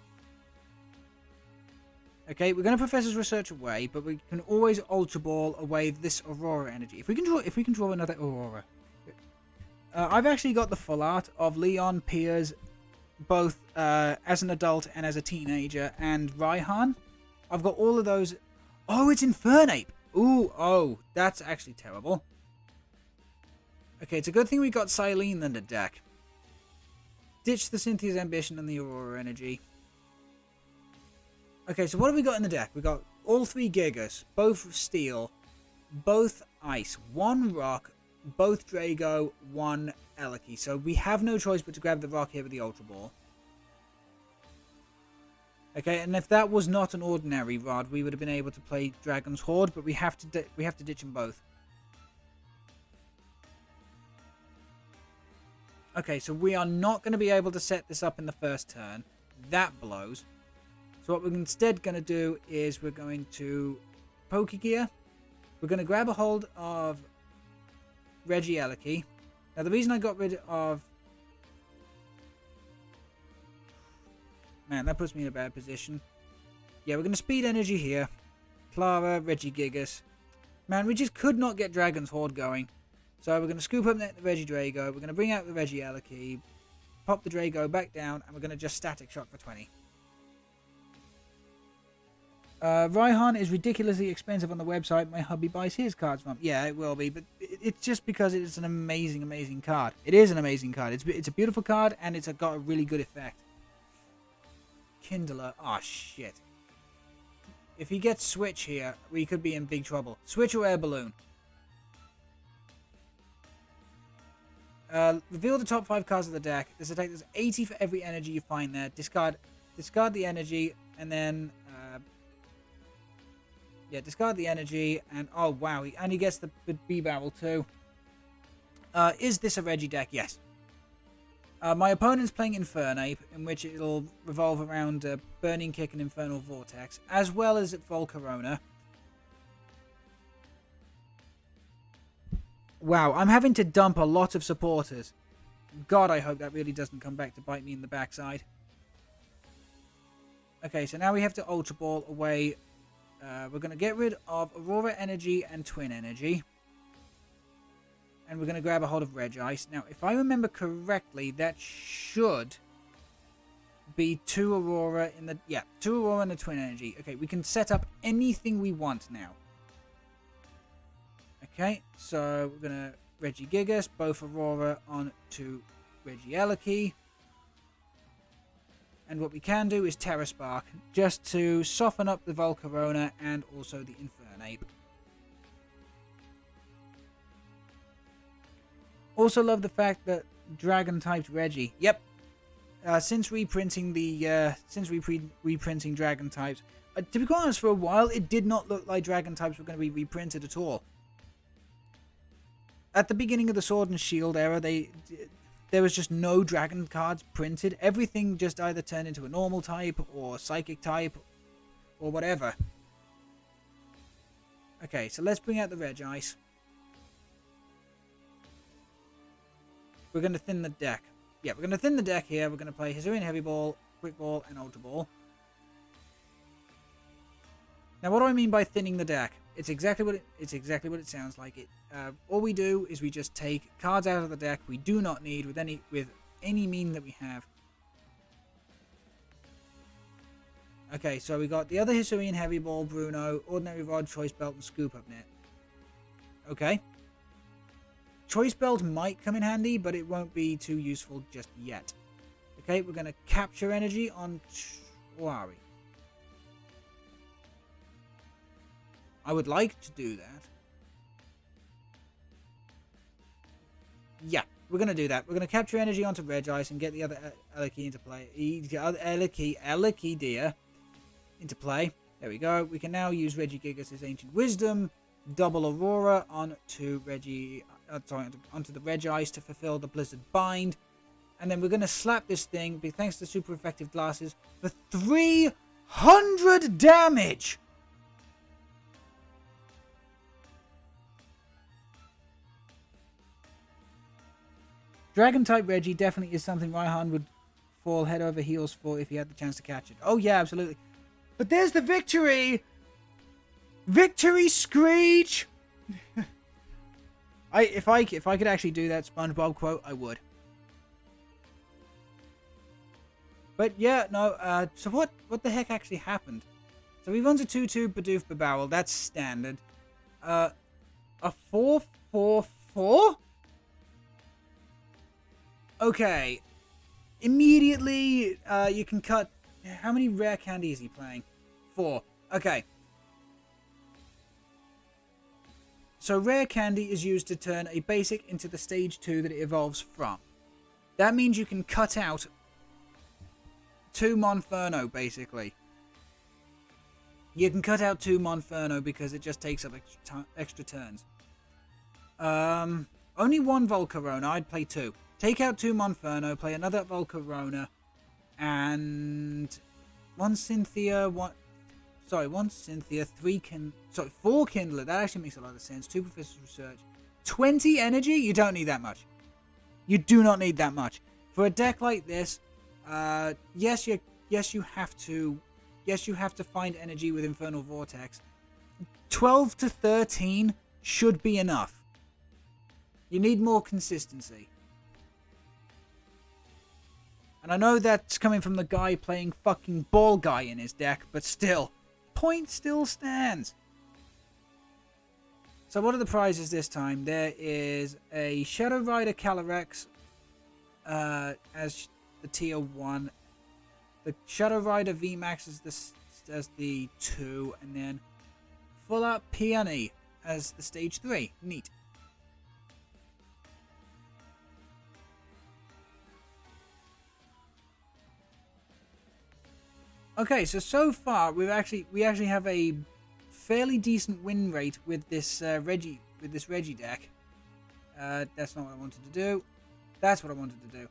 A: Okay, we're going to Professor's Research away, but we can always Ultra Ball away this Aurora energy. If we can draw another Aurora. I've actually got the full art of Leon, Piers, both as an adult and as a teenager, and Raihan. I've got all of those. Oh, it's Infernape. Ooh, oh, that's actually terrible. Okay, it's a good thing we got Silene in the deck. Ditch the Cynthia's Ambition and the Aurora Energy. Okay, so what have we got in the deck? We got all 3 Gigas, both Steel, both Ice, 1 Rock, both Drago, 1 Eleki. So we have no choice but to grab the Rock here with the Ultra Ball. Okay, and if that was not an ordinary Rod, we would have been able to play Dragon's Horde, but we have to ditch them both. Okay, so we are not going to be able to set this up in the first turn. That blows. So what we're instead going to do is we're going to Pokegear. We're going to grab a hold of Regieleki. Now, the reason I got rid of... Man, that puts me in a bad position. Yeah, we're going to Speed Energy here. Clara, Regigigas. Man, we just could not get Dragon's Horde going. So we're going to scoop up the Regidrago. We're going to bring out the Regieleki. Pop the Drago back down. And we're going to just Static Shock for 20. Raihan is ridiculously expensive on the website my hubby buys his cards from. Yeah, it will be, but it's just because it's an amazing, amazing card. It is an amazing card. It's a beautiful card, and it's got a really good effect. Kindler. Oh, shit. If he gets Switch here, we could be in big trouble. Switch or Air Balloon? Reveal the top 5 cards of the deck. This attack does 80 for every energy you find there. Discard the energy, and then... yeah, discard the energy, and oh wow, he gets the B-Barrel too. Is this a Reggie deck? Yes. My opponent's playing Infernape, in which it'll revolve around Burning Kick and Infernal Vortex, as well as Volcarona. Wow, I'm having to dump a lot of supporters. God, I hope that really doesn't come back to bite me in the backside. Okay, so now we have to Ultra Ball away. We're going to get rid of Aurora Energy and Twin Energy. And we're going to grab a hold of Regice. Now, if I remember correctly, that should be 2 Aurora in the... Yeah, 2 Aurora and a Twin Energy. Okay, we can set up anything we want now. Okay, so we're going to Regigigas, both Aurora onto Regieleki. And what we can do is Terra Spark, just to soften up the Volcarona and also the Infernape. Also love the fact that Dragon-typed Reggie. Yep. Since reprinting reprinting Dragon types, to be quite honest, for a while it did not look like Dragon types were going to be reprinted at all. At the beginning of the Sword and Shield era, there was just no Dragon cards printed. Everything just either turned into a normal type or Psychic type or whatever. Okay, so let's bring out the Regice. We're going to thin the deck. Yeah, we're going to thin the deck here. We're going to play Hisuian Heavy Ball, Quick Ball, and Ultra Ball. Now, what do I mean by thinning the deck? It's exactly what it sounds like. All we do is we just take cards out of the deck we do not need with any mean that we have. Okay, so we got the other Hisuian Heavy Ball, Bruno, Ordinary Rod, Choice Belt, and Scoop Up Net. Okay. Choice Belt might come in handy, but it won't be too useful just yet. Okay, we're going to Capture Energy on Wari. I would like to do that. Yeah, we're going to do that. We're going to Capture Energy onto Regice and get the other Eleki into play. The other Eleki dear into play. There we go. We can now use Regigigas' Ancient Wisdom, double Aurora onto onto the Regice to fulfill the Blizzard Bind. And then we're going to slap this thing, thanks to super effective glasses, for 300 damage! Dragon-type Reggie definitely is something Raihan would fall head over heels for if he had the chance to catch it. Oh yeah, absolutely. But there's the victory! Victory Screech! If I could actually do that SpongeBob quote, I would. But yeah, no, so what the heck actually happened? So he runs a 2-2 Bidoof Barrel, that's standard. A 4-4-4? Okay. Immediately, you can cut... How many rare candy is he playing? 4. Okay. So rare candy is used to turn a basic into the stage 2 that it evolves from. That means you can cut out 2 Monferno, basically. You can cut out 2 Monferno because it just takes up extra turns. Only 1 Volcarona, I'd play 2. Take out 2 Monferno, play another Volcarona, and 1 Cynthia, 1 Cynthia, 4 Kindler, that actually makes a lot of sense. 2 Professor's Research. 20 energy? You don't need that much. You do not need that much. For a deck like this, yes, you have to find energy with Infernal Vortex. 12 to 13 should be enough. You need more consistency. And I know that's coming from the guy playing fucking Ball Guy in his deck, but still, point still stands. So what are the prizes this time? There is a Shadow Rider Calyrex as the tier 1. The Shadow Rider VMax as the 2, and then Full Out Peony as the stage 3. Neat. Okay, so far we actually have a fairly decent win rate with this Reggie deck. That's not what I wanted to do. That's what I wanted to do.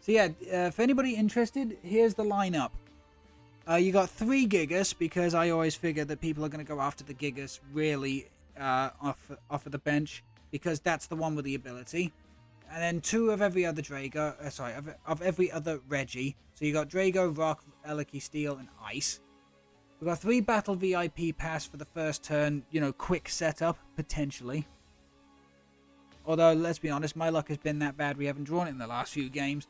A: So yeah, for anybody interested, here's the lineup. You got 3 Gigas, because I always figure that people are going to go after the Gigas really off of the bench, because that's the one with the ability. And then 2 of every other Drago, of every other Reggie. So you got Drago, Rock, Eliki, Steel, and Ice. We've got 3 Battle VIP Pass for the first turn, quick setup, potentially. Although, let's be honest, my luck has been that bad we haven't drawn it in the last few games.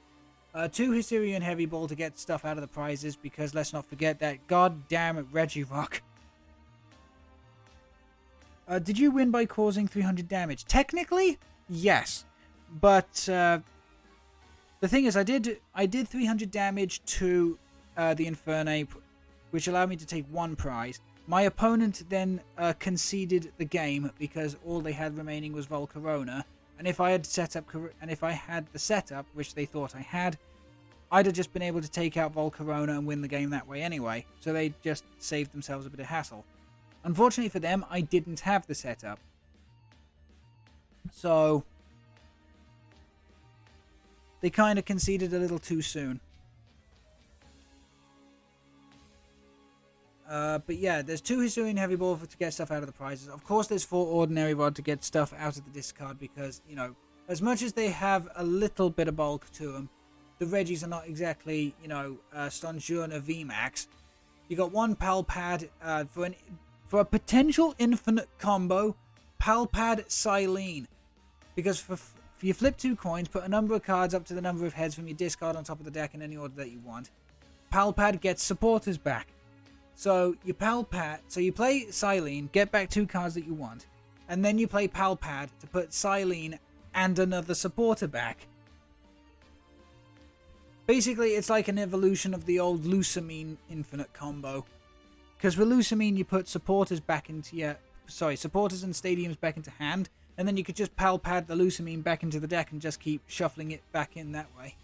A: 2 Hisuian Heavy Ball to get stuff out of the prizes, because let's not forget that goddamn Regirock. Did you win by causing 300 damage? Technically, yes. But the thing is, I did 300 damage to the Infernape, which allowed me to take 1 prize. My opponent then conceded the game because all they had remaining was Volcarona, and if I had the setup, which they thought I had, I'd have just been able to take out Volcarona and win the game that way anyway. So they just saved themselves a bit of hassle. Unfortunately for them, I didn't have the setup. So they kind of conceded a little too soon. But yeah, there's 2 Hisuian Heavy Ball to get stuff out of the prizes. Of course, there's 4 Ordinary Rod to get stuff out of the discard, because, as much as they have a little bit of bulk to them, the Reggies are not exactly, Stonjourner VMax. You got 1 Pal Pad for a potential infinite combo, Pal Pad Silene. Because for you flip 2 coins, put a number of cards up to the number of heads from your discard on top of the deck in any order that you want. Pal Pad gets supporters back. So you play Silene, get back 2 cards that you want, and then you play Pal Pad to put Silene and another supporter back. Basically, it's like an evolution of the old Lusamine infinite combo. Because with Lusamine, you put supporters and stadiums back into hand, and then you could just Pal Pad the Lusamine back into the deck and just keep shuffling it back in that way.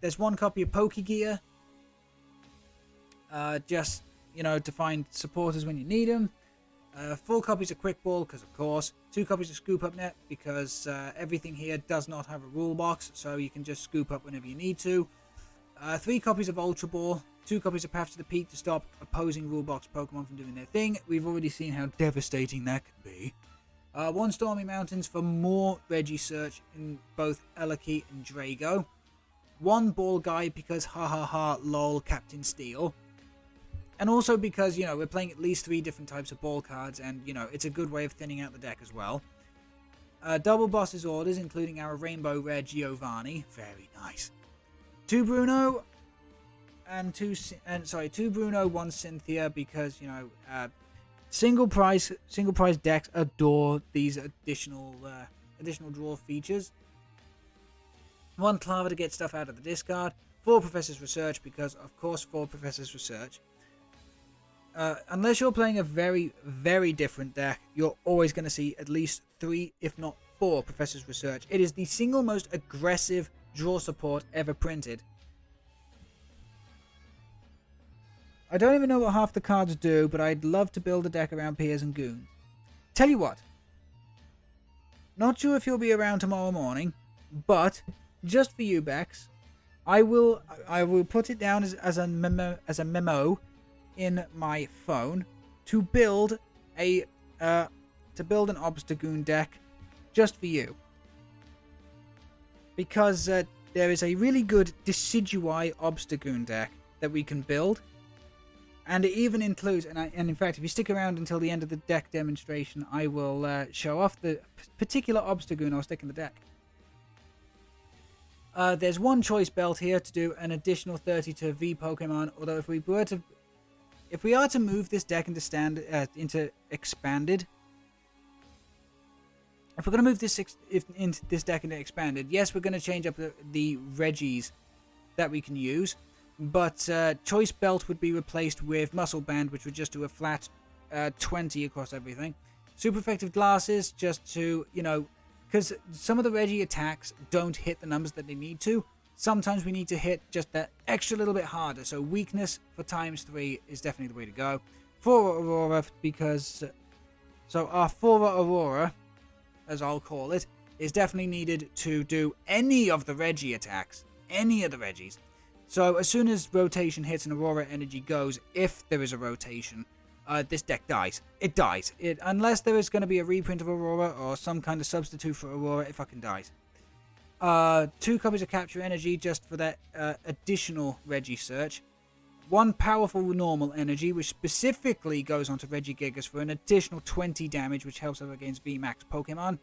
A: There's 1 copy of Pokegear. Just, to find supporters when you need them. 4 copies of Quick Ball, because of course. 2 copies of Scoop Up Net, because everything here does not have a rule box, so you can just scoop up whenever you need to. 3 copies of Ultra Ball. 2 copies of Path to the Peak to stop opposing rule box Pokemon from doing their thing. We've already seen how devastating that can be. 1 Stormy Mountains for more Reggie search in both Eliki and Drago. 1 Ball Guide, because ha ha ha lol Captain Steel. And also because, we're playing at least 3 different types of ball cards, and, it's a good way of thinning out the deck as well. Double Boss's Orders, including our Rainbow Rare Giovanni. Very nice. 2 Bruno and 2 Bruno, 1 Cynthia, because, you know, single price decks adore these additional draw features. 1 Clava to get stuff out of the discard. 4 Professor's Research, because of course 4 Professor's Research. Unless you're playing a very, very different deck, you're always going to see at least 3, if not 4 Professor's Research. It is the single most aggressive draw support ever printed. I don't even know what half the cards do, but I'd love to build a deck around Piers and Goons. Tell you what. Not sure if you'll be around tomorrow morning, but just for you, Bex, I will put it down as a memo in my phone to build an Obstagoon deck just for you, because there is a really good Decidueye Obstagoon deck that we can build. And it even includes, and in fact, if you stick around until the end of the deck demonstration, I will show off the particular Obstagoon I'll stick in the deck. There's 1 choice belt here to do an additional 30 to V Pokemon. Although if we are to move this deck into expanded, if we're going to move into this deck into expanded, yes, we're going to change up the Regis that we can use. But Choice Belt would be replaced with Muscle Band, which would just do a flat 20 across everything. Super Effective Glasses, just to, you know, because some of the Reggie attacks don't hit the numbers that they need to. Sometimes we need to hit just that extra little bit harder. So Weakness for ×3 is definitely the way to go. Fora Aurora, because... So our Fora Aurora, as I'll call it, is definitely needed to do any of the Reggie attacks. Any of the Reggies. So as soon as rotation hits and Aurora energy goes, if there is a rotation, this deck dies. It dies. Unless there is going to be a reprint of Aurora or some kind of substitute for Aurora, it fucking dies. 2 copies of Capture Energy just for that additional Reggie search. 1 powerful normal energy, which specifically goes onto Regigigas for an additional 20 damage, which helps us against VMax Pokemon.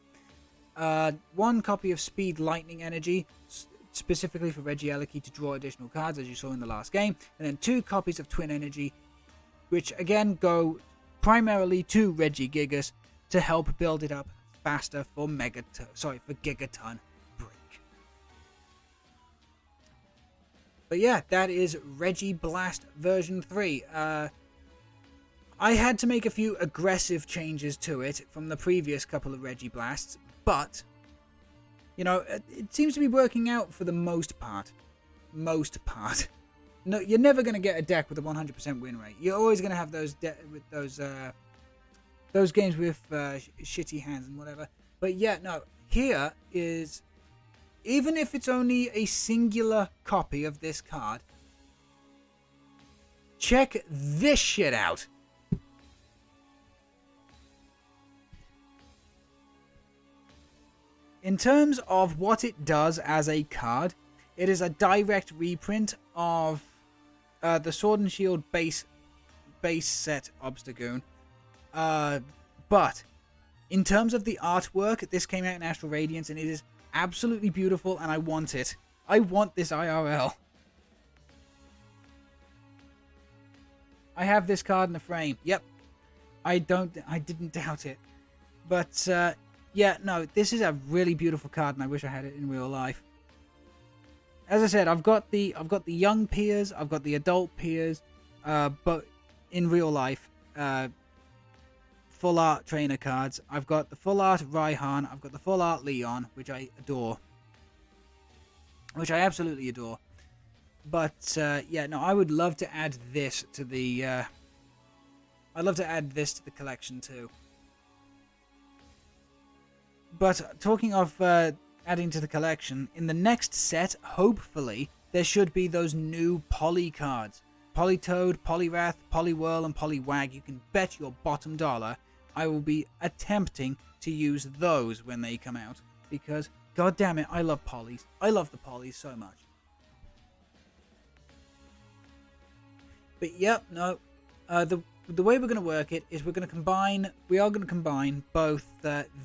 A: 1 copy of Speed Lightning Energy, specifically for Regieleki to draw additional cards, as you saw in the last game. And then 2 copies of Twin Energy, which again go primarily to Regigigas to help build it up faster for Gigaton Break. But yeah, that is Regiblast version 3. I had to make a few aggressive changes to it from the previous couple of Regiblasts, but you know, it seems to be working out for the most part. No, you're never going to get a deck with a 100% win rate. You're always going to have those games with shitty hands and whatever. But yeah, no, here is, even if it's only a singular copy of this card, check this shit out. In terms of what it does as a card, it is a direct reprint of the Sword and Shield base set Obstagoon. But in terms of the artwork, this came out in Astral Radiance and it is absolutely beautiful and I want it. I want this IRL. I have this card in the frame. Yep. I didn't doubt it. But yeah, no, this is a really beautiful card and I wish I had it in real life. As I said, I've got the young peers, I've got the adult peers, but in real life, full art trainer cards. I've got the full art Raihan, I've got the full art Leon, which I adore. Which I absolutely adore. But yeah, no, I would love to add this to the I'd love to add this to the collection too. But talking of adding to the collection, in the next set, hopefully, there should be those new Poly cards. Politoed, Poliwrath, Poliwhirl, and Poliwag. You can bet your bottom dollar I will be attempting to use those when they come out. Because, god damn it, I love Polys. I love the Polys so much. But yep, no. The way we're going to work it is we are going to combine both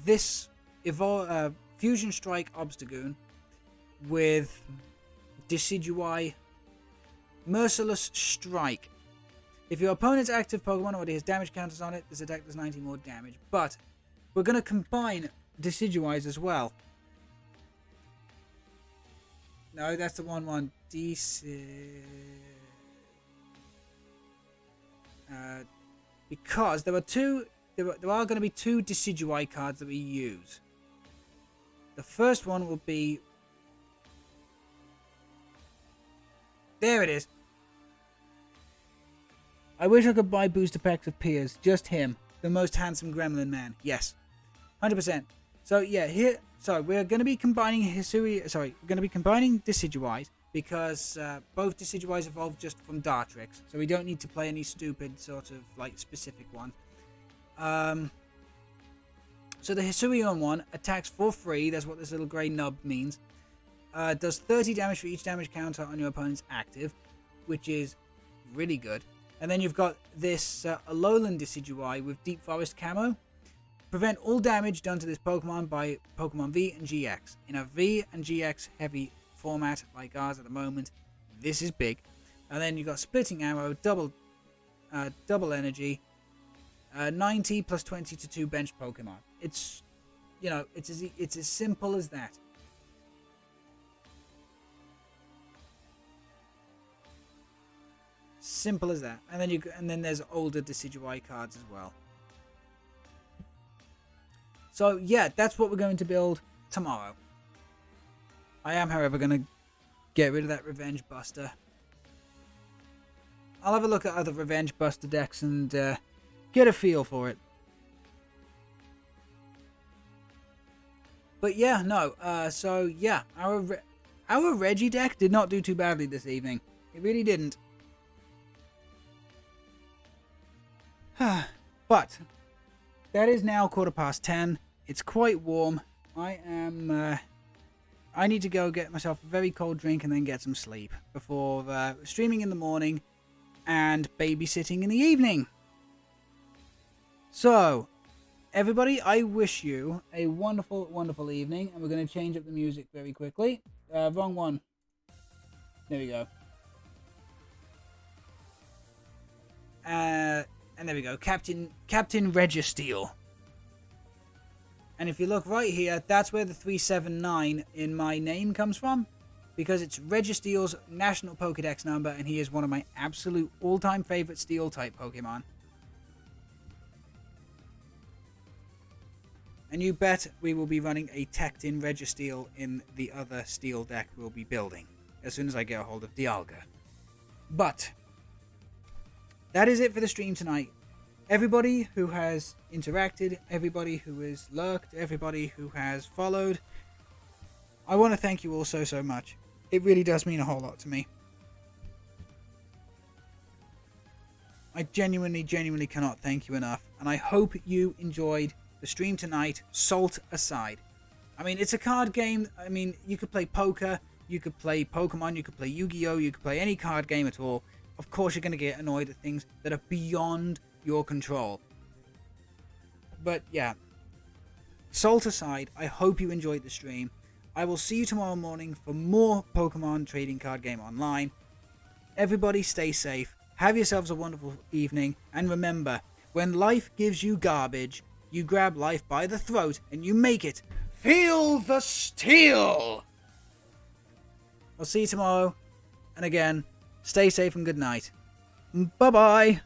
A: this Fusion Strike Obstagoon with Decidueye Merciless Strike. If your opponent's active Pokemon already has damage counters on it, this attack does 90 more damage. But we're going to combine Decidueyes as well. No, that's the 1-1. Because there are going to be two Decidueye cards that we use. The first one will be... There it is. I wish I could buy booster packs of Piers. Just him. The most handsome gremlin man. Yes. 100%. So yeah, here... So we're going to be combining Hisui... Sorry, we're going to be combining Decidueyes. Because both Decidueyes evolved just from Dartrix. So we don't need to play any stupid sort of like specific one. So the Hisuian one attacks for free. That's what this little grey nub means. Does 30 damage for each damage counter on your opponent's active. Which is really good. And then you've got this Alolan Decidueye with Deep Forest Camo. Prevent all damage done to this Pokemon by Pokemon V and GX. In a V and GX heavy format like ours at the moment, this is big. And then you've got Splitting Arrow, double energy, 90 plus 20 to 2 bench Pokemon. It's, you know, it's as simple as that. Simple as that. And then there's older Decidueye cards as well. So yeah, that's what we're going to build tomorrow. I am, however, going to get rid of that Revenge Buster. I'll have a look at other Revenge Buster decks and get a feel for it. But yeah, no. So yeah, our Reggie deck did not do too badly this evening. It really didn't. But that is now 10:15. It's quite warm. I need to go get myself a very cold drink and then get some sleep before streaming in the morning and babysitting in the evening. So, everybody, I wish you a wonderful, wonderful evening. And we're going to change up the music very quickly. Wrong one. There we go. And there we go. Captain Registeel. And if you look right here, that's where the 379 in my name comes from. Because it's Registeel's national Pokedex number, and he is one of my absolute all-time favorite Steel-type Pokemon. And you bet we will be running a Tectin Registeel in the other Steel deck we'll be building, as soon as I get a hold of Dialga. But that is it for the stream tonight. Everybody who has interacted, everybody who has lurked, everybody who has followed, I want to thank you all so, so much. It really does mean a whole lot to me. I genuinely cannot thank you enough. And I hope you enjoyed the stream tonight, Salt aside. I mean, it's a card game. I mean, you could play poker, you could play Pokemon, you could play Yu-Gi-Oh!, you could play any card game at all. Of course, you're going to get annoyed at things that are beyond your control. But yeah, Salt aside, I hope you enjoyed the stream. I will see you tomorrow morning for more Pokemon Trading Card Game Online. Everybody stay safe, have yourselves a wonderful evening, and remember, when life gives you garbage, you grab life by the throat and you make it feel the steel! I'll see you tomorrow, and again, stay safe and good night. Bye-bye!